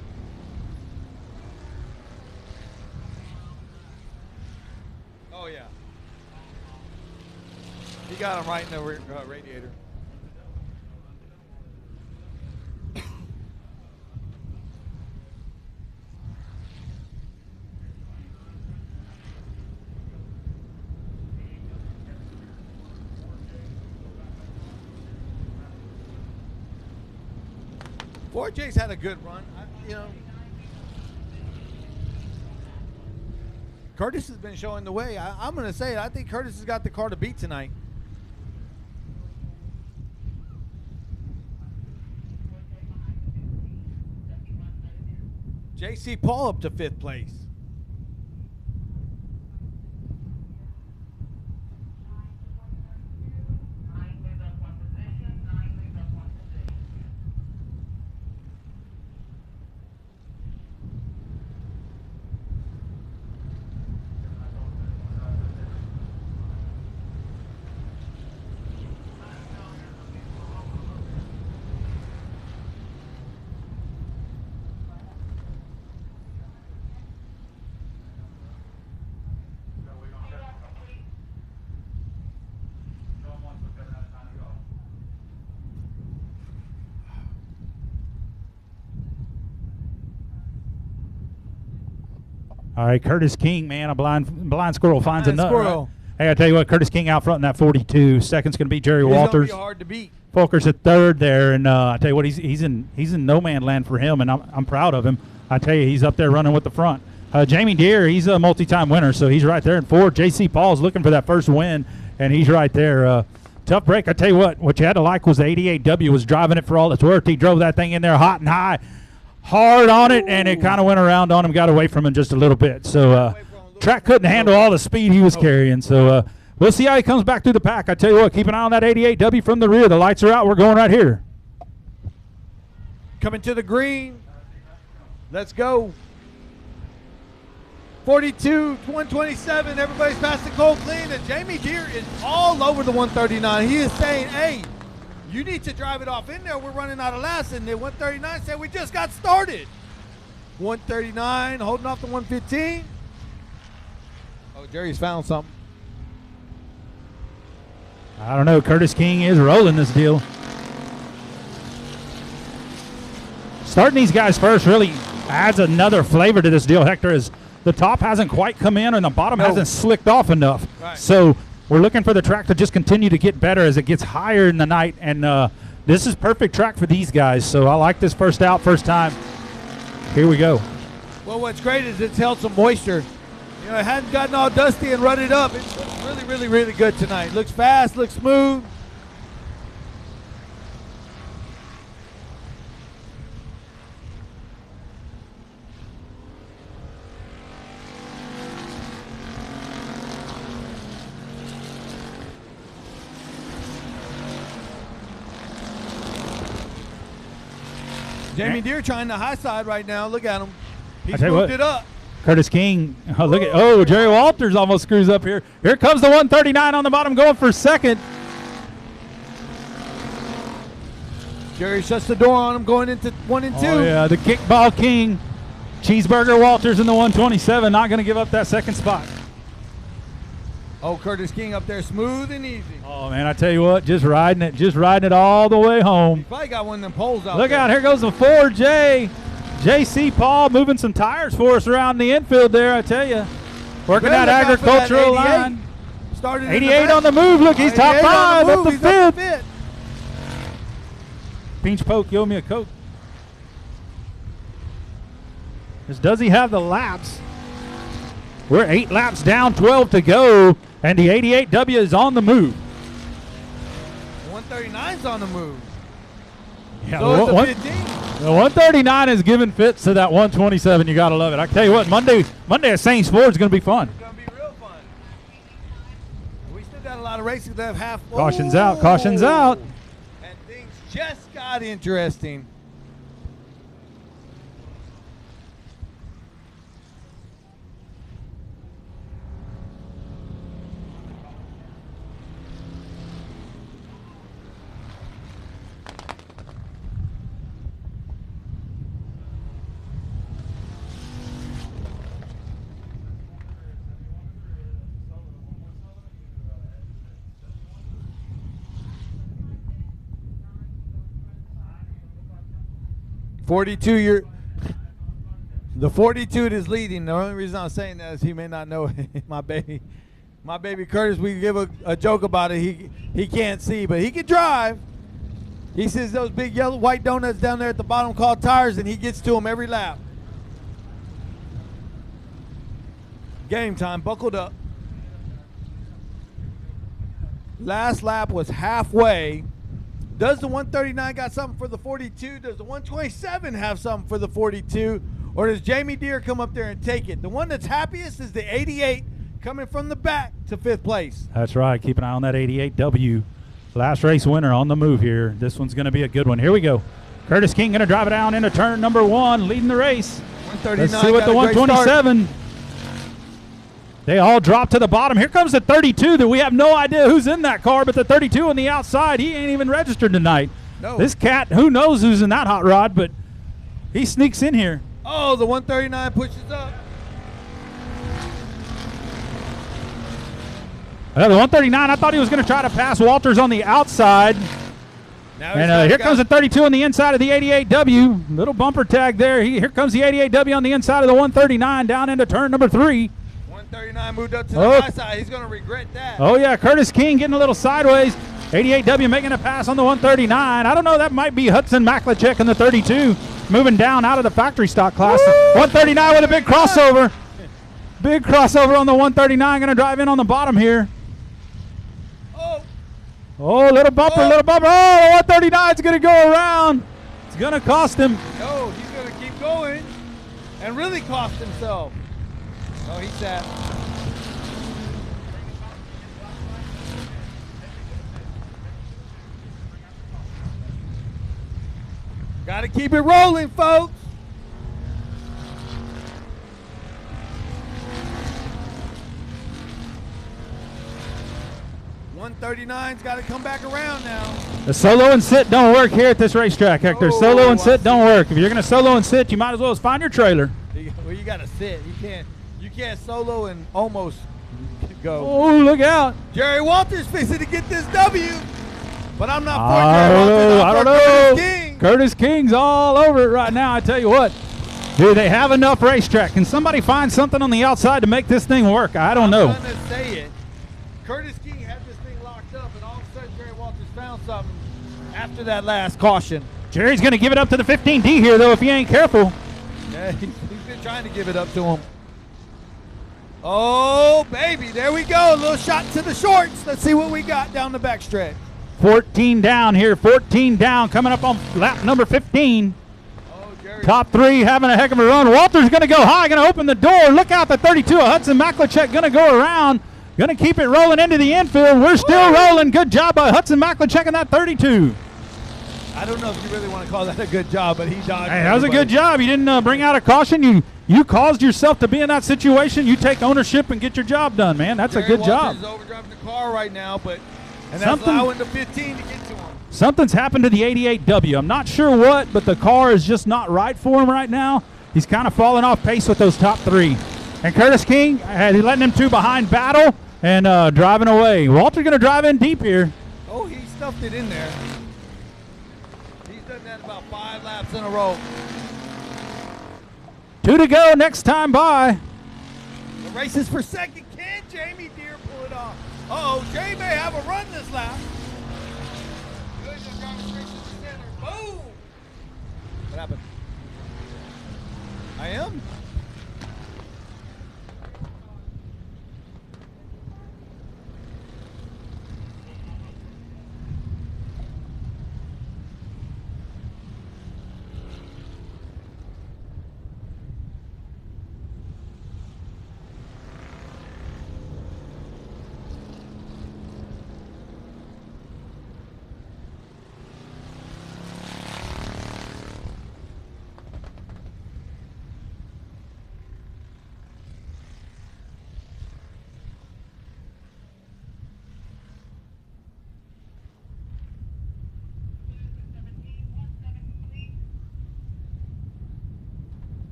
Speaker 1: Oh, yeah. He got him right in the radiator. Fort J's had a good run. Curtis has been showing the way. I'm going to say it. I think Curtis has got the car to beat tonight. J.C. Paul up to 5th place.
Speaker 2: All right, Curtis King, man, a blind squirrel finds a nut.
Speaker 1: Squirrel.
Speaker 2: Right? Hey, I tell you what, Curtis King out front in that 42. Second's going to be Jerry
Speaker 1: He's
Speaker 2: Walters.
Speaker 1: gonna be hard to beat.
Speaker 2: Folker's at 3rd there, and I tell you what, he's in no man land for him, and I'm proud of him. I tell you, he's up there running with the front. Jamie Deere, he's a multi-time winner, so he's right there in 4th. J.C. Paul's looking for that first win, and he's right there. Tough break. I tell you what you had to like was the 88W was driving it for all it's worth. He drove that thing in there hot and high, hard on it, and it kind of went around on him, got away from him just a little bit. So track couldn't handle all the speed he was carrying. So we'll see how he comes back through the pack. I tell you what, keep an eye on that 88W from the rear. The lights are out. We're going right here.
Speaker 1: Coming to the green. Let's go. 42, 127. Everybody's passing cold clean, and Jamie Deere is all over the 139. He is saying, hey, you need to drive it off in there. We're running out of laps. And the 139 said, we just got started. 139 holding off the 115. Oh, Jerry's found something.
Speaker 2: I don't know. Curtis King is rolling this deal. Starting these guys first really adds another flavor to this deal, Hector, as the top hasn't quite come in and the bottom hasn't slicked off enough.
Speaker 1: Right.
Speaker 2: So we're looking for the track to just continue to get better as it gets higher in the night. And this is perfect track for these guys. So I like this first out, first time. Here we go.
Speaker 1: Well, what's great is it's held some moisture. You know, it hadn't gotten all dusty and rutted up. It looks really, really, really good tonight. Looks fast, looks smooth. Jamie Deere trying the high side right now. Look at him. He's moved it up.
Speaker 2: Curtis King, look at, Jerry Walters almost screws up here. Here comes the 139 on the bottom going for second.
Speaker 1: Jerry shuts the door on him going into 1 and 2.
Speaker 2: Oh, yeah, the kickball king. Cheeseburger Walters in the 127, not going to give up that second spot.
Speaker 1: Oh, Curtis King up there smooth and easy.
Speaker 2: Oh, man, I tell you what, just riding it all the way home.
Speaker 1: He probably got one of them poles out
Speaker 2: Look
Speaker 1: there.
Speaker 2: out, here goes the 4J. J.C. Paul moving some tires for us around the infield there, I tell you. Working that
Speaker 1: Better look out for that
Speaker 2: agricultural
Speaker 1: 88.
Speaker 2: line.
Speaker 1: Started in
Speaker 2: 88 on the move. Look, he's top
Speaker 1: 88 on
Speaker 2: five
Speaker 1: the
Speaker 2: up
Speaker 1: move.
Speaker 2: the
Speaker 1: He's up
Speaker 2: fifth.
Speaker 1: the fifth.
Speaker 2: Pinch poke, you owe me a Coke. Does he have the laps? We're 8 laps down, 12 to go, and the 88W is on the move.
Speaker 1: 139's on the move.
Speaker 2: Yeah,
Speaker 1: So
Speaker 2: the,
Speaker 1: is the 15.
Speaker 2: the 139 is giving fits to that 127. You got to love it. I tell you what, Monday at Saints Ford is going to be fun.
Speaker 1: It's going to be real fun. We still got a lot of races left. Half.
Speaker 2: Caution's out, caution's out.
Speaker 1: And things just got interesting. The 42 is leading. The only reason I'm saying that is he may not know my baby Curtis. We give a joke about it. He can't see, but he can drive. He sees those big yellow white donuts down there at the bottom called tires, and he gets to them every lap. Game time. Buckled up. Last lap was halfway. Does the 139 got something for the 42? Does the 127 have something for the 42? Or does Jamie Deere come up there and take it? The one that's happiest is the 88 coming from the back to 5th place.
Speaker 2: That's right. Keep an eye on that 88W. Last race winner on the move here. This one's going to be a good one. Here we go. Curtis King going to drive it down into turn number 1, leading the race.
Speaker 1: 139
Speaker 2: Let's see what the 127. They all drop to the bottom. Here comes the 32 that we have no idea who's in that car, but the 32 on the outside, he ain't even registered tonight.
Speaker 1: No.
Speaker 2: This cat, who knows who's in that hot rod, but he sneaks in here.
Speaker 1: Oh, the 139 pushes up.
Speaker 2: The 139, I thought he was going to try to pass Walters on the outside.
Speaker 1: Now
Speaker 2: And here comes the 32 on the inside of the 88W. Little bumper tag there. Here comes the 88W on the inside of the 139 down into turn number 3.
Speaker 1: 139 moved up to the high side. He's going to regret that.
Speaker 2: Oh, yeah, Curtis King getting a little sideways. 88W making a pass on the 139. I don't know, that might be Hudson Maklachek in the 32 moving down out of the factory stock class.
Speaker 1: Woo!
Speaker 2: 139 with a big crossover. Big crossover on the 139. Going to drive in on the bottom here. Oh, little bumper, little bumper. Oh, the 139 is going to go around. It's going to cost him.
Speaker 1: No, he's going to keep going and really cost himself. Oh, he's sad. Got to keep it rolling, folks. $139's got to come back around now.
Speaker 2: The solo and sit don't work here at this racetrack, Hector.
Speaker 1: Oh,
Speaker 2: Solo and
Speaker 1: I
Speaker 2: sit don't
Speaker 1: see.
Speaker 2: work. If you're going to solo and sit, you might as well just find your trailer.
Speaker 1: Well, you got to sit. You can't solo and almost go.
Speaker 2: Oh, look out.
Speaker 1: Jerry Walters fixing to get this W. But I'm not for
Speaker 2: I
Speaker 1: Jerry
Speaker 2: don't
Speaker 1: Walters.
Speaker 2: know.
Speaker 1: I'm
Speaker 2: I
Speaker 1: for
Speaker 2: don't know.
Speaker 1: Curtis King.
Speaker 2: Curtis King's all over it right now. I tell you what. Do they have enough racetrack? Can somebody find something on the outside to make this thing work? I don't know.
Speaker 1: I'm going to say it. Curtis King had this thing locked up, and all of a sudden Jerry Walters found something after that last caution.
Speaker 2: Jerry's going to give it up to the 15D here, though, if he ain't careful.
Speaker 1: Yeah, he's been trying to give it up to him. Oh, baby. There we go. A little shot to the shorts. Let's see what we got down the backstretch.
Speaker 2: 14 down here. 14 down coming up on lap number 15.
Speaker 1: Oh, Jerry.
Speaker 2: Top 3 having a heck of a run. Walter's going to go high, going to open the door. Look out, the 32 of Hudson Maklachek going to go around. Going to keep it rolling into the infield. We're still rolling. Good job by Hudson Maklachek in that 32.
Speaker 1: I don't know if you really want to call that a good job, but he dodged.
Speaker 2: Hey, that was a
Speaker 1: everybody.
Speaker 2: good job. You didn't bring out a caution. You caused yourself to be in that situation. You take ownership and get your job done, man. That's a good job.
Speaker 1: Jerry Walters is overdriving the car right now, but that's
Speaker 2: Something-
Speaker 1: allowing the 15 to get to him.
Speaker 2: Something's happened to the 88W. I'm not sure what, but the car is just not right for him right now. He's kind of falling off pace with those top 3. And Curtis King, he's letting them 2 behind battle and driving away. Walter's going to drive in deep here.
Speaker 1: Oh, he stuffed it in there. He's done that about 5 laps in a row.
Speaker 2: 2 to go next time by.
Speaker 1: The race is for second. Can Jamie Deere pull it off? Uh-oh, Jay may have a run this lap. Good, he's driving straight to the center. Boom! What happened? I am?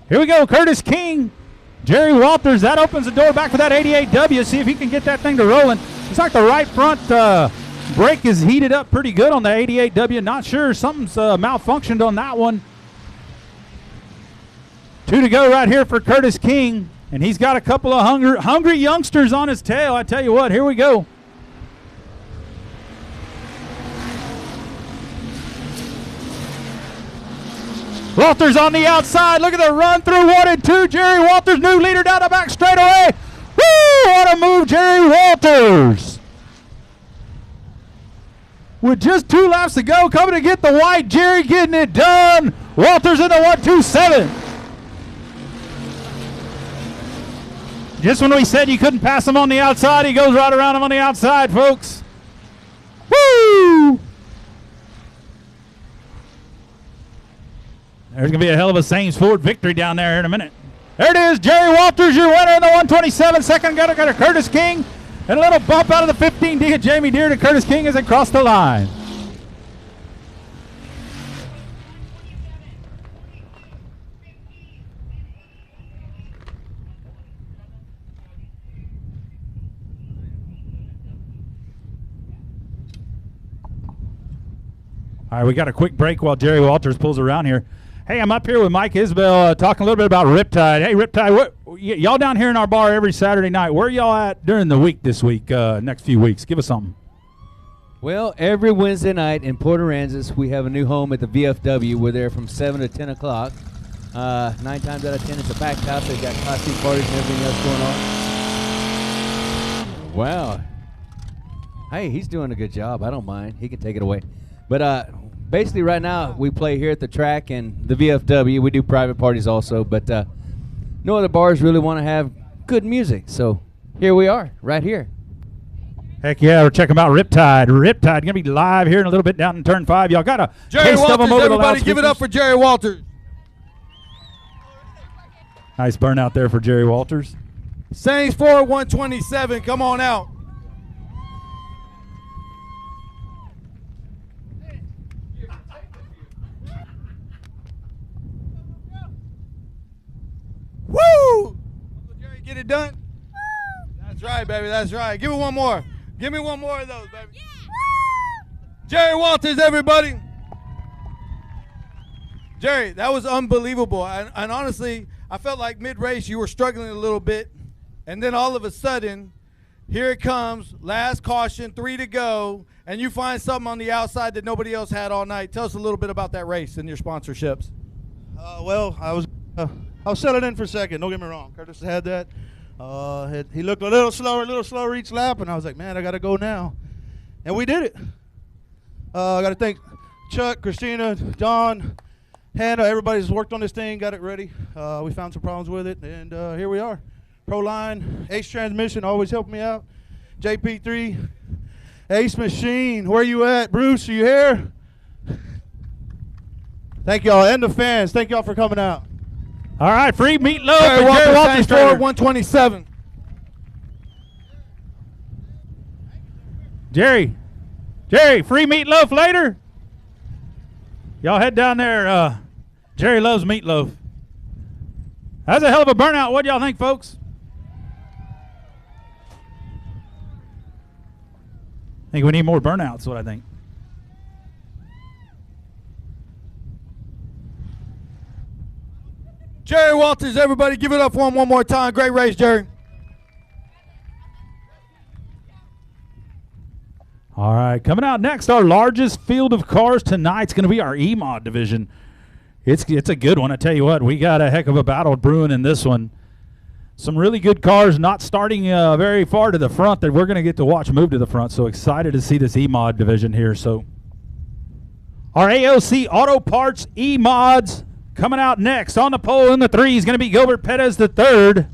Speaker 2: Here we go, Curtis King. Jerry Walters, that opens the door back for that 88W. See if he can get that thing to rolling. It's like the right front brake is heated up pretty good on the 88W. Not sure. Something's malfunctioned on that one. 2 to go right here for Curtis King. And he's got a couple of hungry youngsters on his tail. I tell you what, here we go. Walters on the outside. Look at the run through 1 and 2. Jerry Walters, new leader down the back straightaway. Woo! What a move, Jerry Walters. With just 2 laps to go, coming to get the white. Jerry getting it done. Walters in the 1-2-7. Just when we said you couldn't pass him on the outside, he goes right around him on the outside, folks. Woo! There's going to be a hell of a Sames Ford victory down there in a minute. There it is, Jerry Walters, your winner in the 127. Second got a Curtis King. And a little bump out of the 15D of Jamie Deere to Curtis King as it crossed the line. All right, we got a quick break while Jerry Walters pulls around here. Hey, I'm up here with Mike Isbell talking a little bit about Riptide. Hey, Riptide, y'all down here in our bar every Saturday night. Where y'all at during the week this week, next few weeks? Give us something.
Speaker 5: Well, every Wednesday night in Port Aransas, we have a new home at the VFW. We're there from 7 to 10 o'clock. 9 times out of 10, it's a packed house. They've got costume parties and everything else going on. Wow. Hey, he's doing a good job. I don't mind. He can take it away. But basically right now we play here at the track and the VFW. We do private parties also, but no other bars really want to have good music. So here we are, right here.
Speaker 2: Heck yeah, we're checking out Riptide. Riptide going to be live here in a little bit down in Turn 5. Y'all got a
Speaker 1: Jerry
Speaker 2: taste of
Speaker 1: Walters,
Speaker 2: them over
Speaker 1: everybody
Speaker 2: the
Speaker 1: give it up for Jerry Walters.
Speaker 2: Nice burnout there for Jerry Walters.
Speaker 1: Saints 4 127, come on out. Woo! Uncle Jerry, get it done? That's right, baby. That's right. Give me one more. Give me one more of those, baby. Jerry Walters, everybody. Jerry, that was unbelievable. And honestly, I felt like mid-race you were struggling a little bit. And then all of a sudden, here it comes. Last caution, 3 to go. And you find something on the outside that nobody else had all night. Tell us a little bit about that race and your sponsorships.
Speaker 8: Well, I was settling in for second. Don't get me wrong. Curtis had that. He looked a little slower each lap, and I was like, man, I got to go now. And we did it. I got to thank Chuck, Christina, Don, Hannah. Everybody's worked on this thing, got it ready. We found some problems with it, and here we are. Proline, Ace Transmission always helped me out. JP3, Ace Machine, where you at? Bruce, are you here? Thank y'all, and the fans. Thank y'all for coming out.
Speaker 2: All right, free meatloaf.
Speaker 1: Jerry
Speaker 2: and Jerry Walters
Speaker 1: Saints 4 127.
Speaker 2: Jerry, free meatloaf later. Y'all head down there. Jerry loves meatloaf. That's a hell of a burnout. What do y'all think, folks? I think we need more burnouts, what I think.
Speaker 1: Jerry Walters, everybody give it up for him one more time. Great race, Jerry.
Speaker 2: All right, coming out next, our largest field of cars tonight's going to be our E-Mod division. It's a good one, I tell you what. We got a heck of a battle brewing in this one. Some really good cars not starting very far to the front that we're going to get to watch move to the front. So excited to see this E-Mod division here. So our AOC Auto Parts E-Mods coming out next. On the pole in the 3 is going to be Gilbert Perez the third.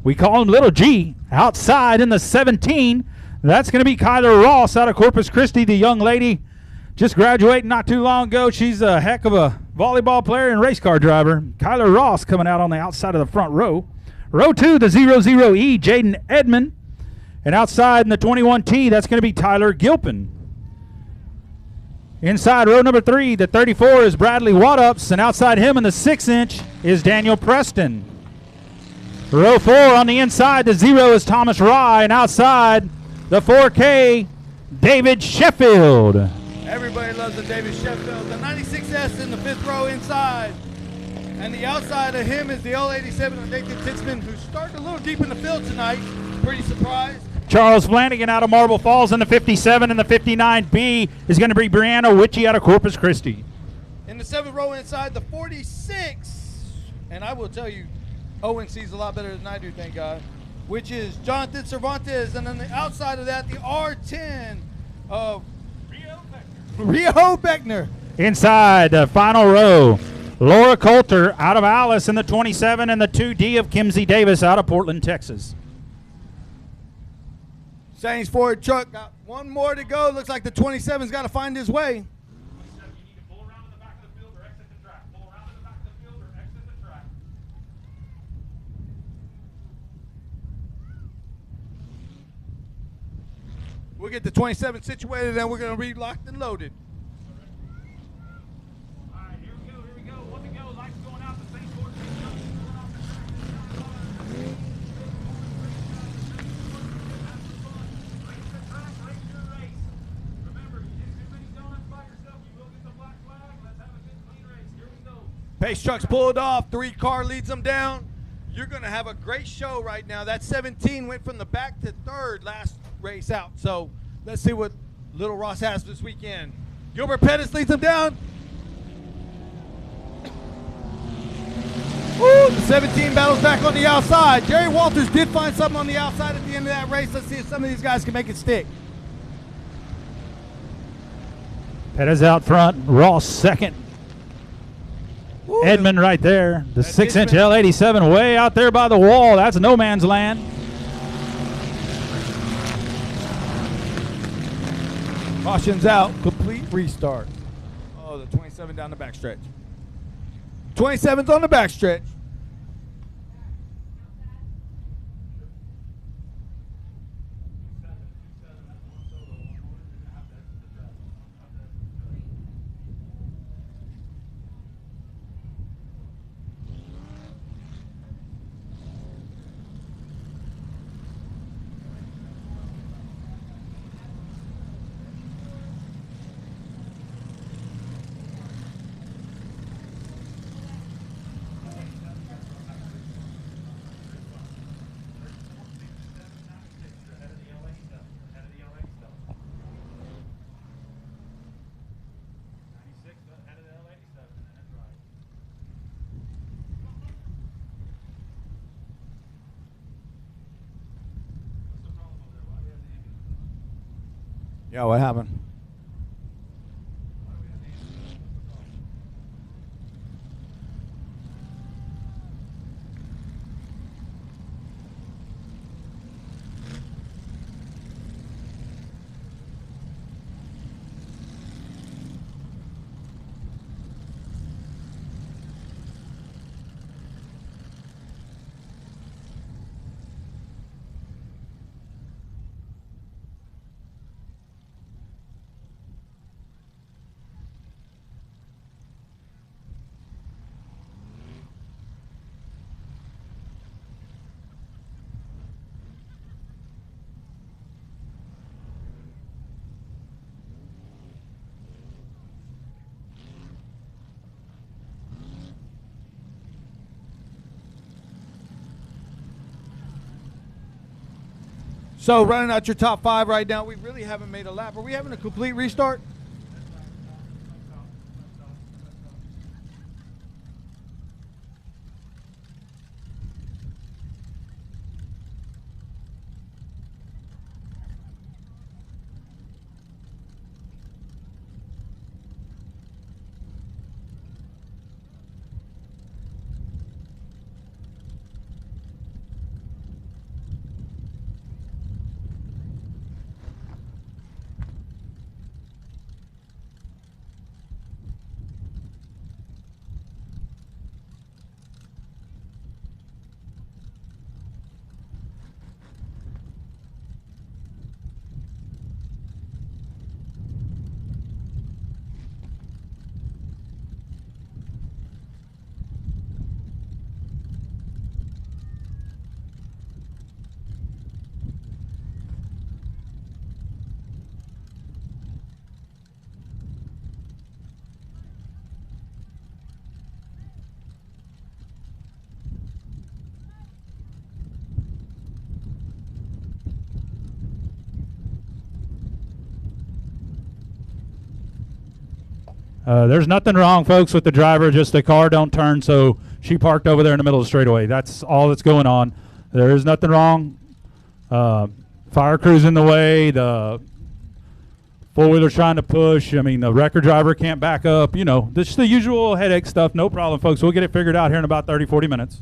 Speaker 2: We call him Little G. Outside in the 17, that's going to be Kyler Ross out of Corpus Christi, the young lady just graduating not too long ago. She's a heck of a volleyball player and race car driver. Kyler Ross coming out on the outside of the front row. Row 2, the 00E, Jaden Edmond. And outside in the 21T, that's going to be Tyler Gilpin. Inside row number 3, the 34 is Bradley Wadups, and outside him in the 6-inch is Daniel Preston. Row 4 on the inside, the 0 is Thomas Rye, and outside the 4K, David Sheffield.
Speaker 1: Everybody loves the David Sheffield. The 96S in the 5th row inside. And the outside of him is the L87 of Nathan Titzman, who's starting a little deep in the field tonight. Pretty surprised.
Speaker 2: Charles Flanagan out of Marble Falls in the 57, and the 59B is going to be Brianna Witchy out of Corpus Christi.
Speaker 1: In the 7th row inside, the 46. And I will tell you, Owen sees a lot better than I do, thank God. Which is Jonathan Cervantes. And on the outside of that, the R10 of Rio Beckner.
Speaker 2: Inside the final row, Laura Coulter out of Alice in the 27, and the 2D of Kimsey Davis out of Portland, Texas.
Speaker 1: Saints Ford truck got one more to go. Looks like the 27's got to find his way. We'll get the 27 situated, and we're going to read locked and loaded.
Speaker 2: All right, here we go. One to go. Lights going out. The Saints Ford.
Speaker 1: Pace truck's pulled off. 3 car leads them down. You're going to have a great show right now. That 17 went from the back to 3rd last race out. So let's see what Little Ross has this weekend. Gilbert Pettis leads them down. Ooh, the 17 battles back on the outside. Jerry Walters did find something on the outside at the end of that race. Let's see if some of these guys can make it stick.
Speaker 2: Pettis out front. Ross second.
Speaker 1: Ooh,
Speaker 2: Edmond right there. The
Speaker 1: That's
Speaker 2: 6-inch
Speaker 1: Edmond.
Speaker 2: L87 way out there by the wall. That's no man's land.
Speaker 1: Caution's out. Complete restart. Oh, the 27 down the backstretch. 27's on the backstretch. Yeah, what happened? So running out your top 5 right now, we really haven't made a lap. Are we having a complete restart?
Speaker 2: There's nothing wrong, folks, with the driver. Just the car don't turn, so she parked over there in the middle of the straightaway. That's all that's going on. There is nothing wrong. Fire crew's in the way. The four-wheeler's trying to push. I mean, the wrecker driver can't back up. You know, this is the usual headache stuff. No problem, folks. We'll get it figured out here in about 30, 40 minutes.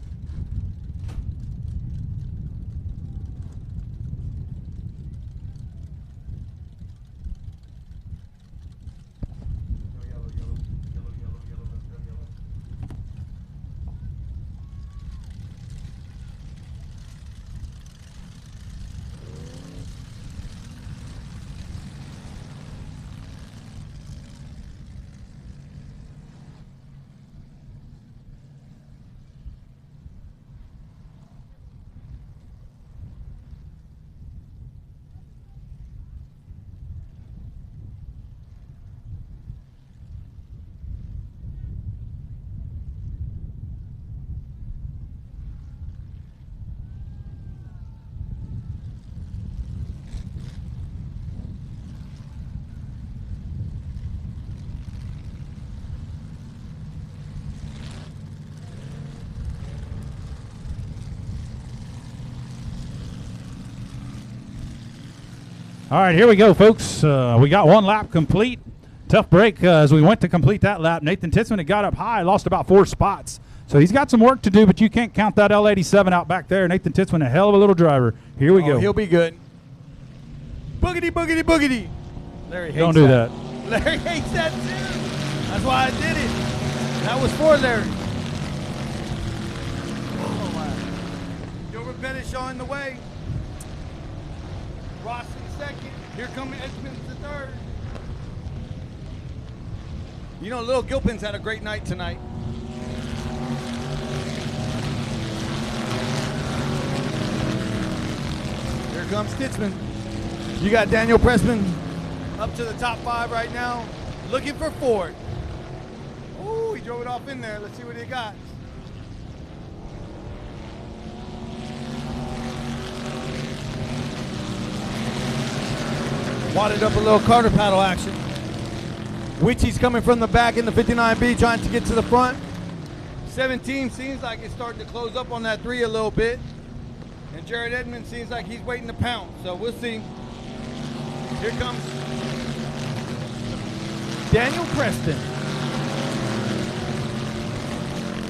Speaker 2: All right, here we go, folks. We got one lap complete. Tough break as we went to complete that lap. Nathan Titzman had got up high, lost about 4 spots. So he's got some work to do, but you can't count that L87 out back there. Nathan Titzman, a hell of a little driver. Here we go.
Speaker 1: He'll be good. Boogity, boogity, boogity. Larry hates
Speaker 2: Don't do that.
Speaker 1: Larry hates that too. That's why I did it. That was for Larry. Oh, my. Gilbert Bennett showing the way. Ross in second. Here comes Edmonds the third. You know, Little Gilpin's had a great night tonight. Here comes Stitzman. You got Daniel Pressman up to the top 5 right now, looking for Ford. Ooh, he drove it off in there. Let's see what he got. Wadded up a little Carter paddle action. Witchy's coming from the back in the 59B, trying to get to the front. 17 seems like it's starting to close up on that 3 a little bit. And Jared Edmonds seems like he's waiting to pounce. So we'll see. Here comes Daniel Preston.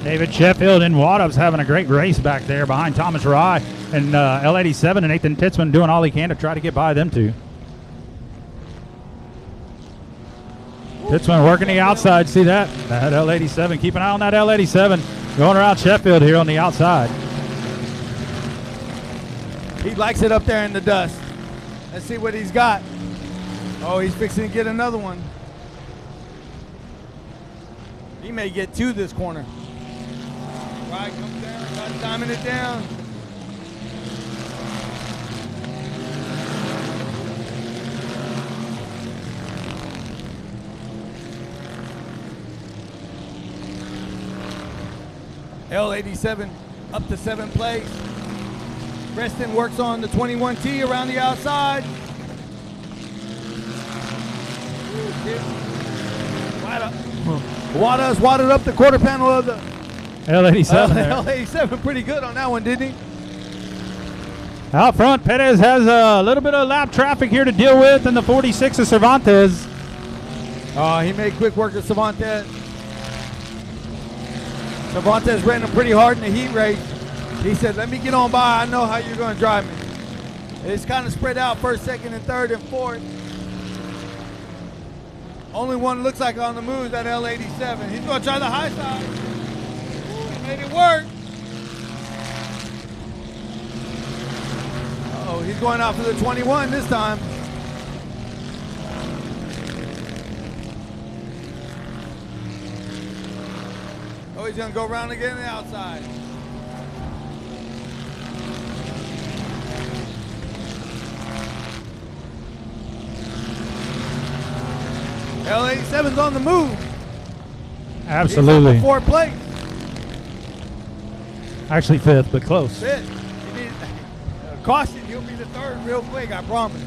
Speaker 2: David Sheffield and Wadup's having a great race back there behind Thomas Rye and L87 and Nathan Titzman doing all he can to try to get by them two. Titzman working the outside. See that? That L87. Keep an eye on that L87 going around Sheffield here on the outside.
Speaker 1: He likes it up there in the dust. Let's see what he's got. Oh, he's fixing to get another one. He may get 2 this corner. Right, comes down, got timing it down. L87 up to 7th place. Preston works on the 21T around the outside. Wada's wadded up the quarter panel of the
Speaker 2: L87.
Speaker 1: L87 pretty good on that one, didn't he?
Speaker 2: Out front, Perez has a little bit of lap traffic here to deal with, and the 46 of Cervantes.
Speaker 1: He made quick work of Cervantes. Cervantes ran him pretty hard in the heat race. He said, let me get on by. I know how you're going to drive me. It's kind of spread out, 1st, 2nd, and 3rd, and 4th. Only one looks like on the move is that L87. He's going to try the high side. Ooh, he made it work. Uh-oh, he's going out for the 21 this time. Oh, he's going to go around again on the outside. L87's on the move.
Speaker 2: Absolutely.
Speaker 1: He's up for 4th place.
Speaker 2: Actually 5th, but close.
Speaker 1: 5th. He needs caution. He'll be the 3rd real quick, I promise.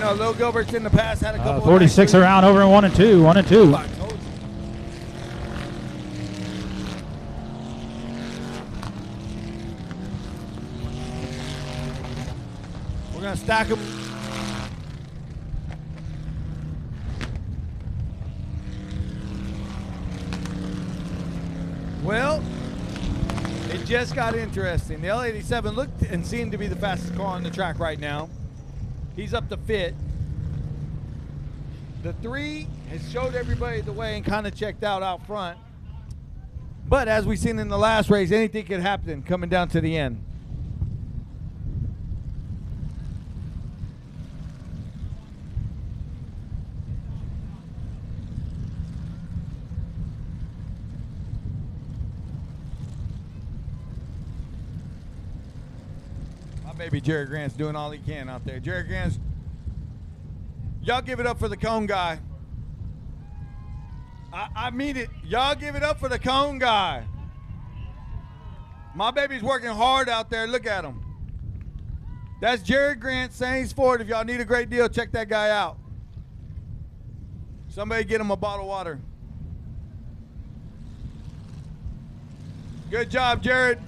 Speaker 1: know, Lil Gilbert's in the past had a couple.
Speaker 2: 46 around over in 1 and 2. 1 and 2.
Speaker 1: I told you. We're gonna stack them. Well, it just got interesting. The L87 looked and seemed to be the fastest car on the track right now. He's up to fit. The 3 has showed everybody the way and kind of checked out front. But as we've seen in the last race, anything could happen coming down to the end. Maybe Jerry Grant's doing all he can out there. Jerry Grant's, y'all give it up for the cone guy. I mean it. Y'all give it up for the cone guy. My baby's working hard out there. Look at him. That's Jerry Grant, Saints Ford. If y'all need a great deal, check that guy out. Somebody get him a bottle of water. Good job, Jared.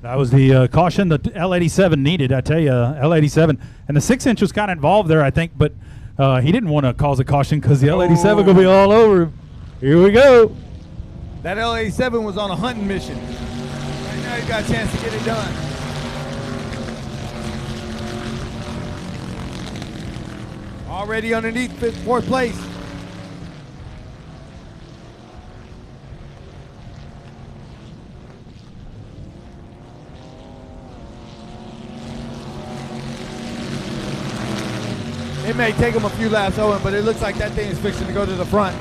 Speaker 2: That was the caution the L87 needed, I tell you. L87. And the 6-inch was kind of involved there, I think, but he didn't want to cause a caution because the L87 going to be all over him. Here we go.
Speaker 1: That L87 was on a hunting mission. Right now he got a chance to get it done. Already underneath 4th place. It may take him a few laps, Owen, but it looks like that thing is fixing to go to the front.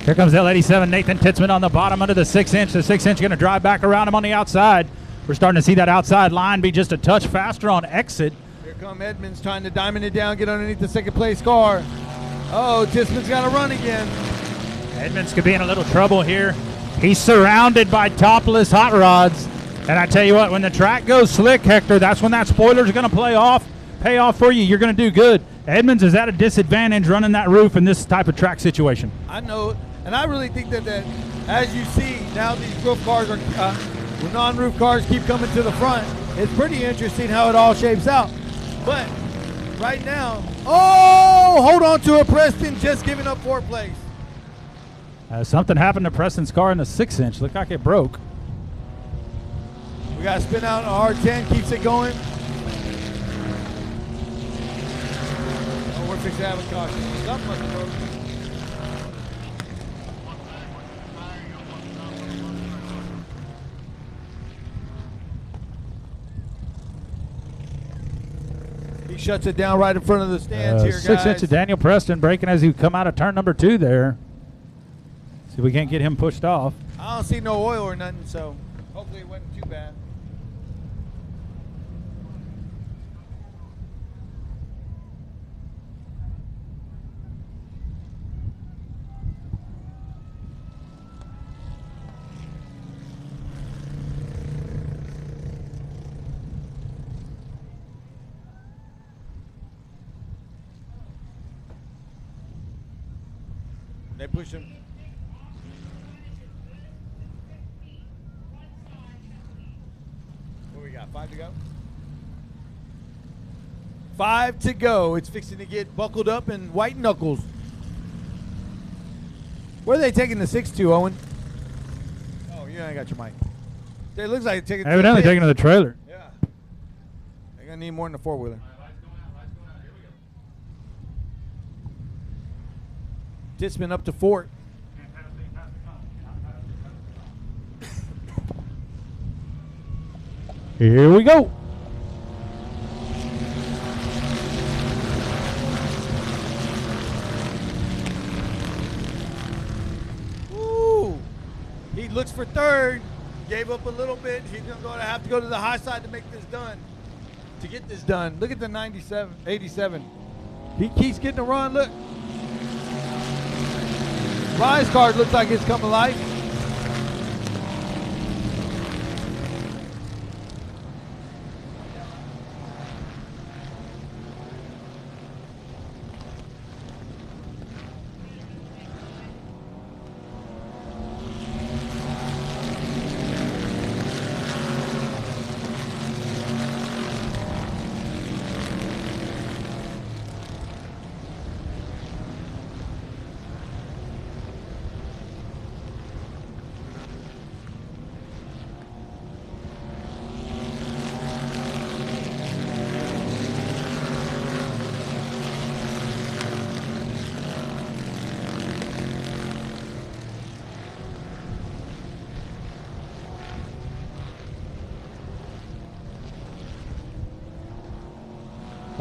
Speaker 2: Here comes L87, Nathan Titzman on the bottom under the 6-inch. The 6-inch going to drive back around him on the outside. We're starting to see that outside line be just a touch faster on exit.
Speaker 1: Here come Edmonds trying to diamond it down, get underneath the 2nd place car. Oh, Titzman's got to run again.
Speaker 2: Edmonds could be in a little trouble here. He's surrounded by topless hot rods. And I tell you what, when the track goes slick, Hector, that's when that spoiler's going to pay off for you. You're going to do good. Edmonds is at a disadvantage running that roof in this type of track situation.
Speaker 1: I know, and I really think that as you see, now these roof cars are, the non-roof cars keep coming to the front. It's pretty interesting how it all shapes out. But right now, oh, hold on to it, Preston, just giving up 4th place.
Speaker 2: Something happened to Preston's car in the 6-inch. Looked like it broke.
Speaker 1: We got to spin out R10, keeps it going. We're fixing to have a caution. Something must have broken. He shuts it down right in front of the stands here, guys.
Speaker 2: 6-inch of Daniel Preston breaking as he come out of turn number 2 there. See if we can't get him pushed off.
Speaker 1: I don't see no oil or nothing, so hopefully it wasn't too bad. They push him. What we got? 5 to go? 5 to go. It's fixing to get buckled up and white knuckles. Where are they taking the 6-2, Owen? Oh, you ain't got your mic. It looks like they're taking it.
Speaker 2: Evidently taking to the trailer.
Speaker 1: Yeah. They're going to need more than a 4-wheeler. Titzman up to 4th.
Speaker 2: Here we go.
Speaker 1: Ooh. He looks for 3rd. Gave up a little bit. He's going to have to go to the high side to make this done. To get this done. Look at the 87. He keeps getting a run. Look. Ryan's car looks like it's coming to life.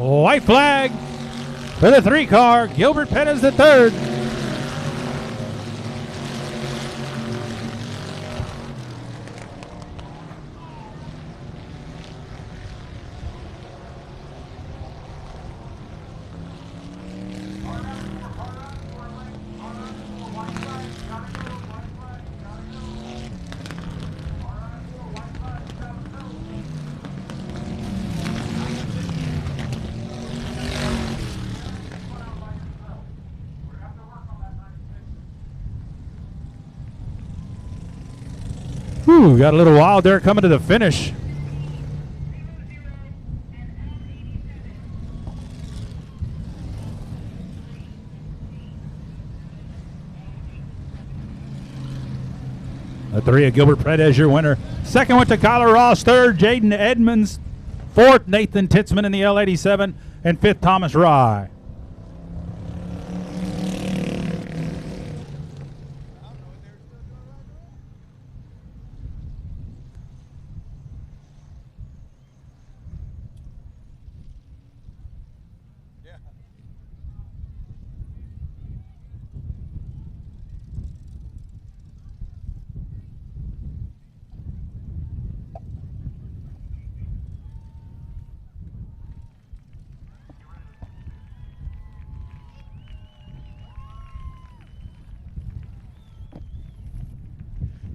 Speaker 2: White flag for the 3 car, Gilbert Pettis the third. Whew, got a little wild there coming to the finish. The 3 of Gilbert Pettis, your winner. Second went to Kyler Ross. Third, Jaden Edmonds. Fourth, Nathan Titzman in the L87. And fifth, Thomas Rye.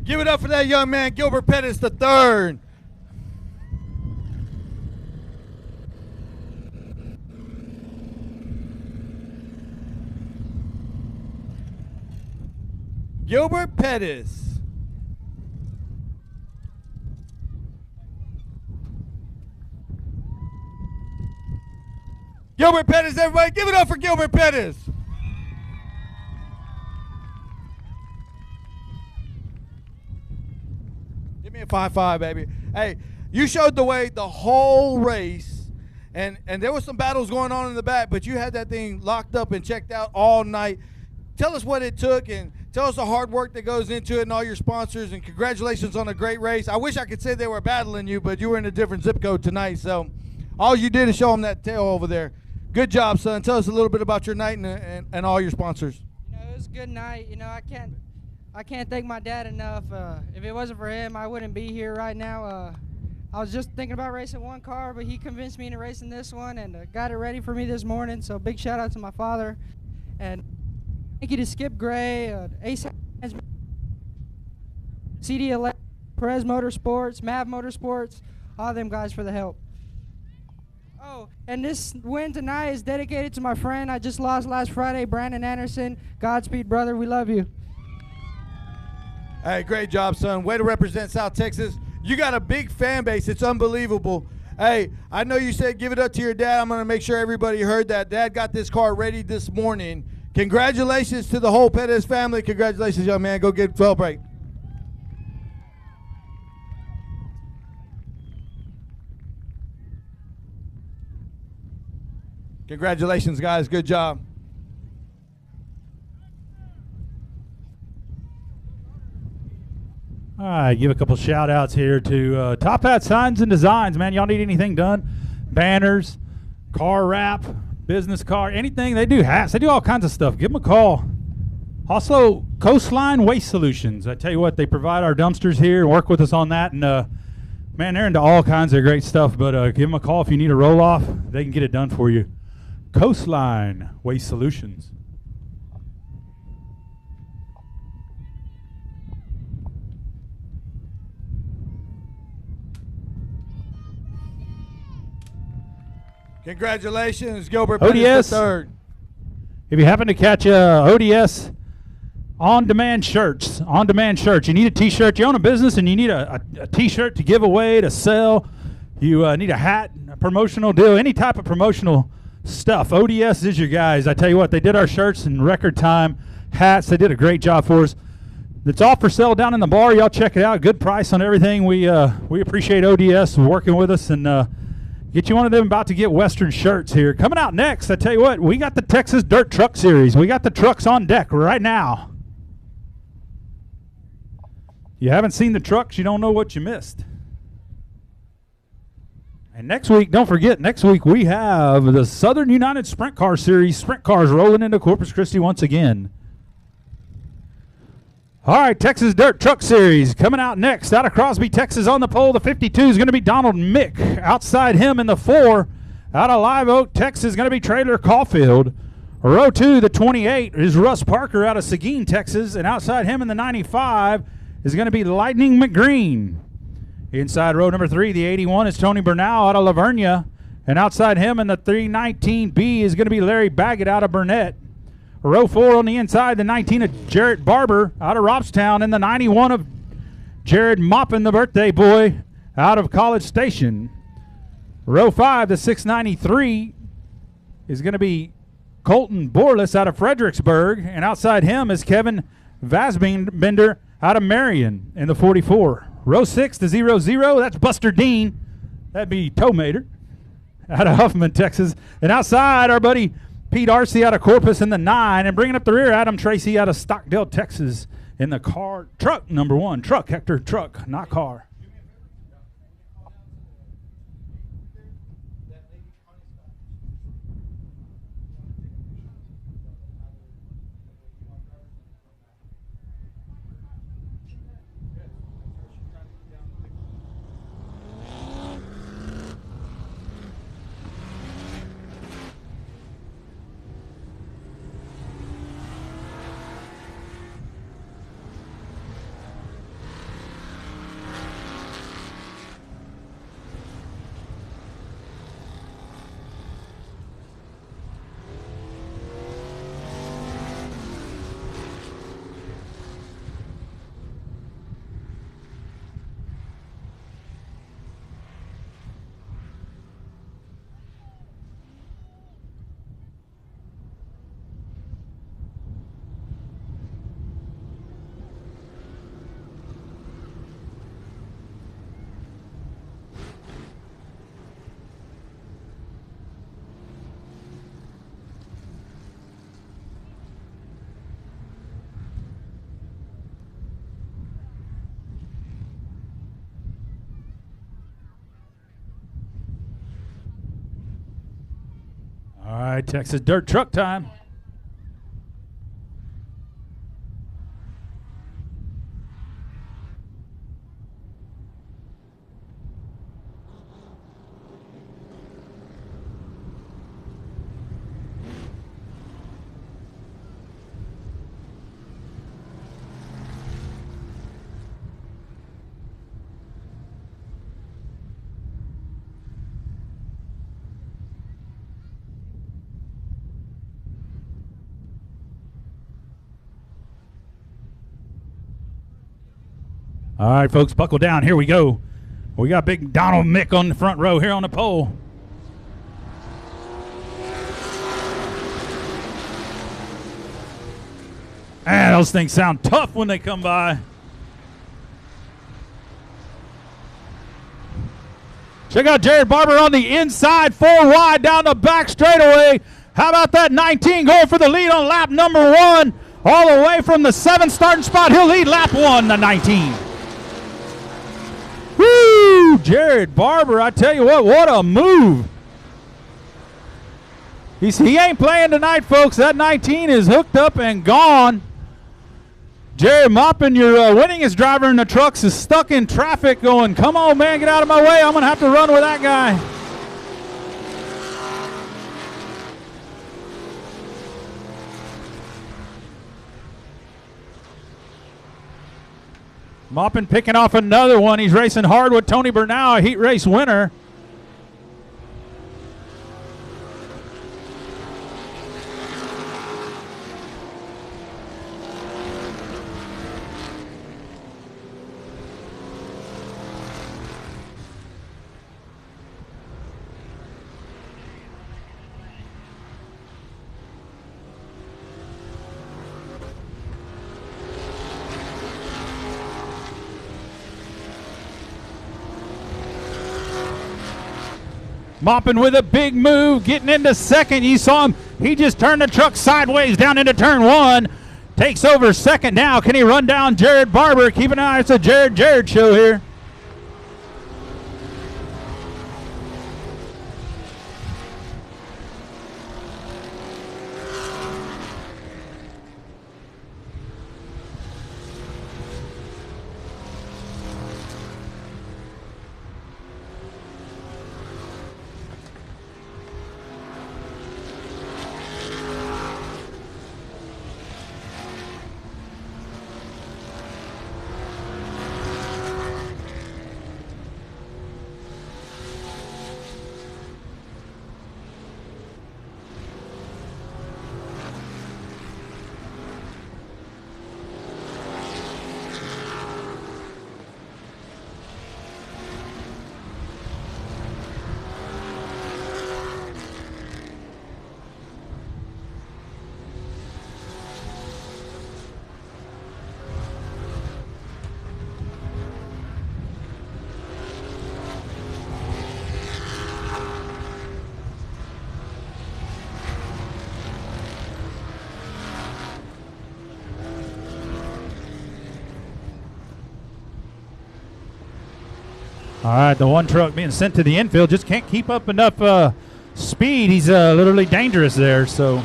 Speaker 1: Give it up for that young man, Gilbert Pettis the third. Gilbert Pettis. Gilbert Pettis, everybody, give it up for Gilbert Pettis. Give me a 5-5, baby. Hey, you showed the way the whole race, and there was some battles going on in the back, but you had that thing locked up and checked out all night. Tell us what it took, and tell us the hard work that goes into it and all your sponsors, and congratulations on a great race. I wish I could say they were battling you, but you were in a different zip code tonight, so all you did is show them that tail over there. Good job, son. Tell us a little bit about your night and all your sponsors.
Speaker 9: You know, it was a good night. You know, I can't thank my dad enough. If it wasn't for him, I wouldn't be here right now. I was just thinking about racing one car, but he convinced me into racing this one and got it ready for me this morning. So big shout out to my father. And thank you to Skip Gray, Ace, CD11, Perez Motorsports, Mav Motorsports, all them guys for the help. Oh, and this win tonight is dedicated to my friend I just lost last Friday, Brandon Anderson. Godspeed, brother. We love you.
Speaker 1: Hey, great job, son. Way to represent South Texas. You got a big fan base. It's unbelievable. Hey, I know you said give it up to your dad. I'm going to make sure everybody heard that. Dad got this car ready this morning. Congratulations to the whole Pettis family. Congratulations, young man. Go get 12 break. Congratulations, guys. Good job.
Speaker 2: All right, give a couple shout outs here to Top Hat Signs and Designs, man. Y'all need anything done? Banners, car wrap, business card, anything. They do hats. They do all kinds of stuff. Give them a call. Also, Coastline Waste Solutions. I tell you what, they provide our dumpsters here and work with us on that. And, man, they're into all kinds of great stuff. But give them a call if you need a roll-off. They can get it done for you. Coastline Waste Solutions.
Speaker 1: Congratulations, Gilbert
Speaker 2: ODS.
Speaker 1: Pettis III.
Speaker 2: If you happen to catch ODS on-demand shirts, you need a T-shirt. You own a business and you need a T-shirt to give away, to sell. You need a hat, a promotional deal, any type of promotional stuff. ODS is your guys. I tell you what, they did our shirts in record time, hats. They did a great job for us. It's all for sale down in the bar. Y'all check it out. Good price on everything. We appreciate ODS working with us and get you one of them about to get Western shirts here. Coming out next, I tell you what, we got the Texas Dirt Truck Series. We got the trucks on deck right now. You haven't seen the trucks, you don't know what you missed. And next week, don't forget, next week we have the Southern United Sprint Car Series. Sprint cars rolling into Corpus Christi once again. All right, Texas Dirt Truck Series coming out next. Out of Crosby, Texas on the pole. The 52 is going to be Donald Mick. Outside him in the 4, out of Live Oak, Texas, is going to be Traylor Caulfield. Row 2, the 28, is Russ Parker out of Seguin, Texas. And outside him in the 95 is going to be Lightning McGreen. Inside row number 3, the 81, is Tony Bernal out of Lavernia. And outside him in the 319B is going to be Larry Baggett out of Burnett. Row 4 on the inside, the 19 of Jarrett Barber out of Robstown, and the 91 of Jared Moppin, the birthday boy, out of College Station. Row 5, the 693 is going to be Colton Borlis out of Fredericksburg, and outside him is Kevin Vasbender out of Marion in the 44. Row 6, the 00, that's Buster Dean. That'd be Tomater out of Huffman, Texas. And outside, our buddy Pete Arcee out of Corpus in the 9, and bringing up the rear, Adam Tracy out of Stockdale, Texas in the truck number 1. Truck, Hector, truck, not car. All right, Texas Dirt Truck time. All right, folks, buckle down. Here we go. We got big Donald Mick on the front row here on the pole. Man, those things sound tough when they come by. Check out Jared Barber on the inside, 4 wide down the back straightaway. How about that 19 going for the lead on lap number 1? All the way from the 7th starting spot, he'll lead lap 1, the 19. Woo! Jared Barber, I tell you what a move. He ain't playing tonight, folks. That 19 is hooked up and gone. Jared Moppin, your winningest driver in the trucks, is stuck in traffic going, come on, man, get out of my way. I'm going to have to run with that guy. Maupin picking off another one. He's racing hard with Tony Bernal, a heat race winner. Maupin with a big move, getting into second. You saw him. He just turned the truck sideways down into turn one. Takes over second now. Can he run down Jared Barber? Keep an eye. It's a Jared show here. All right, the one truck being sent to the infield just can't keep up enough speed. He's literally dangerous there. So,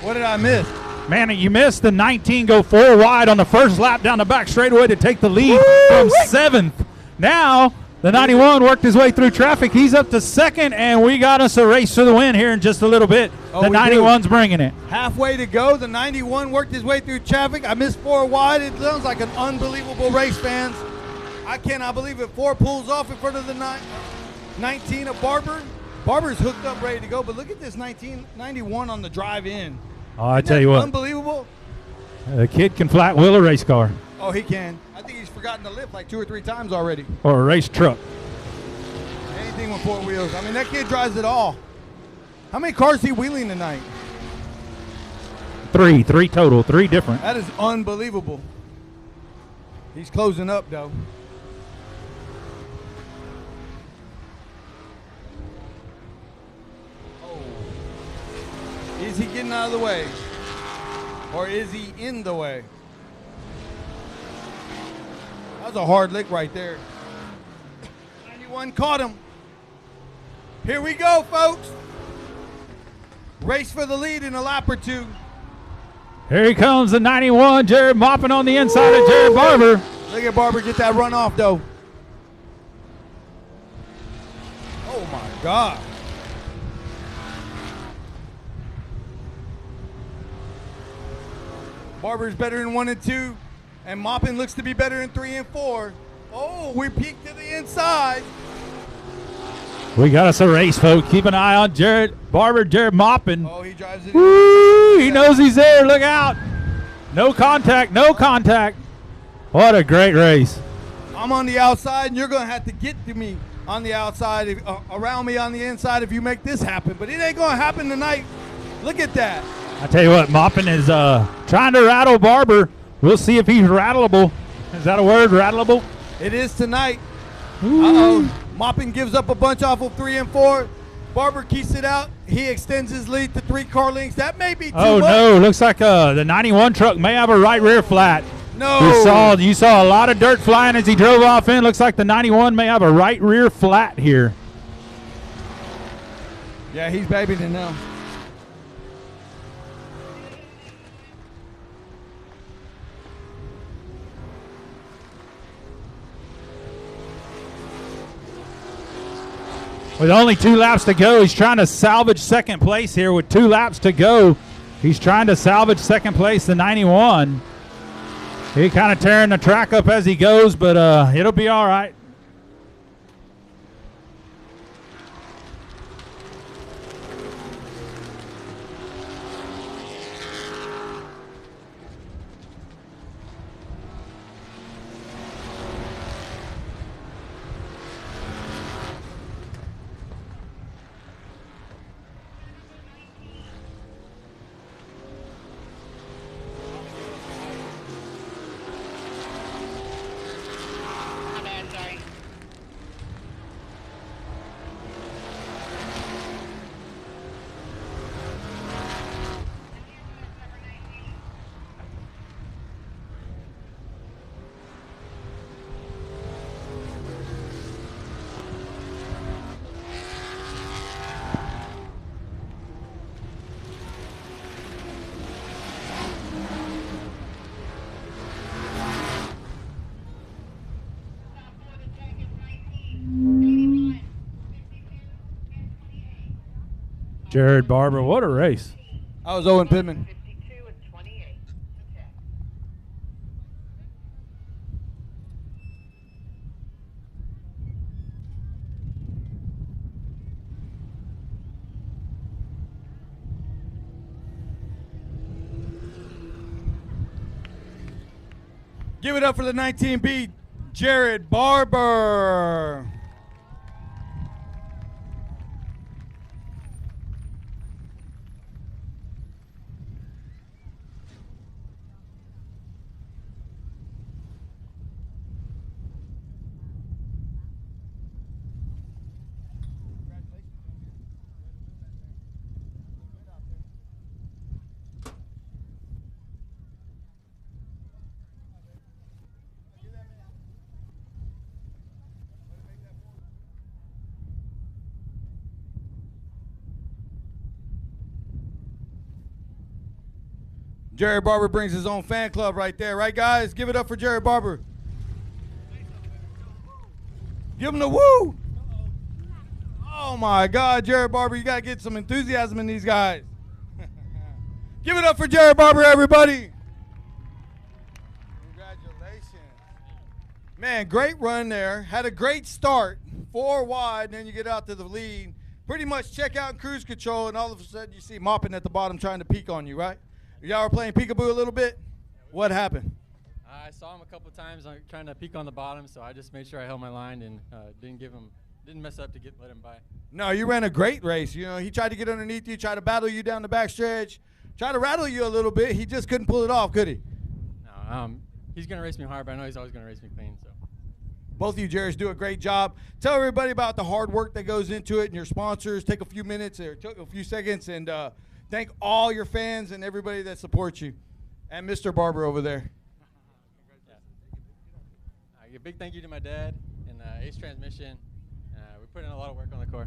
Speaker 1: What did I miss?
Speaker 2: man, you missed the 19 go 4 wide on the first lap down the back straightaway to take the lead from 7th. Now, the 91 worked his way through traffic. He's up to second, and we got us a race for the win here in just a little bit.
Speaker 1: Oh,
Speaker 2: The
Speaker 1: we do.
Speaker 2: 91's bringing it.
Speaker 1: Halfway to go, the 91 worked his way through traffic. I missed 4 wide. It sounds like an unbelievable race, fans. I cannot believe it. 4 pulls off in front of the 19 of Barber. Barber's hooked up, ready to go. But look at this 91 on the drive in.
Speaker 2: Oh, I tell you what,
Speaker 1: Unbelievable.
Speaker 2: a kid can flat wheel a race car
Speaker 1: Oh, he can. I think he's forgotten to lift like 2 or 3 times already.
Speaker 2: or a race truck.
Speaker 1: Anything with 4 wheels. I mean, that kid drives it all. How many cars is he wheeling tonight?
Speaker 2: 3 total, 3 different.
Speaker 1: That is unbelievable. He's closing up, though. Is he getting out of the way? Or is he in the way? That was a hard lick right there. 91 caught him. Here we go, folks. Race for the lead in a lap or 2.
Speaker 2: Here he comes, the 91, Jared Maupin on the inside of Jared Barber.
Speaker 1: Look at Barber get that run off, though. Oh, my God. Barber's better in 1 and 2, and Maupin looks to be better in 3 and 4. Oh, we peeked to the inside.
Speaker 2: We got us a race, folks. Keep an eye on Jared Barber, Jared Maupin.
Speaker 1: Oh, he drives it.
Speaker 2: Woo, he knows he's there. Look out. No contact, no contact. What a great race.
Speaker 1: I'm on the outside, and you're going to have to get to me on the outside, around me on the inside if you make this happen. But it ain't going to happen tonight. Look at that.
Speaker 2: I tell you what, Maupin is trying to rattle Barber. We'll see if he's rattleable. Is that a word, rattleable?
Speaker 1: It is tonight. Uh-oh. Maupin gives up a bunch off of 3 and 4. Barber keeps it out. He extends his lead to 3 car lengths. That may be too
Speaker 2: Oh,
Speaker 1: much.
Speaker 2: no. Looks like the 91 truck may have a right rear flat.
Speaker 1: No.
Speaker 2: You saw a lot of dirt flying as he drove off in. Looks like the 91 may have a right rear flat here.
Speaker 1: Yeah, he's babying it now.
Speaker 2: With only 2 laps to go, he's trying to salvage second place here. With 2 laps to go, he's trying to salvage second place, the 91. He kind of tearing the track up as he goes, but it'll be all right. Jared Barber, what a race.
Speaker 1: I was Owen Pittman. Give it up for the 19B, Jared Barber. Jared Barber brings his own fan club right there. Right, guys? Give it up for Jared Barber. Give him the woo. Oh, my God, Jared Barber, you got to get some enthusiasm in these guys. Give it up for Jared Barber, everybody. Congratulations. Man, great run there. Had a great start. 4 wide, and then you get out to the lead. Pretty much check out in cruise control, and all of a sudden you see mopping at the bottom trying to peek on you, right? Y'all were playing peekaboo a little bit? What happened?
Speaker 10: I saw him a couple times trying to peek on the bottom, so I just made sure I held my line and didn't mess up to let him by.
Speaker 1: No, you ran a great race. You know, he tried to get underneath you, tried to battle you down the backstretch, tried to rattle you a little bit. He just couldn't pull it off, could he?
Speaker 10: No, he's going to race me hard, but I know he's always going to race me clean. So.
Speaker 1: Both of you, Jareds, do a great job. Tell everybody about the hard work that goes into it and your sponsors. Take a few minutes or a few seconds and thank all your fans and everybody that supports you. And Mr. Barber over there.
Speaker 10: A big thank you to my dad and Ace Transmission. We put in a lot of work on the car.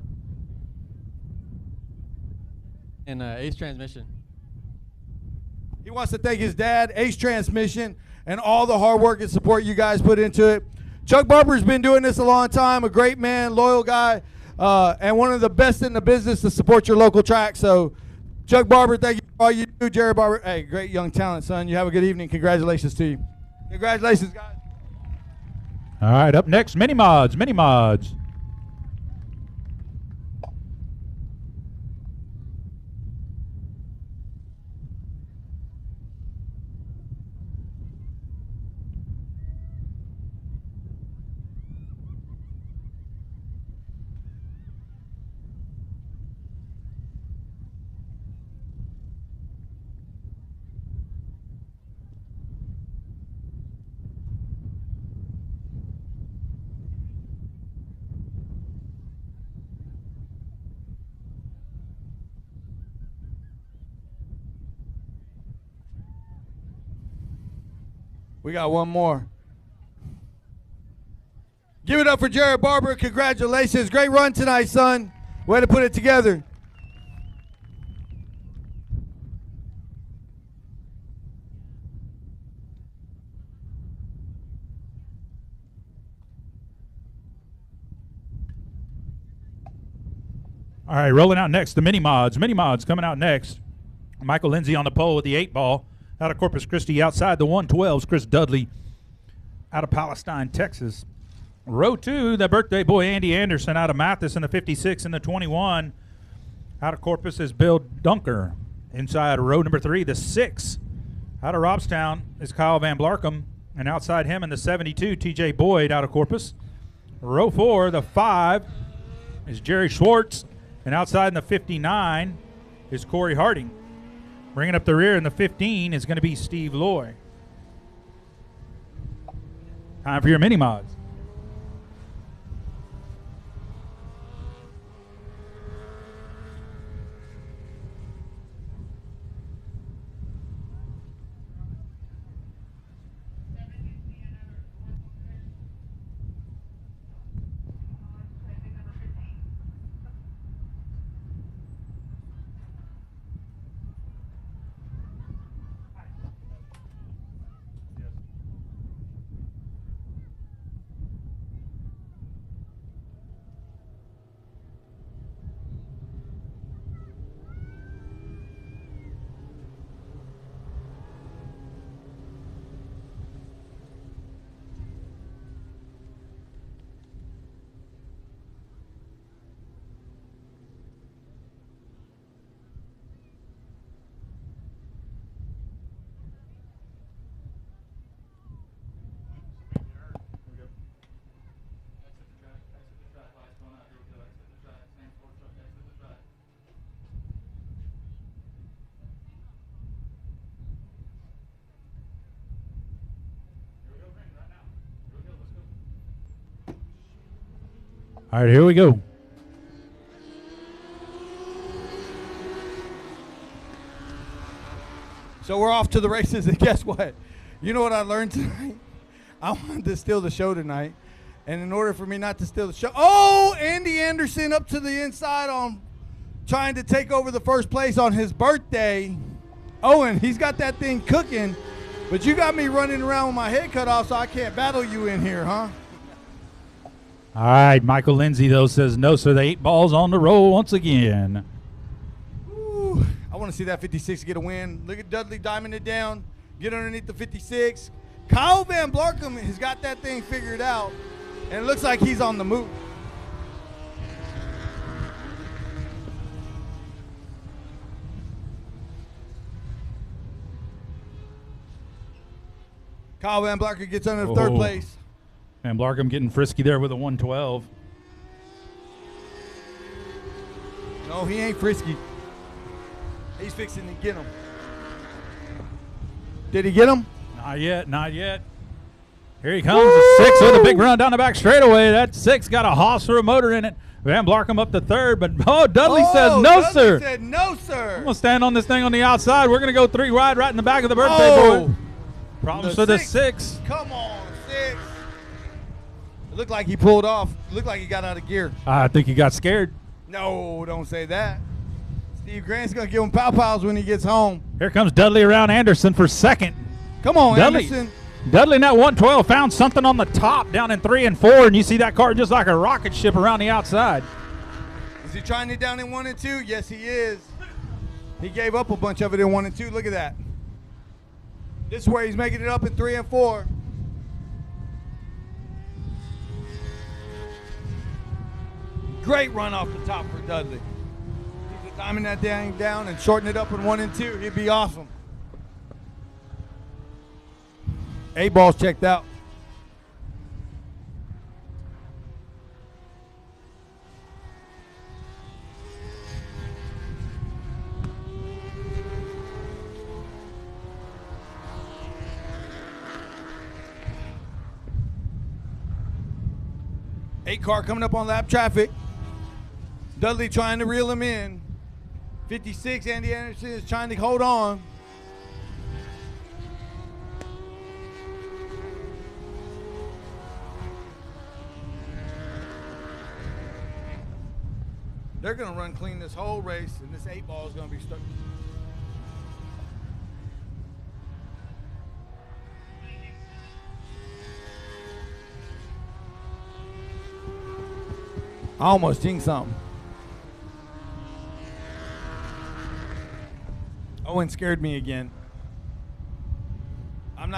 Speaker 10: And Ace Transmission.
Speaker 1: He wants to thank his dad, Ace Transmission, and all the hard work and support you guys put into it. Chuck Barber's been doing this a long time, a great man, loyal guy, and one of the best in the business to support your local track. So, Chuck Barber, thank you for all you do. Jared Barber, hey, great young talent, son. You have a good evening. Congratulations to you. Congratulations, guys.
Speaker 2: All right, up next, Mini Mods. Mini Mods.
Speaker 1: We got one more. Give it up for Jared Barber. Congratulations. Great run tonight, son. Way to put it together.
Speaker 2: All right, rolling out next, the Mini Mods. Mini Mods coming out next. Michael Lindsay on the pole with the 8 ball. out of Corpus Christi. Outside the 112s, Chris Dudley out of Palestine, Texas. Row 2, the birthday boy Andy Anderson out of Mathis in the 56 and the 21. Out of Corpus is Bill Dunker. Inside row number 3, the 6 out of Robstown is Kyle Van Blarkum. And outside him in the 72, TJ Boyd out of Corpus. Row 4, the 5 is Jerry Schwartz. And outside in the 59 is Corey Harding. Bringing up the rear in the 15 is going to be Steve Loy. Time for your mini mods. All right, here we go.
Speaker 1: So we're off to the races, and guess what? You know what I learned tonight? I wanted to steal the show tonight, and in order for me not to steal the show, Andy Anderson up to the inside on trying to take over the first place on his birthday. Owen, he's got that thing cooking, but you got me running around with my head cut off, so I can't battle you in here, huh?
Speaker 2: All right, Michael Lindsay, though, says no, sir. The 8 balls on the roll once again.
Speaker 1: Ooh, I want to see that 56 get a win. Look at Dudley diamond it down, get underneath the 56. Kyle Van Blarkum has got that thing figured out, and it looks like he's on the move. Kyle Van Blarkum gets under the third place.
Speaker 2: And Blarkum getting frisky there with a 112.
Speaker 1: No, he ain't frisky. He's fixing to get him. Did he get him?
Speaker 2: Not yet, not yet. Here he comes, the 6 with a big run down the back straightaway. That 6 got a hoss or a motor in it. Van Blarkum up to third, but Dudley says no,
Speaker 1: Dudley
Speaker 2: sir.
Speaker 1: Said no, sir.
Speaker 2: I'm going to stand on this thing on the outside. We're going to go 3 wide right in the back of the birthday boy. Problems for the 6.
Speaker 1: Come on, 6. It looked like he pulled off. It looked like he got out of gear.
Speaker 2: I think he got scared.
Speaker 1: No, don't say that. Steve Grant's going to give him pow-pows when he gets home.
Speaker 2: Here comes Dudley around Anderson for second.
Speaker 1: Come on,
Speaker 2: Dudley.
Speaker 1: Anderson.
Speaker 2: Dudley in that 112 found something on the top down in 3 and 4, and you see that car just like a rocket ship around the outside.
Speaker 1: Is he trying it down in 1 and 2? Yes, he is. He gave up a bunch of it in 1 and 2. Look at that. This is where he's making it up in 3 and 4. Great run off the top for Dudley. He's timing that thing down and shorten it up in 1 and 2. He'd be awesome. 8 balls checked out. Eight car coming up on lap traffic. Dudley trying to reel him in. 56, Andy Anderson is trying to hold on. They're going to run clean this whole race, and this 8 ball is going to be stuck. I almost jinxed something. Owen scared me again.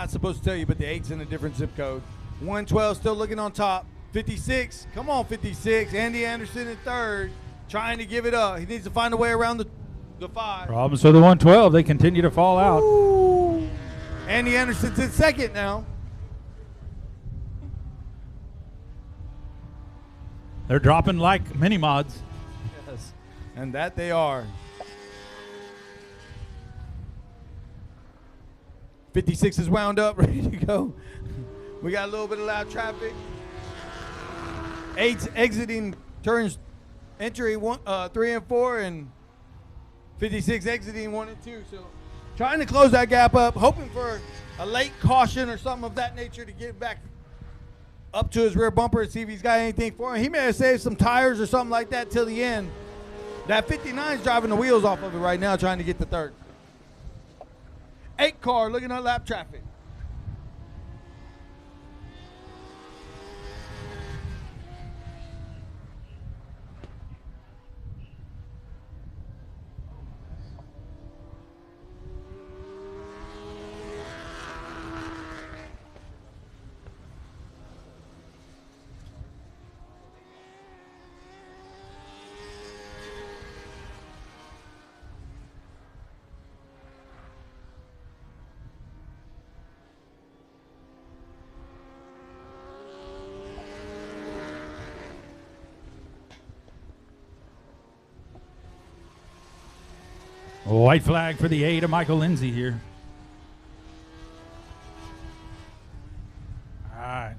Speaker 1: not supposed to tell you, but the 8's in a different zip code. 112 still looking on top. 56, come on 56. Andy Anderson in third, trying to give it up. He needs to find a way around the 5.
Speaker 2: Problems for the 112. They continue to fall out.
Speaker 1: Ooh. Andy Anderson's in second now.
Speaker 2: They're dropping like mini mods.
Speaker 1: Yes, and that they are. 56 is wound up, ready to go. We got a little bit of loud traffic. 8's exiting turns entry 3 and 4, and 56 exiting 1 and 2. So trying to close that gap up, hoping for a late caution or something of that nature to get back up to his rear bumper and see if he's got anything for him. He may have saved some tires or something like that till the end. That 59's driving the wheels off of it right now, trying to get the third. 8 car looking at lap traffic.
Speaker 2: White flag for the 8 of Michael Lindsay here. All right.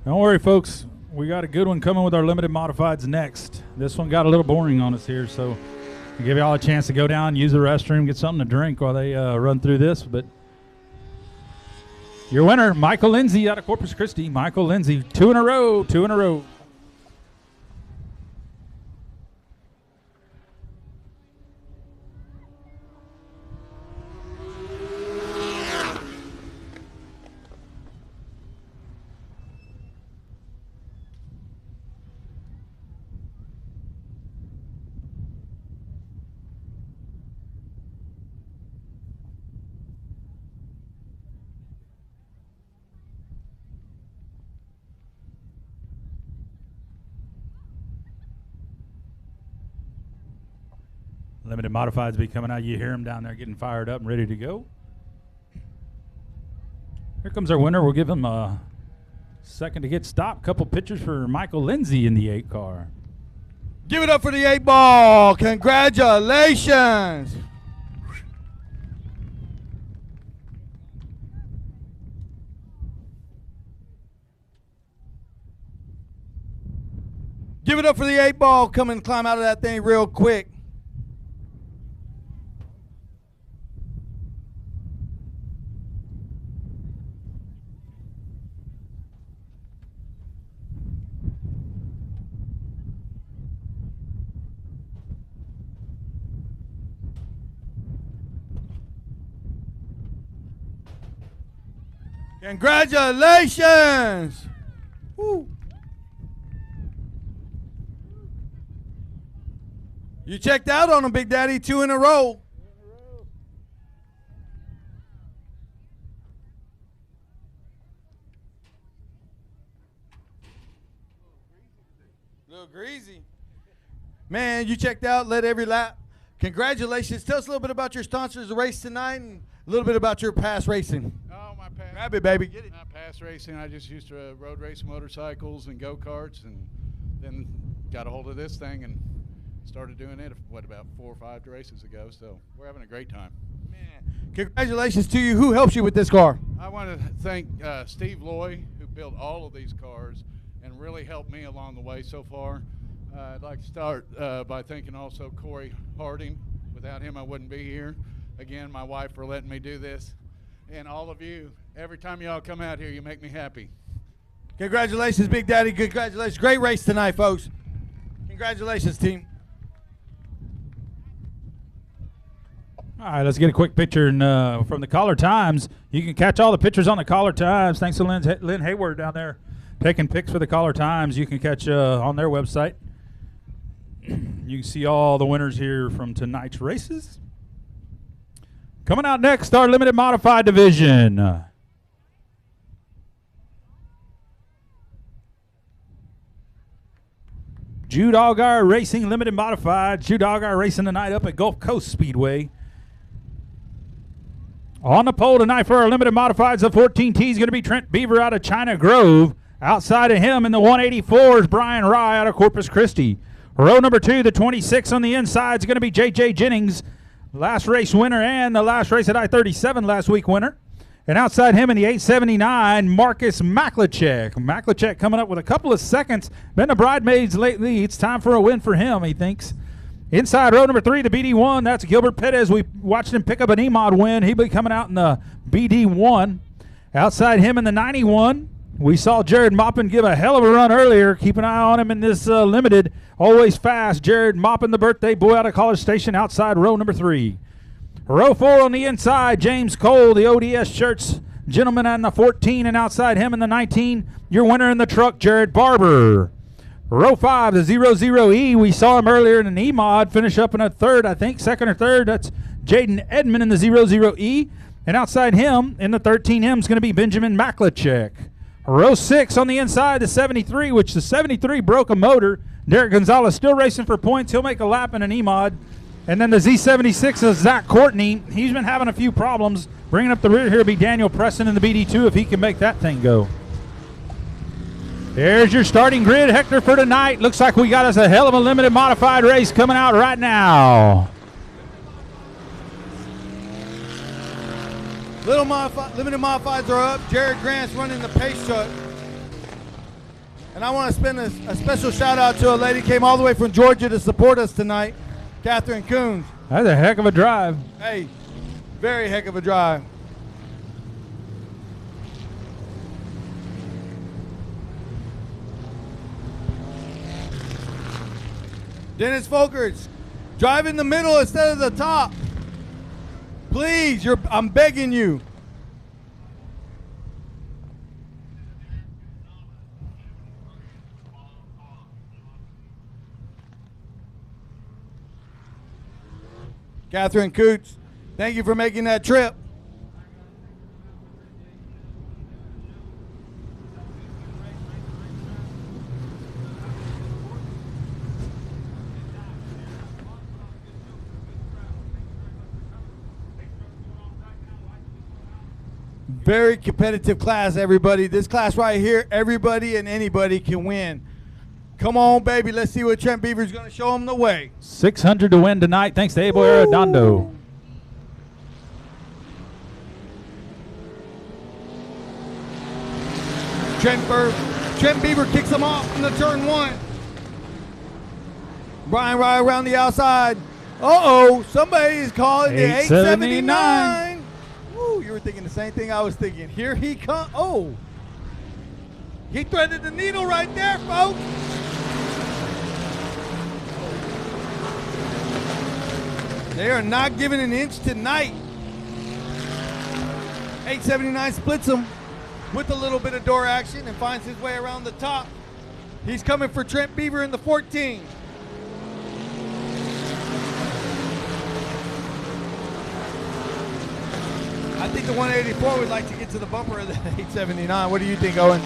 Speaker 2: Don't worry, folks. We got a good one coming with our limited modifieds next. This one got a little boring on us here, so we give you all a chance to go down, use the restroom, get something to drink while they run through this. But your winner, Michael Lindsay out of Corpus Christi. Michael Lindsay, 2 in a row, 2 in a row. Limited modifieds be coming out. You hear them down there getting fired up and ready to go. Here comes our winner. We'll give him a second to get stopped. Couple pictures for Michael Lindsay in the 8 car.
Speaker 1: Give it up for the 8 ball. Congratulations. Give it up for the 8 ball. Come and climb out of that thing real quick. Congratulations! Woo. You checked out on them, Big Daddy, 2 in a row. A little greasy. Man, you checked out, led every lap. Congratulations. Tell us a little bit about your sponsors of the race tonight and a little bit about your past racing.
Speaker 11: Oh, my past.
Speaker 1: Grab it, baby. Get it.
Speaker 11: My past racing, I just used to road race motorcycles and go-karts, and then got a hold of this thing and started doing it, about 4 or 5 races ago. So we're having a great time.
Speaker 1: Man, congratulations to you. Who helps you with this car?
Speaker 11: I want to thank Steve Loy, who built all of these cars and really helped me along the way so far. I'd like to start by thanking also Corey Harding. Without him, I wouldn't be here. Again, my wife for letting me do this. And all of you, every time y'all come out here, you make me happy.
Speaker 1: Congratulations, Big Daddy. Congratulations. Great race tonight, folks. Congratulations, team.
Speaker 2: All right, let's get a quick picture from the Collar Times. You can catch all the pictures on the Collar Times. Thanks to Lynn Hayward down there taking pics for the Collar Times. You can catch on their website. You can see all the winners here from tonight's races. Coming out next, our limited modified division. Jude Allgaier Racing Limited Modified. Jude Allgaier racing tonight up at Gulf Coast Speedway. On the pole tonight for our limited modifieds, the 14T is going to be Trent Beaver out of China Grove. Outside of him in the 184 is Brian Rye out of Corpus Christi. Row number 2, the 26 on the inside is going to be J.J. Jennings, last race winner and the last race at I-37 last week winner. And outside him in the 879, Marcus Maklicek. Maklicek coming up with a couple of seconds. Been the bridesmaids lately. It's time for a win for him, he thinks. Inside row number 3, the BD1, that's Gilbert Pettis. We watched him pick up an EMOD win. He'll be coming out in the BD1. Outside him in the 91, we saw Jared Maupin give a hell of a run earlier. Keep an eye on him in this limited. Always fast. Jared Maupin, the birthday boy out of College Station, outside row number 3. Row 4 on the inside, James Cole, the ODS shirts gentleman on the 14, and outside him in the 19, your winner in the truck, Jared Barber. Row 5, the 00E, we saw him earlier in an E-Mod, finish up in a third, I think, second or third. That's Jaden Edmond in the 00E. And outside him in the 13M is going to be Benjamin Maklicek. Row 6 on the inside, the 73, which the 73 broke a motor. Derek Gonzalez still racing for points. He'll make a lap in an E-Mod. And then the Z76 is Zach Courtney. He's been having a few problems. Bringing up the rear here will be Daniel Preston in the BD2 if he can make that thing go. There's your starting grid, Hector, for tonight. Looks like we got us a hell of a limited modified race coming out right now.
Speaker 1: Limited modifieds are up. Jared Grant's running the pace truck. And I want to spend a special shout out to a lady who came all the way from Georgia to support us tonight, Catherine Coons.
Speaker 2: That's a heck of a drive.
Speaker 1: Hey, very heck of a drive. Dennis Folkers, drive in the middle instead of the top. Please, I'm begging you. Catherine Coots, thank you for making that trip. Very competitive class, everybody. This class right here, everybody and anybody can win. Come on, baby. Let's see what Trent Beaver's going to show them the way.
Speaker 2: 600 to win tonight, thanks to Abel Arredondo.
Speaker 1: Trent Beaver kicks him off in the turn 1. Brian Rye around the outside. Uh-oh, somebody's calling the 879. Woo, you were thinking the same thing I was thinking. Here he comes. Oh, he threaded the needle right there, folks. They are not giving an inch tonight. 879 splits him with a little bit of door action and finds his way around the top. He's coming for Trent Beaver in the 14. I think the 184 would like to get to the bumper of the 879. What do you think, Owen?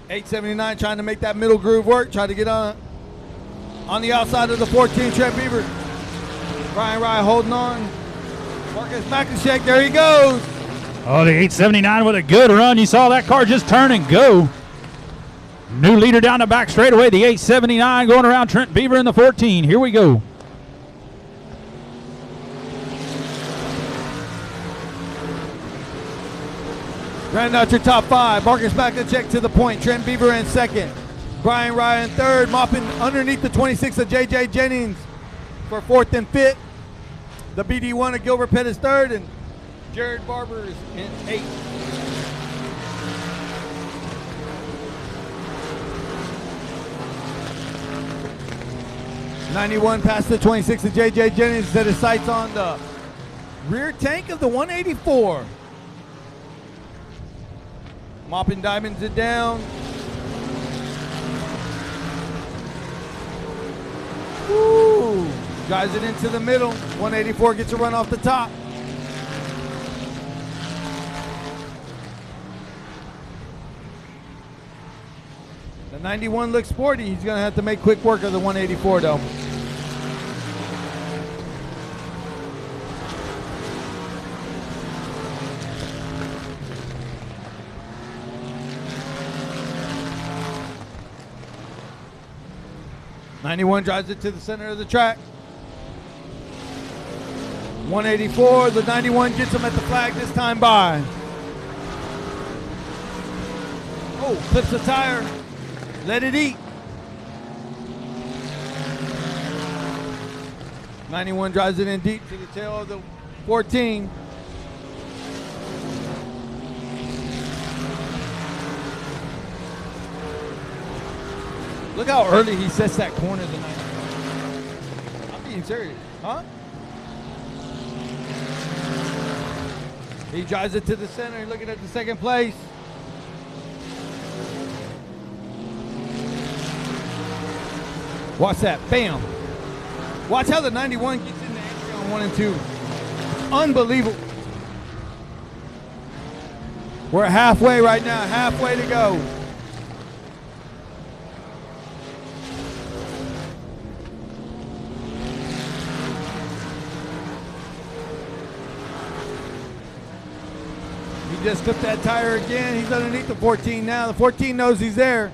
Speaker 1: $879 trying to make that middle groove work, try to get on the outside of the 14, Trent Beaver. Brian Rye holding on. Marcus Maklicek, there he goes.
Speaker 2: Oh, the 879 with a good run. You saw that car just turn and go. New leader down the back straightaway, the 879 going around Trent Beaver in the 14. Here we go.
Speaker 1: Rounding out your top 5. Marcus Maklicek to the point. Trent Beaver in second. Brian Rye in third. Mopping underneath the 26 of J.J. Jennings for 4th and 5th. The BD1 of Gilbert Pettis third. And Jared Barber is in 8th. '91 past the 26 of J.J. Jennings. Set his sights on the rear tank of the 184. Mopping diamonds it down. Woo. Drives it into the middle. 184 gets a run off the top. The 91 looks sporty. He's going to have to make quick work of the 184, though. '91 drives it to the center of the track. 184, the 91 gets him at the flag this time by. Oh, clips the tire. Let it eat. 91 drives it in deep to the tail of the 14. Look how early he sets that corner the 91. I'm being serious, huh? He drives it to the center, looking at the second place. Watch that, bam. Watch how the 91 gets in the entry on 1 and 2. Unbelievable. We're halfway right now, halfway to go. He just clipped that tire again. He's underneath the 14 now. The 14 knows he's there.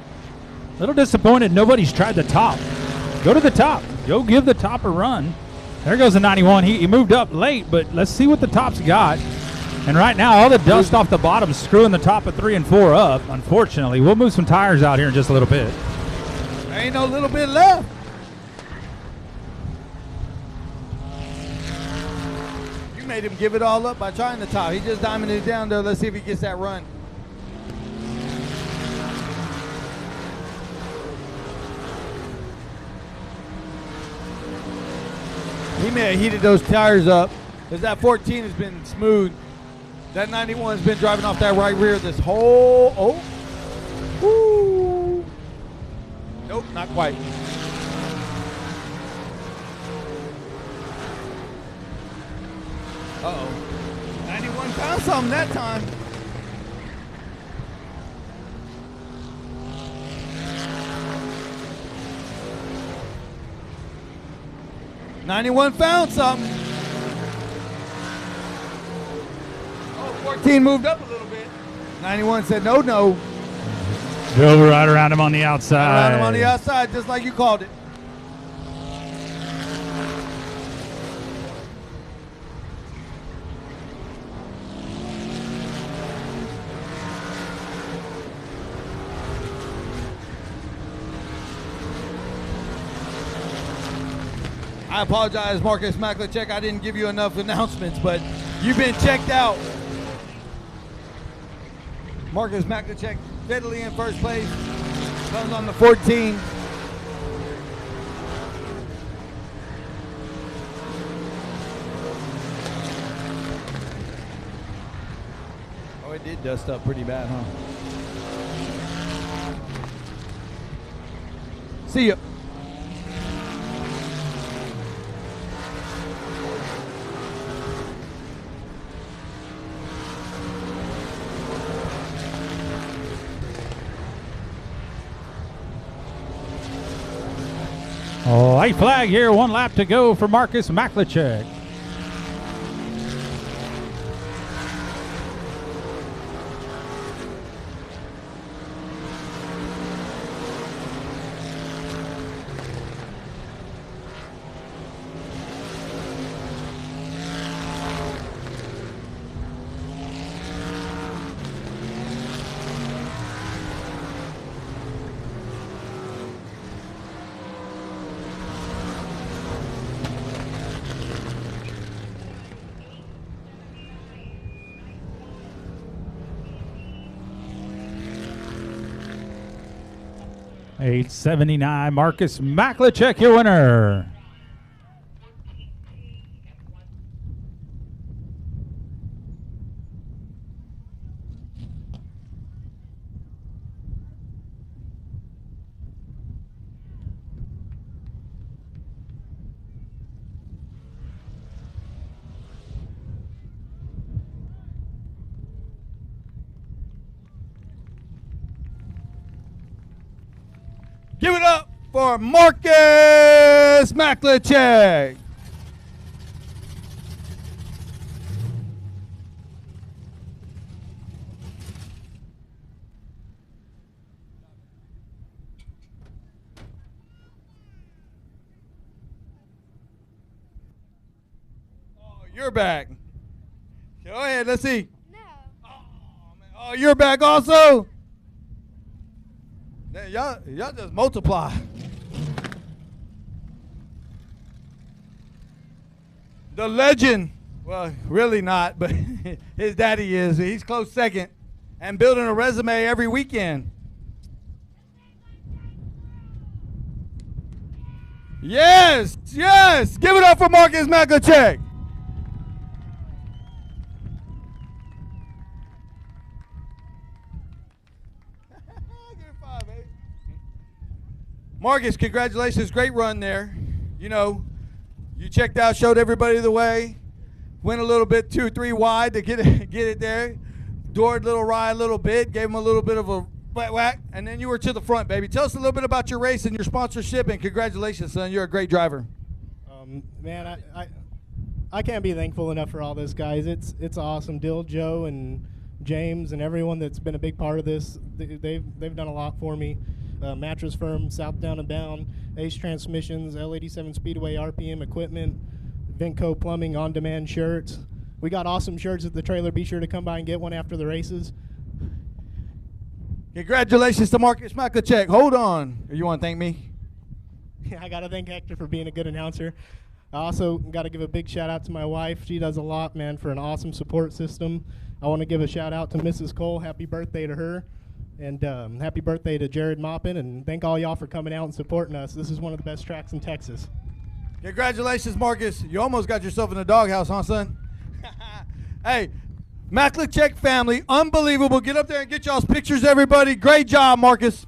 Speaker 2: A little disappointed nobody's tried the top. Go to the top. Go give the top a run. There goes the 91. He moved up late, but let's see what the top's got. And right now, all the dust off the bottom is screwing the top of 3 and 4 up, unfortunately. We'll move some tires out here in just a little bit.
Speaker 1: There ain't no little bit left. You made him give it all up by trying the top. He just diamonded it down there. Let's see if he gets that run. He may have heated those tires up because that 14 has been smooth. That 91 has been driving off that right rear this whole, Woo. Nope, not quite. Uh-oh. 91 found something that time. '91 found something. Oh, 14 moved up a little bit. 91 said, no.
Speaker 2: Drove right around him on the outside.
Speaker 1: Right around him on the outside, just like you called it. I apologize, Marcus Maklicek. I didn't give you enough announcements, but you've been checked out. Marcus Maklicek steadily in first place. Comes on the 14. Oh, it did dust up pretty bad, huh? See ya.
Speaker 2: White flag here, 1 lap to go for Marcus Maklicek. $879, Marcus Maklicek, your winner.
Speaker 1: for Marcus Maklicek. Oh, you're back. Go ahead, let's see. No. Oh, you're back also? Man, y'all just multiply. The legend, well, really not, but his daddy is. He's close second and building a resume every weekend. Yes, yes. Give it up for Marcus Maklicek. Marcus, congratulations. Great run there. You know, you checked out, showed everybody the way, went a little bit 2-3 wide to get it there, doored little ride a little bit, gave him a little bit of a whack, and then you were to the front, baby. Tell us a little bit about your race and your sponsorship, and congratulations, son. You're a great driver.
Speaker 12: Man, I can't be thankful enough for all this, guys. It's awesome. Dill, Joe, and James, and everyone that's been a big part of this, they've done a lot for me. Mattress Firm, South Down and Down, Ace Transmissions, L87 Speedway, RPM Equipment, Vinco Plumbing, on-demand shirts. We got awesome shirts at the trailer. Be sure to come by and get one after the races.
Speaker 1: Congratulations to Marcus Maklicek. Hold on. You want to thank me?
Speaker 12: I got to thank Hector for being a good announcer. I also got to give a big shout out to my wife. She does a lot, man, for an awesome support system. I want to give a shout out to Mrs. Cole. Happy birthday to her. And happy birthday to Jared Maupin, and thank all y'all for coming out and supporting us. This is one of the best tracks in Texas.
Speaker 1: Congratulations, Marcus. You almost got yourself in the doghouse, huh, son? Hey, Maklicek family, unbelievable. Get up there and get y'all's pictures, everybody. Great job, Marcus.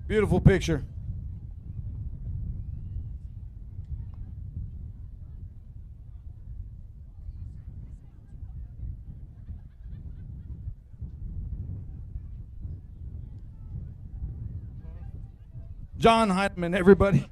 Speaker 1: Beautiful picture. John Heineman, everybody.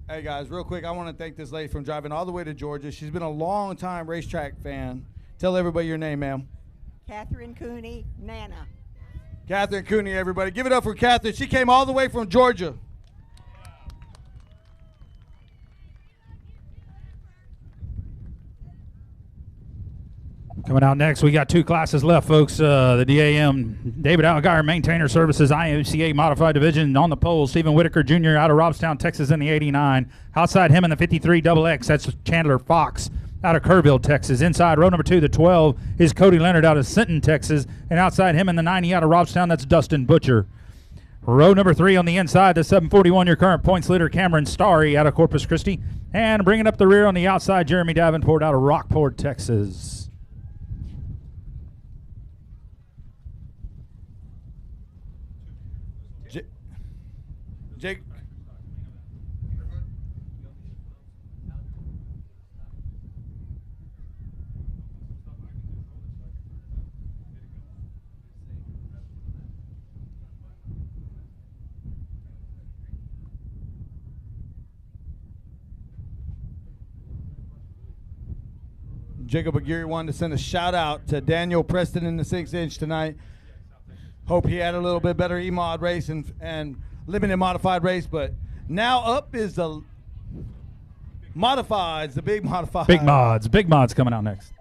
Speaker 1: Hey guys, real quick, I want to thank this lady from driving all the way to Georgia. She's been a long time racetrack fan. Tell everybody your name, ma'am.
Speaker 13: Catherine Cooney, Nana.
Speaker 1: Catherine Cooney, everybody. Give it up for Catherine. She came all the way from Georgia.
Speaker 2: Coming out next, we got two classes left, folks. The DAM, David Algeyer, Maintainer Services, IMCA Modified Division. On the pole, Stephen Whitaker Jr. out of Robstown, Texas in the 89. Outside him in the 53 XX, that's Chandler Fox out of Kerrville, Texas. Inside row number 2, the 12, is Cody Leonard out of Sinton, Texas. And outside him in the 90 out of Robstown, that's Dustin Butcher. Row number 3 on the inside, the 741, your current points leader, Cameron Starry out of Corpus Christi. And bringing up the rear on the outside, Jeremy Davenport out of Rockport, Texas.
Speaker 1: Jake. Jacob Aguirre wanted to send a shout out to Daniel Preston in the 6-inch tonight. Hope he had a little bit better E-Mod race and limited modified race, but now up is the modifieds, the big modified.
Speaker 2: Big mods coming out next.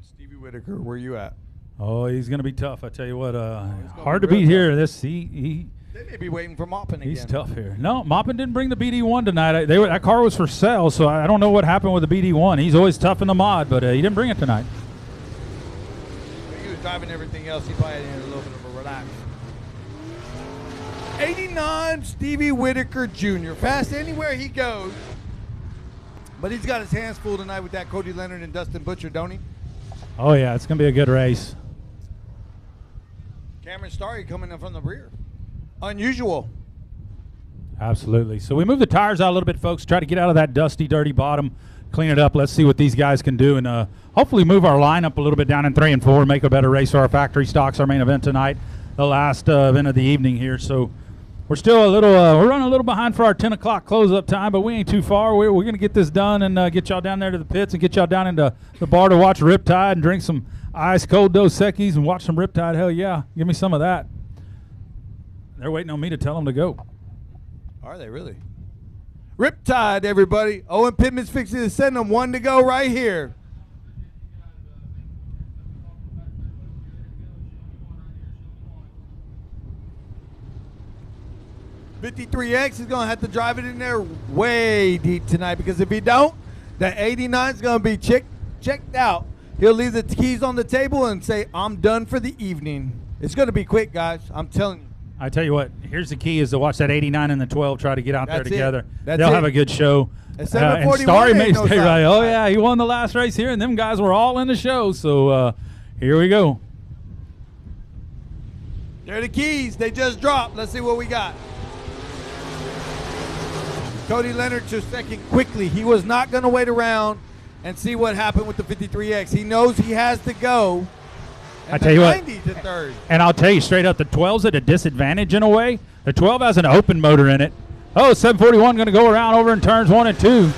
Speaker 1: Stevie Whitaker, where you at?
Speaker 2: Oh, he's going to be tough. I tell you what, hard
Speaker 1: be
Speaker 2: to beat
Speaker 1: real
Speaker 2: here.
Speaker 1: tough.
Speaker 2: He
Speaker 1: They may be waiting for Maupin again.
Speaker 2: he's tough here. No, Maupin didn't bring the BD1 tonight. That car was for sale, so I don't know what happened with the BD1. He's always tough in the mod, but he didn't bring it tonight.
Speaker 1: He was driving everything else. He probably had a little bit of a relax. 89 Stevie Whitaker Jr. Fast anywhere he goes. But he's got his hands full tonight with that Cody Leonard and Dustin Butcher, don't he?
Speaker 2: Oh, yeah, it's going to be a good race.
Speaker 1: Cameron Starry coming in from the rear. Unusual.
Speaker 2: Absolutely. So we move the tires out a little bit, folks. Try to get out of that dusty, dirty bottom, clean it up. Let's see what these guys can do, and hopefully move our lineup a little bit down in 3 and 4, make a better race for our factory stocks, our main event tonight, the last event of the evening here. So we're still a little, we're running a little behind for our 10 o'clock close-up time, but we ain't too far. We're going to get this done and get y'all down there to the pits and get y'all down into the bar to watch Riptide and drink some ice-cold Dos Equis and watch some Riptide. Hell yeah, give me some of that. They're waiting on me to tell them to go.
Speaker 1: Are they really? Riptide, everybody. Owen Pittman's fixing to send them one to go right here. $53X is going to have to drive it in there way deep tonight, because if he don't, that 89 is going to be checked out. He'll leave the keys on the table and say, I'm done for the evening. It's going to be quick, guys. I'm telling you.
Speaker 2: I tell you what, here's the key: is to watch that 89 and the 12 try to get out there
Speaker 1: That's
Speaker 2: together.
Speaker 1: it. That's
Speaker 2: They'll
Speaker 1: it.
Speaker 2: have a good show.
Speaker 1: At
Speaker 2: And
Speaker 1: 741
Speaker 2: Starry may
Speaker 1: ain't no
Speaker 2: stay
Speaker 1: stop.
Speaker 2: right. Oh yeah, he won the last race here, and them guys were all in the show. So here we go.
Speaker 1: There are the keys. They just dropped. Let's see what we got. Cody Leonard to second quickly. He was not going to wait around and see what happened with the 53X. He knows he has to go. And
Speaker 2: I tell you what,
Speaker 1: 90 to third.
Speaker 2: and I'll tell you straight up, the 12's at a disadvantage in a way. The 12 has an open motor in it. Oh, 741 going to go around over in turns 1 and 2.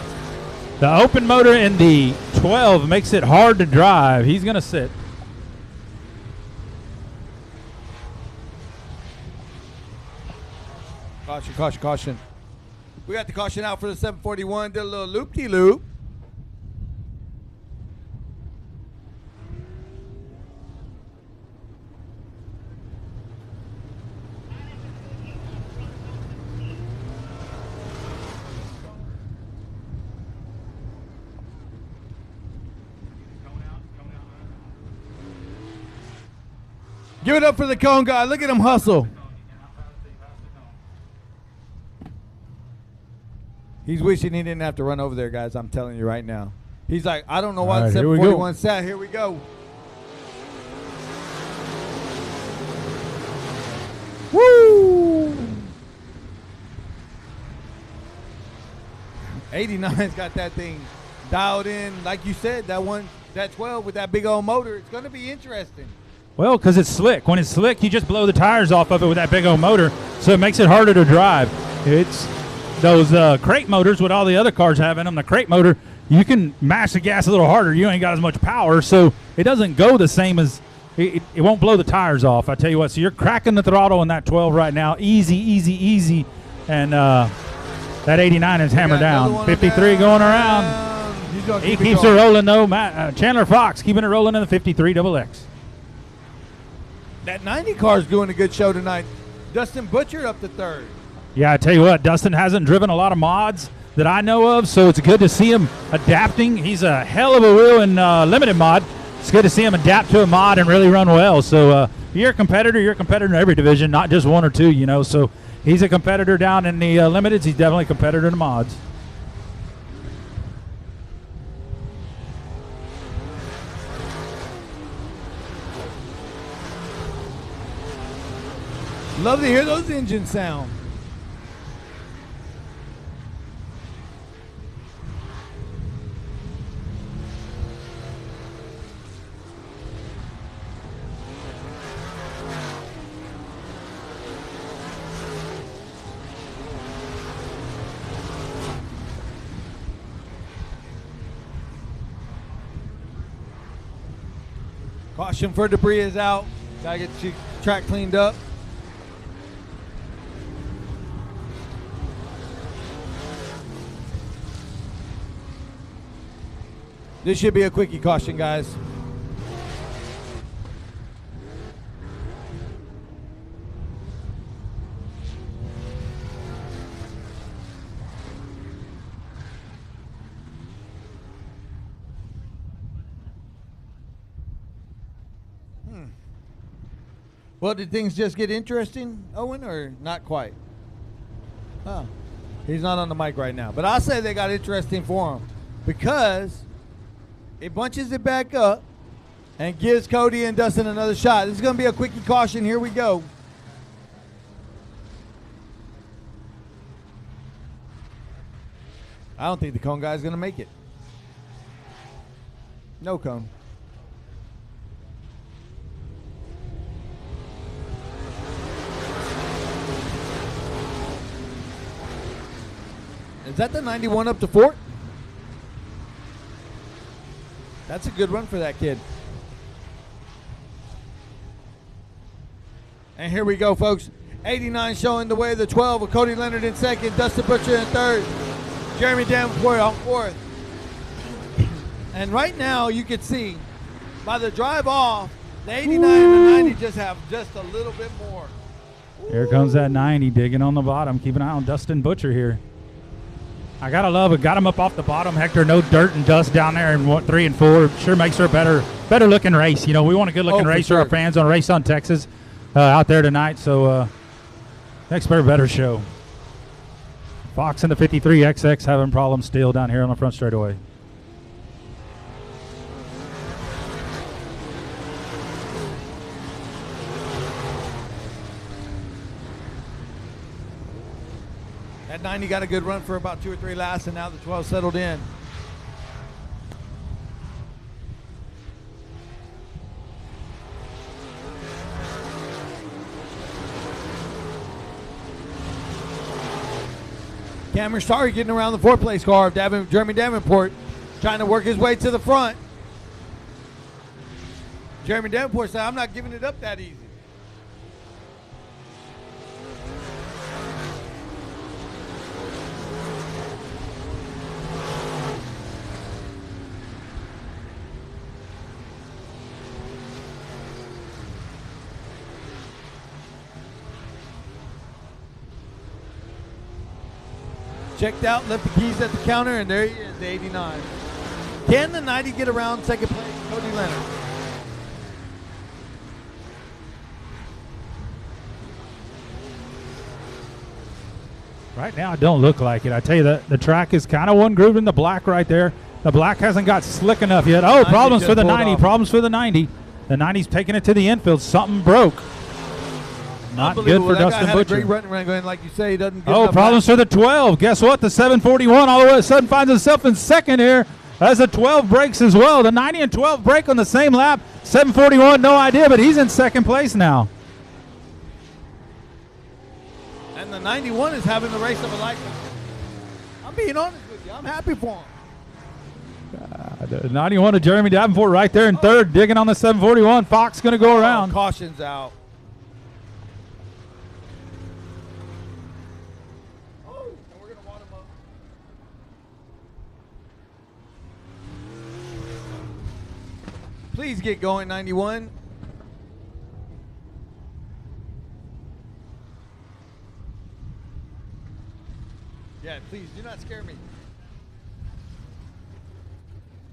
Speaker 2: The open motor in the 12 makes it hard to drive. He's going to sit.
Speaker 1: Caution, caution, caution. We got the caution out for the 741. Did a little loop-de-loop. Give it up for the cone guy. Look at him hustle. He's wishing he didn't have to run over there, guys. I'm telling you right now. He's like, I don't know why
Speaker 2: All right,
Speaker 1: the
Speaker 2: here we
Speaker 1: 741 sat. Here we go. Woo! 89's got that thing dialed in. Like you said, that 12 with that big old motor, it's going to be interesting.
Speaker 2: Well, because it's slick. When it's slick, you just blow the tires off of it with that big old motor, so it makes it harder to drive. It's those crate motors, what all the other cars have in them. The crate motor, you can mash the gas a little harder. You ain't got as much power, so it doesn't go the same as it won't blow the tires off. I tell you what, so you're cracking the throttle in that 12 right now. Easy, easy, easy. And that 89 is hammered down. 53 going around. He keeps it rolling, though. Chandler Fox keeping it rolling in the 53 XX.
Speaker 1: That 90 car is doing a good show tonight. Dustin Butcher up to third.
Speaker 2: Yeah, I tell you what, Dustin hasn't driven a lot of mods that I know of, so it's good to see him adapting. He's a hell of a wheel in limited mod, it's good to see him adapt to a mod and really run well. So if you're a competitor in every division, not just one or two, you know. So he's a competitor down in the limiteds. He's definitely a competitor in the mods.
Speaker 1: Love to hear those engine sound. Caution for debris is out. Gotta get the track cleaned up. This should be a quickie caution, guys. Well, did things just get interesting, Owen, or not quite? Oh, he's not on the mic right now. But I'll say they got interesting for him because it bunches it back up and gives Cody and Dustin another shot. This is going to be a quickie caution. Here we go. I don't think the cone guy is going to make it. No cone. Is that the 91 up to Fort? That's a good run for that kid. And here we go, folks. 89 showing the way. The 12 with Cody Leonard in second. Dustin Butcher in third. Jeremy Davenport on fourth. And right now, you can see by the drive off, the 89 and the 90 just have just a little bit more.
Speaker 2: Here comes that 90 digging on the bottom. Keep an eye on Dustin Butcher here. I gotta love it. Got him up off the bottom, Hector. No dirt and dust down there in 3 and 4. Sure makes her a better looking race. You know, we want a good looking race for our fans on Race on Texas out there tonight. So next better show. Fox and the 53XX having problems still down here on the front straightaway.
Speaker 1: That 90 got a good run for about 2 or 3 laps, and now the 12 settled in. Cameron Starry getting around the 4th place car of Jeremy Davenport, trying to work his way to the front. Jeremy Davenport said, I'm not giving it up that easy. Checked out, left the keys at the counter, and there he is, the 89. Can the 90 get around second place? Cody Leonard.
Speaker 2: Right now, it don't look like it. I tell you, the track is kind of one groove in the black right there. The black hasn't got slick enough yet. Oh, problems for the 90. Problems for the 90. The 90's taking it to the infield. Something broke. Not good for Dustin Butcher.
Speaker 1: Great run going, like you say, he doesn't.
Speaker 2: Oh, problems for the 12. Guess what? The 741 all the way to sudden finds himself in second here as the 12 breaks as well. The 90 and 12 break on the same lap. 741, no idea, but he's in second place now.
Speaker 1: And the 91 is having the race of a lifetime. I'm being honest with you. I'm happy for him.
Speaker 2: The 91 of Jeremy Davenport right there in third, digging on the 741. Fox going to go around.
Speaker 1: Caution's out. Please get going, 91. Yeah, please do not scare me.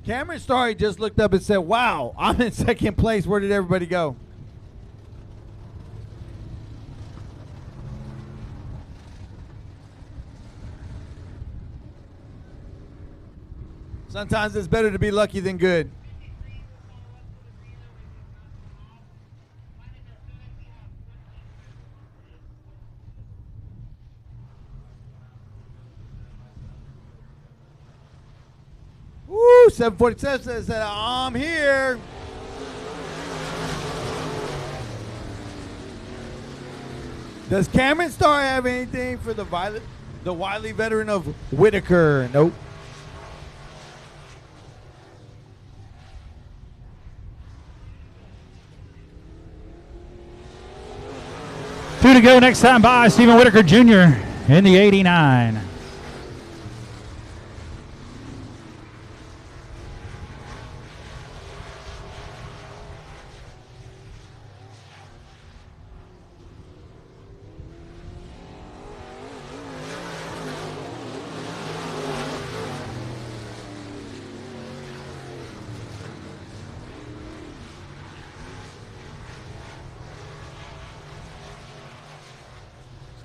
Speaker 1: Cameron Starry just looked up and said, wow, I'm in second place. Where did everybody go? Sometimes it's better to be lucky than good. Woo, 747 says that I'm here. Does Cameron Starr have anything for the wily veteran of Whitaker? Nope.
Speaker 2: 2 to go next time by Stephen Whitaker Jr. in the 89.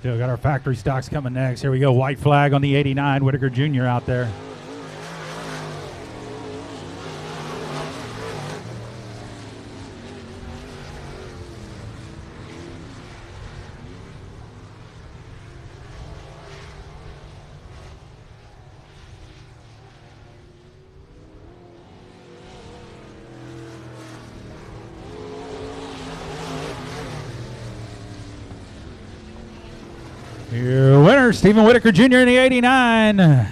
Speaker 2: Still got our factory stocks coming next. Here we go. White flag on the 89. Whitaker Jr. out there. Your winner, Stephen Whitaker Jr. in the 89. All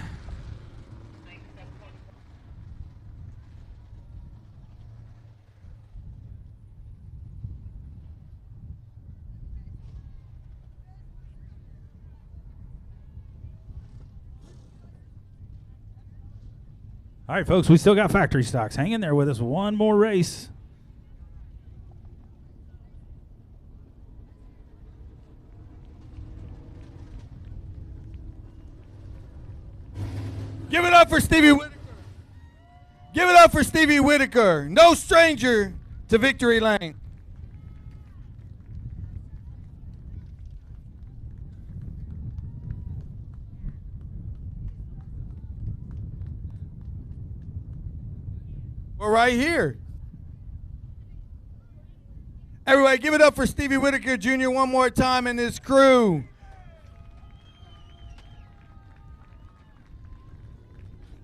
Speaker 2: right, folks, we still got factory stocks. Hang in there with us. One more race.
Speaker 1: Give it up for Stevie Whitaker. Give it up for Stevie Whitaker. No stranger to victory lane. We're right here. Everybody, give it up for Stevie Whitaker Jr. one more time and his crew.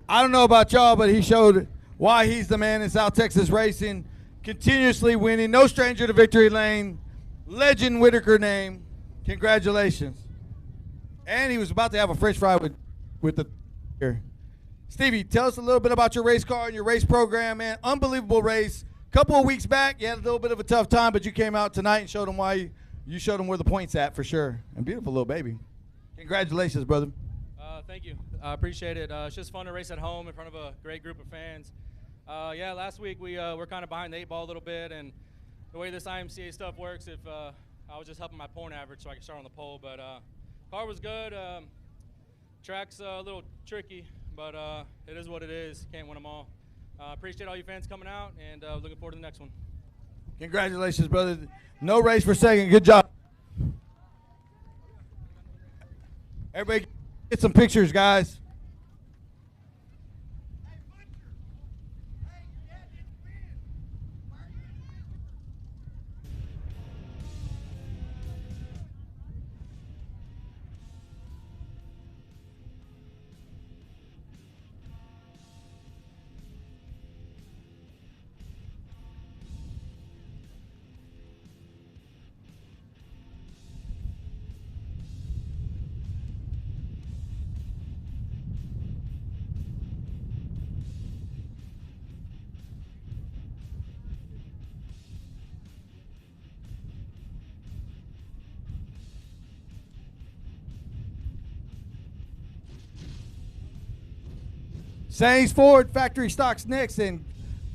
Speaker 1: I don't know about y'all, but he showed why he's the man in South Texas racing, continuously winning, no stranger to victory lane, legend Whitaker name. Congratulations. And he was about to have a French fry with the here. Stevie, tell us a little bit about your race car and your race program, man. Unbelievable race. Couple of weeks back, you had a little bit of a tough time, but you came out tonight and showed them why you showed them where the point's at for sure. And beautiful little baby. Congratulations, brother.
Speaker 10: Thank you. I appreciate it. It's just fun to race at home in front of a great group of fans. Yeah, last week we were kind of behind the 8 ball a little bit, and the way this IMCA stuff works, if I was just helping my point average so I could start on the pole, but car was good. Track's a little tricky, but it is what it is. Can't win them all. Appreciate all you fans coming out, and looking forward to the next one.
Speaker 1: Congratulations, brother. No race for second. Good job. Everybody get some pictures, guys. Saints Ford factory stocks next, and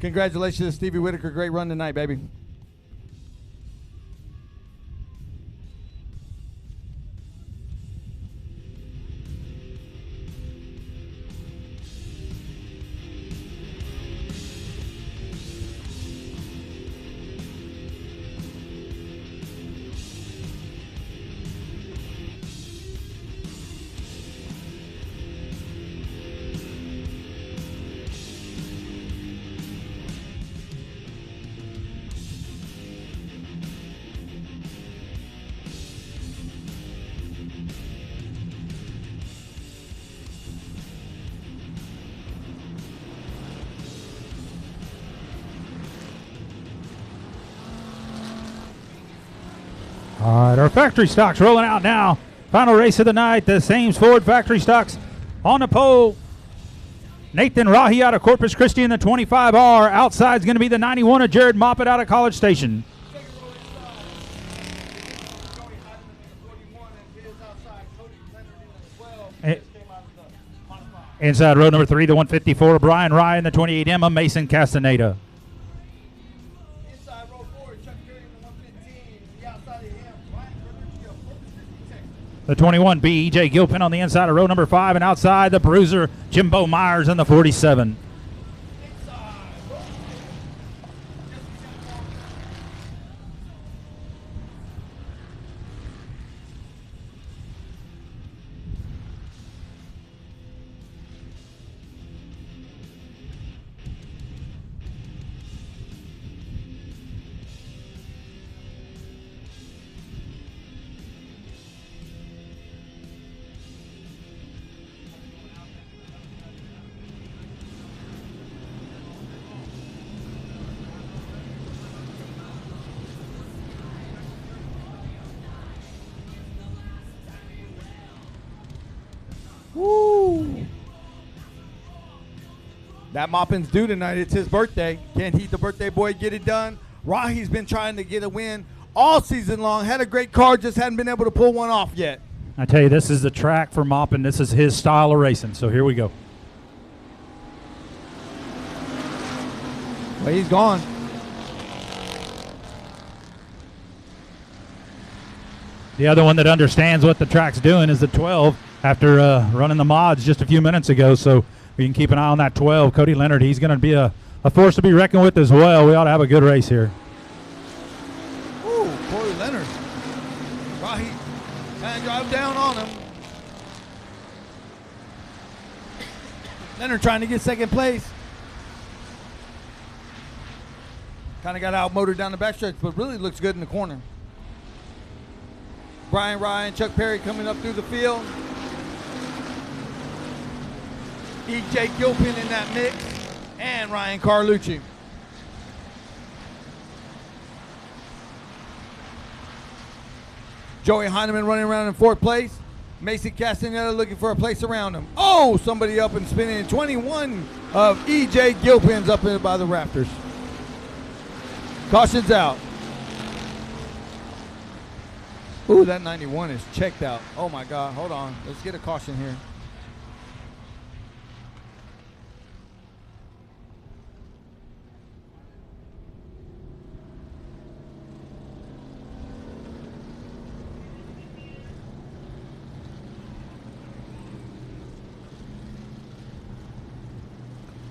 Speaker 1: congratulations to Stevie Whitaker. Great run tonight, baby.
Speaker 2: All right, our factory stocks rolling out now. Final race of the night, the Sames Ford factory stocks on the pole. Nathan Rahi out of Corpus Christi in the 25R. Outside is going to be the 91 of Jared Moppet out of College Station. Inside row number 3, the 154 of Brian Ryan, the 28M of Mason Castaneda. The 21 B.E.J. Gilpin on the inside of row number 5, and outside the bruiser Jimbo Myers in the 47.
Speaker 1: Woo! That Moppin's due tonight. It's his birthday. Can't he, the birthday boy, get it done? Rahi's been trying to get a win all season long. Had a great car, just hadn't been able to pull one off yet.
Speaker 2: I tell you, this is the track for Moppin. This is his style of racing. So here we go.
Speaker 1: Well, he's gone.
Speaker 2: The other one that understands what the track's doing is the 12 after running the mods just a few minutes ago. So we can keep an eye on that 12. Cody Leonard, he's going to be a force to be reckoned with as well. We ought to have a good race here.
Speaker 1: Ooh, Cody Leonard. Rahi kind of drive down on him. Leonard trying to get second place. Kind of got outmotored down the backstretch, but really looks good in the corner. Brian Ryan, Chuck Perry coming up through the field. E.J. Gilpin in that mix, and Ryan Carlucci. Joey Heineman running around in fourth place. Mason Castaneda looking for a place around him. Oh, somebody up and spinning. 21 of E.J. Gilpin's up in by the rafters. Caution's out. Ooh, that 91 is checked out. Oh my God, hold on. Let's get a caution here.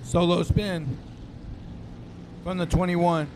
Speaker 1: Solo spin from the 21.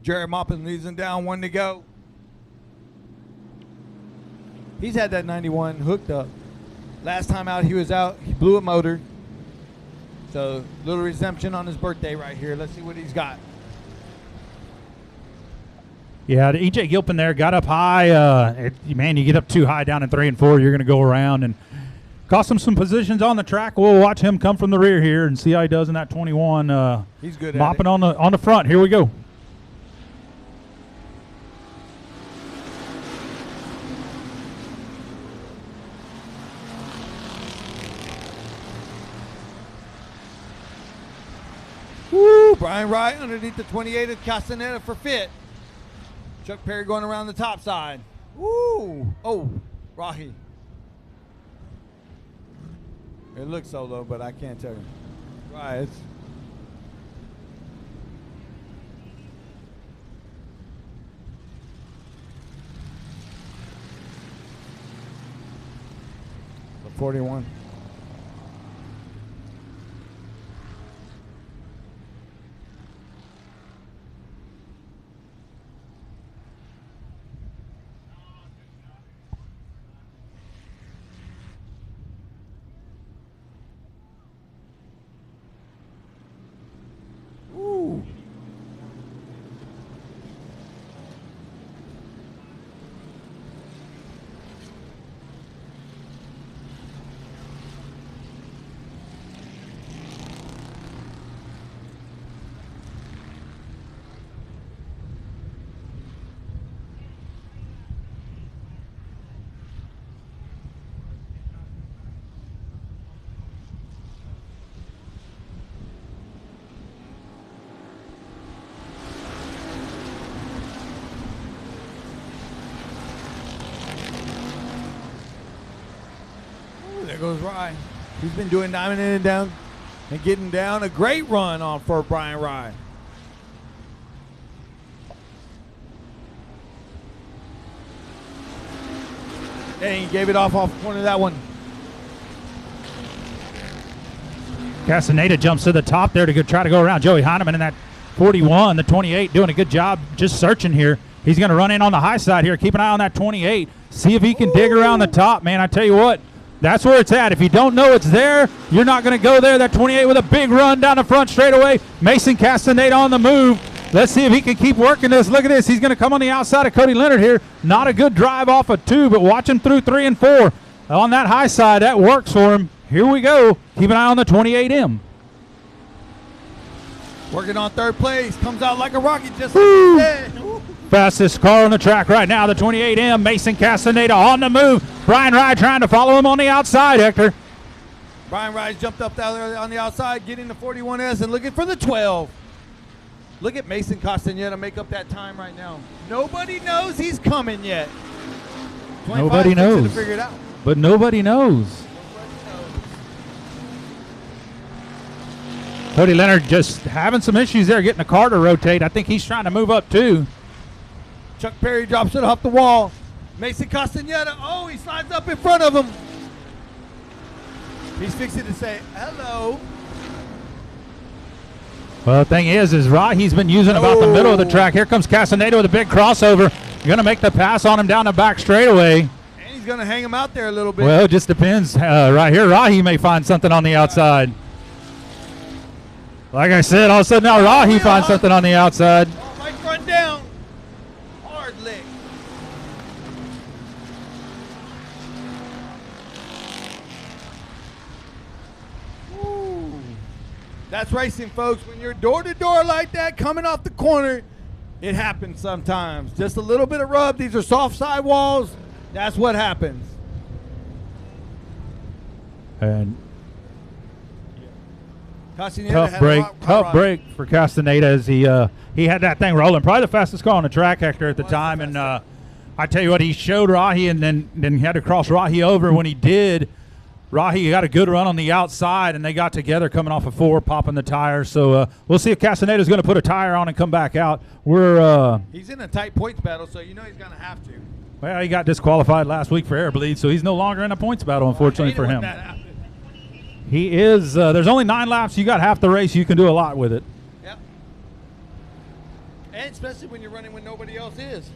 Speaker 1: Jared Moppin leads him down, 1 to go. He's had that 91 hooked up. Last time out, he was out. He blew a motor. So, little redemption on his birthday right here. Let's see what he's got.
Speaker 2: Yeah, the E.J. Gilpin there got up high. Man, you get up too high down in 3 and 4, you're going to go around and cost him some positions on the track. We'll watch him come from the rear here and see how he does in that 21.
Speaker 1: He's good
Speaker 2: Mopping
Speaker 1: at it.
Speaker 2: on the front. Here we go.
Speaker 1: Woo! Brian Wright underneath the 28 of Castaneda for fit. Chuck Perry going around the top side. Woo! Oh, Rahi. It looks solo, but I can't tell you. Right. It's the 41. Ooh. There goes Rye. He's been doing diamond in and down and getting down. A great run on for Brian Rye. And he gave it off the corner of that one.
Speaker 2: Castaneda jumps to the top there to try to go around Joey Heineman in that 41. The 28 doing a good job just searching here. He's going to run in on the high side here. Keep an eye on that 28. See if he can dig around the top, man. I tell you what, that's where it's at. If you don't know it's there, you're not going to go there. That 28 with a big run down the front straightaway. Mason Castaneda on the move. Let's see if he can keep working this. Look at this. He's going to come on the outside of Cody Leonard here. Not a good drive off of 2, but watch him through 3 and 4. On that high side, that works for him. Here we go. Keep an eye on the 28M.
Speaker 1: Working on third place. Comes out like a rocket just like he said.
Speaker 2: Fastest car on the track right now, the 28M. Mason Castaneda on the move. Brian Rye trying to follow him on the outside, Hector.
Speaker 1: Brian Rye jumped up down there on the outside, getting the 41S and looking for the 12. Look at Mason Castaneda make up that time right now. Nobody knows he's coming yet.
Speaker 2: Nobody knows.
Speaker 1: To figure it out.
Speaker 2: But nobody knows. Cody Leonard just having some issues there getting the car to rotate. I think he's trying to move up too.
Speaker 1: Chuck Perry drops it off the wall. Mason Castaneda, oh, he slides up in front of him. He's fixing to say hello.
Speaker 2: Well, the thing is Rahi's been using about the middle of the track. Here comes Castaneda with a big crossover. Going to make the pass on him down the back straightaway.
Speaker 1: And he's going to hang him out there a little bit.
Speaker 2: Well, it just depends. Right here, Rahi may find something on the outside. Like I said, all of a sudden now Rahi finds something on the outside.
Speaker 1: Oh, Mike run down. Hard lick. Ooh. That's racing, folks. When you're door to door like that, coming off the corner, it happens sometimes. Just a little bit of rub. These are soft sidewalls. That's what happens.
Speaker 2: And
Speaker 1: Castaneda
Speaker 2: tough break for Castaneda as he had that thing rolling. Probably the fastest car on the track, Hector, at the time. And I tell you what, he showed Rahi and then he had to cross Rahi over. When he did, Rahi got a good run on the outside, and they got together coming off of 4, popping the tires. So we'll see if Castaneda's going to put a tire on and come back out.
Speaker 1: He's in a tight points battle, so you know he's going to have to.
Speaker 2: Well, he got disqualified last week for air bleed, so he's no longer in a points battle, unfortunately for him. He is. There's only 9 laps. You got half the race. You can do a lot with it.
Speaker 1: Yep. And especially when you're running when nobody else is.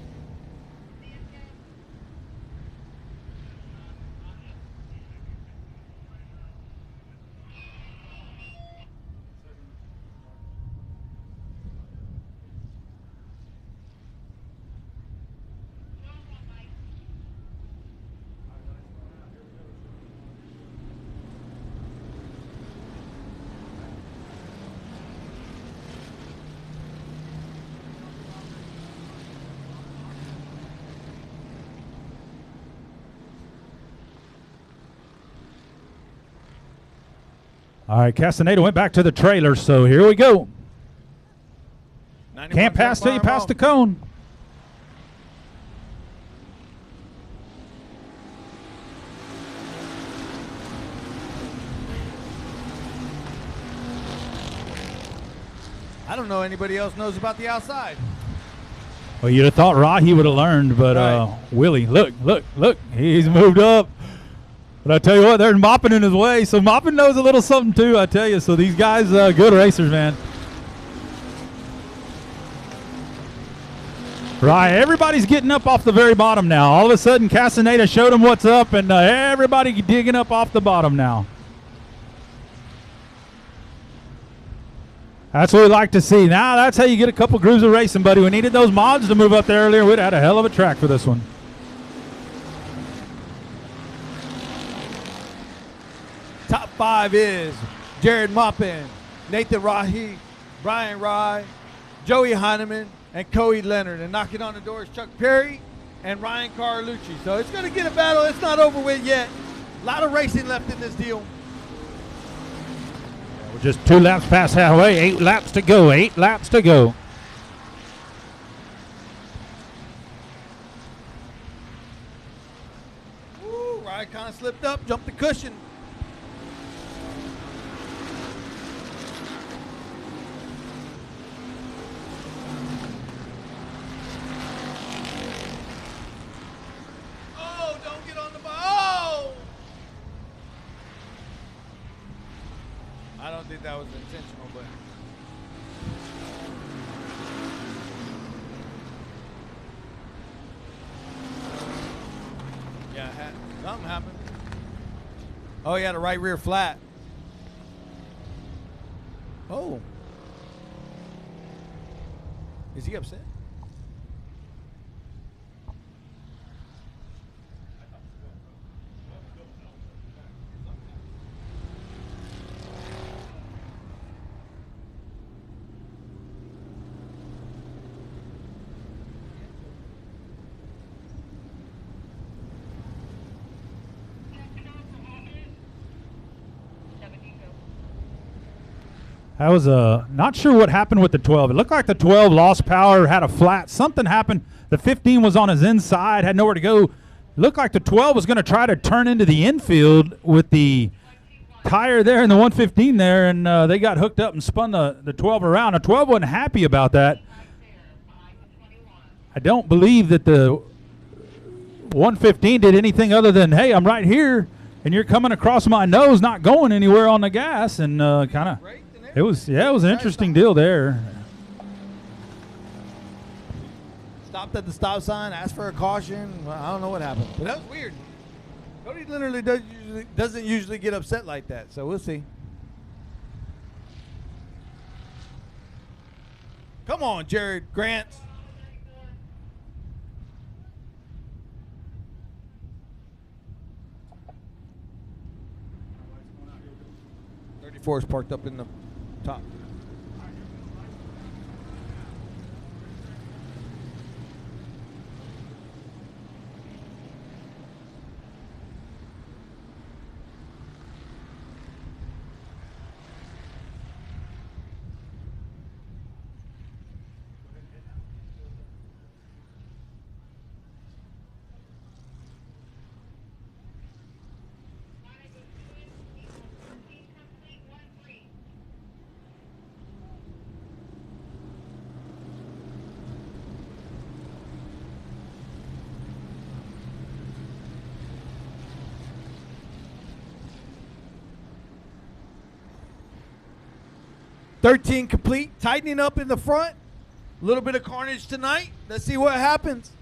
Speaker 2: All right, Castaneda went back to the trailer, so here we go. Can't pass till you pass the cone.
Speaker 1: I don't know anybody else knows about the outside.
Speaker 2: Well, you'd have thought Rahi would have learned, but Willie, look, he's moved up. But I tell you what, they're mopping in his way, so mopping knows a little something too, I tell you. So these guys, good racers, man. Right, everybody's getting up off the very bottom now. All of a sudden, Castaneda showed them what's up, and everybody digging up off the bottom now. That's what we like to see. Now that's how you get a couple grooves of racing, buddy. We needed those mods to move up there earlier. We'd had a hell of a track for this one.
Speaker 1: Top 5 is Jared Maupin, Nathan Rahi, Brian Rye, Joey Heineman, and Coey Leonard. And knocking on the door is Chuck Perry and Ryan Carlucci. So it's going to get a battle. It's not over with yet. A lot of racing left in this deal.
Speaker 2: We're just 2 laps past halfway. 8 laps to go. 8 laps to go.
Speaker 1: Woo, Ryan kind of slipped up, jumped the cushion. I don't think that was intentional, but yeah, something happened. Oh, he had a right rear flat. Oh, is he upset?
Speaker 2: I was not sure what happened with the 12. It looked like the 12 lost power, had a flat. Something happened. The 15 was on his inside, had nowhere to go. Looked like the 12 was going to try to turn into the infield with the tire there and the 115 there, and they got hooked up and spun the 12 around. The 12 wasn't happy about that. I don't believe that the 115 did anything other than, hey, I'm right here, and you're coming across my nose, not going anywhere on the gas, and kind of. It was an interesting deal there.
Speaker 1: Stopped at the stop sign, asked for a caution. Well, I don't know what happened, but that was weird. Cody literally doesn't usually get upset like that, so we'll see. Come on, Jared Grant. Is parked up in the top. $13 complete, tightening up in the front. A little bit of carnage tonight. Let's see what happens.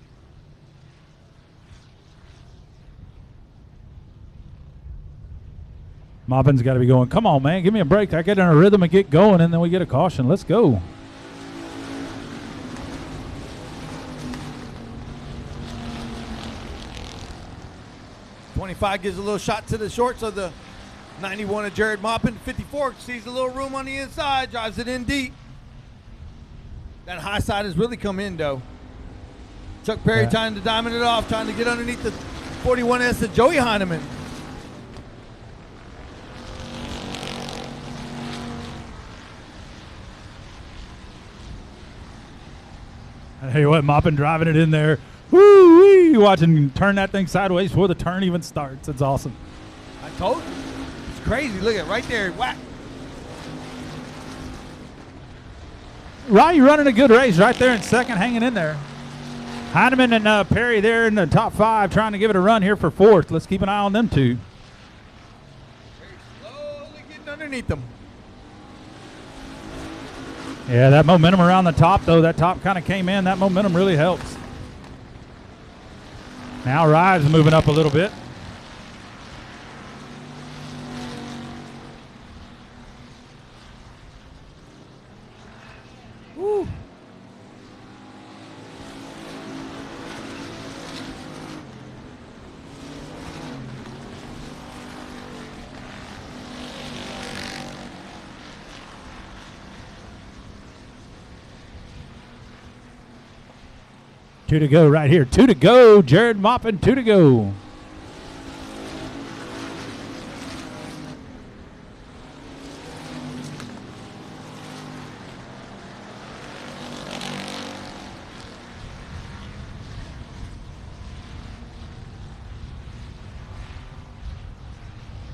Speaker 2: Moppin's got to be going, come on, man, give me a break. I get in a rhythm and get going, and then we get a caution. Let's go.
Speaker 1: $25 gives a little shot to the shorts of the 91 of Jared Maupin. 54 sees a little room on the inside, drives it in deep. That high side has really come in, though. Chuck Perry trying to diamond it off, trying to get underneath the 41S of Joey Heineman.
Speaker 2: I tell you what, Maupin driving it in there. Woo-wee! Watch him turn that thing sideways before the turn even starts. It's awesome.
Speaker 1: I told you. It's crazy. Look at it right there. Whack.
Speaker 2: Rye running a good race right there in second, hanging in there. Heineman and Perry there in the top 5 trying to give it a run here for 4th. Let's keep an eye on them two.
Speaker 1: Slowly getting underneath them.
Speaker 2: Yeah, that momentum around the top, though, that top kind of came in. That momentum really helps. Now Rye's moving up a little bit.
Speaker 1: Woo.
Speaker 2: Two to go right here. 2 to go. Jared Maupin, 2 to go.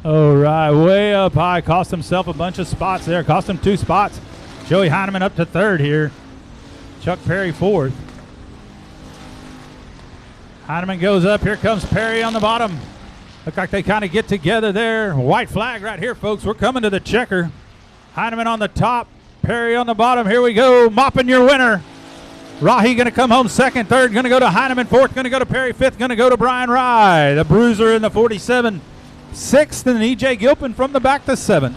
Speaker 2: All right, way up high. Cost himself a bunch of spots there. Cost him 2 spots. Joey Heineman up to 3rd here. Chuck Perry 4th. Heineman goes up. Here comes Perry on the bottom. Look like they kind of get together there. White flag right here, folks. We're coming to the checker. Heineman on the top. Perry on the bottom. Here we go. Maupin your winner. Rahi going to come home 2nd. 3rd going to go to Heineman. 4th going to go to Perry. 5th going to go to Brian Rye. The Bruiser in the 47. 6th and E.J. Gilpin from the back to 7th.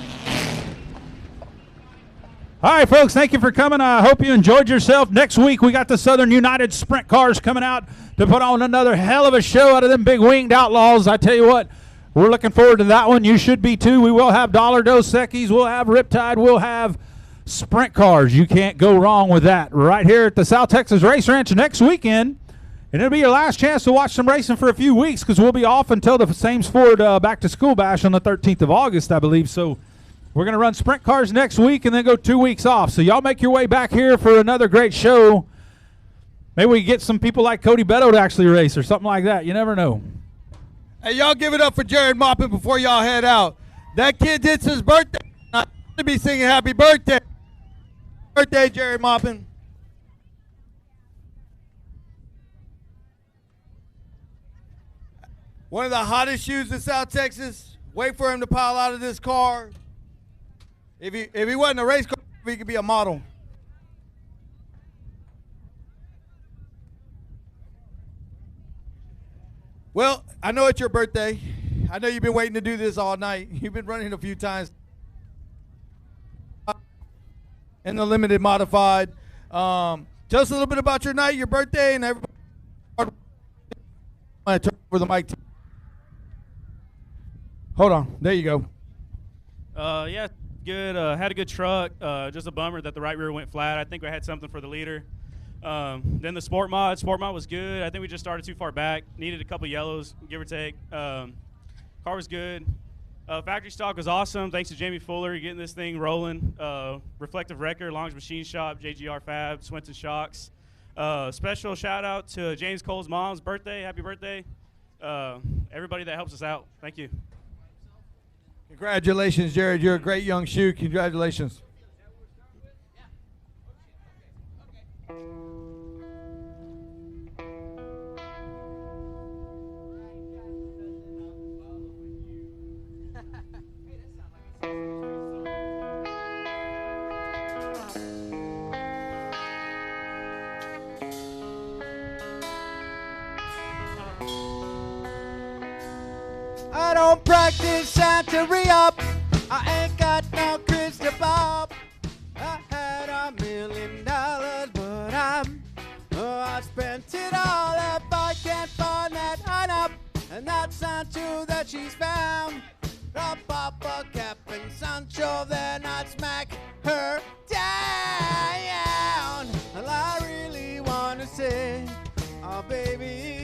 Speaker 2: All right, folks, thank you for coming. I hope you enjoyed yourself. Next week, we got the Southern United Sprint Cars coming out to put on another hell of a show out of them big winged outlaws. I tell you what, we're looking forward to that one. You should be, too. We will have Dollar Dos Equis. We'll have Riptide. We'll have Sprint Cars. You can't go wrong with that. Right here at the South Texas Race Ranch next weekend. And it'll be your last chance to watch some racing for a few weeks because we'll be off until the Sames Ford Back to School Bash on the 13th of August, I believe. So we're going to run sprint cars next week and then go 2 weeks off. So y'all make your way back here for another great show. Maybe we get some people like Cody Beto to actually race or something like that. You never know.
Speaker 1: Hey, y'all give it up for Jared Maupin before y'all head out. That kid did his birthday. I to be singing happy birthday. Birthday, Jared Maupin. One of the hottest shoes in South Texas. Wait for him to pile out of this car. If he wasn't a race car, he could be a model. Well, I know it's your birthday. I know you've been waiting to do this all night. You've been running a few times in the limited modified. Tell us a little bit about your night, your birthday, and everybody. I'm going to turn over the mic to Hold on. There you go.
Speaker 14: Yeah, good. Had a good truck. Just a bummer that the right rear went flat. I think we had something for the leader. Then the Sport Mod was good. I think we just started too far back. Needed a couple yellows, give or take. Car was good. Factory stock was awesome. Thanks to Jamie Fuller getting this thing rolling. Reflective Wrecker, Long's Machine Shop, JGR Fab, Swinton Shocks. Special shout out to James Cole's mom's birthday. Happy birthday. Everybody that helps us out. Thank you.
Speaker 1: Congratulations, Jared. You're a great young shoe. Congratulations.
Speaker 15: I don't practice Santa re-up. I ain't got no crystal ball. I had $1 million, but I spent it all. If I can't find that hunt up, and that's not true that she's found, I'll pop a cap and Sancho, then I'd smack her down. Well, I really wanna say, oh baby,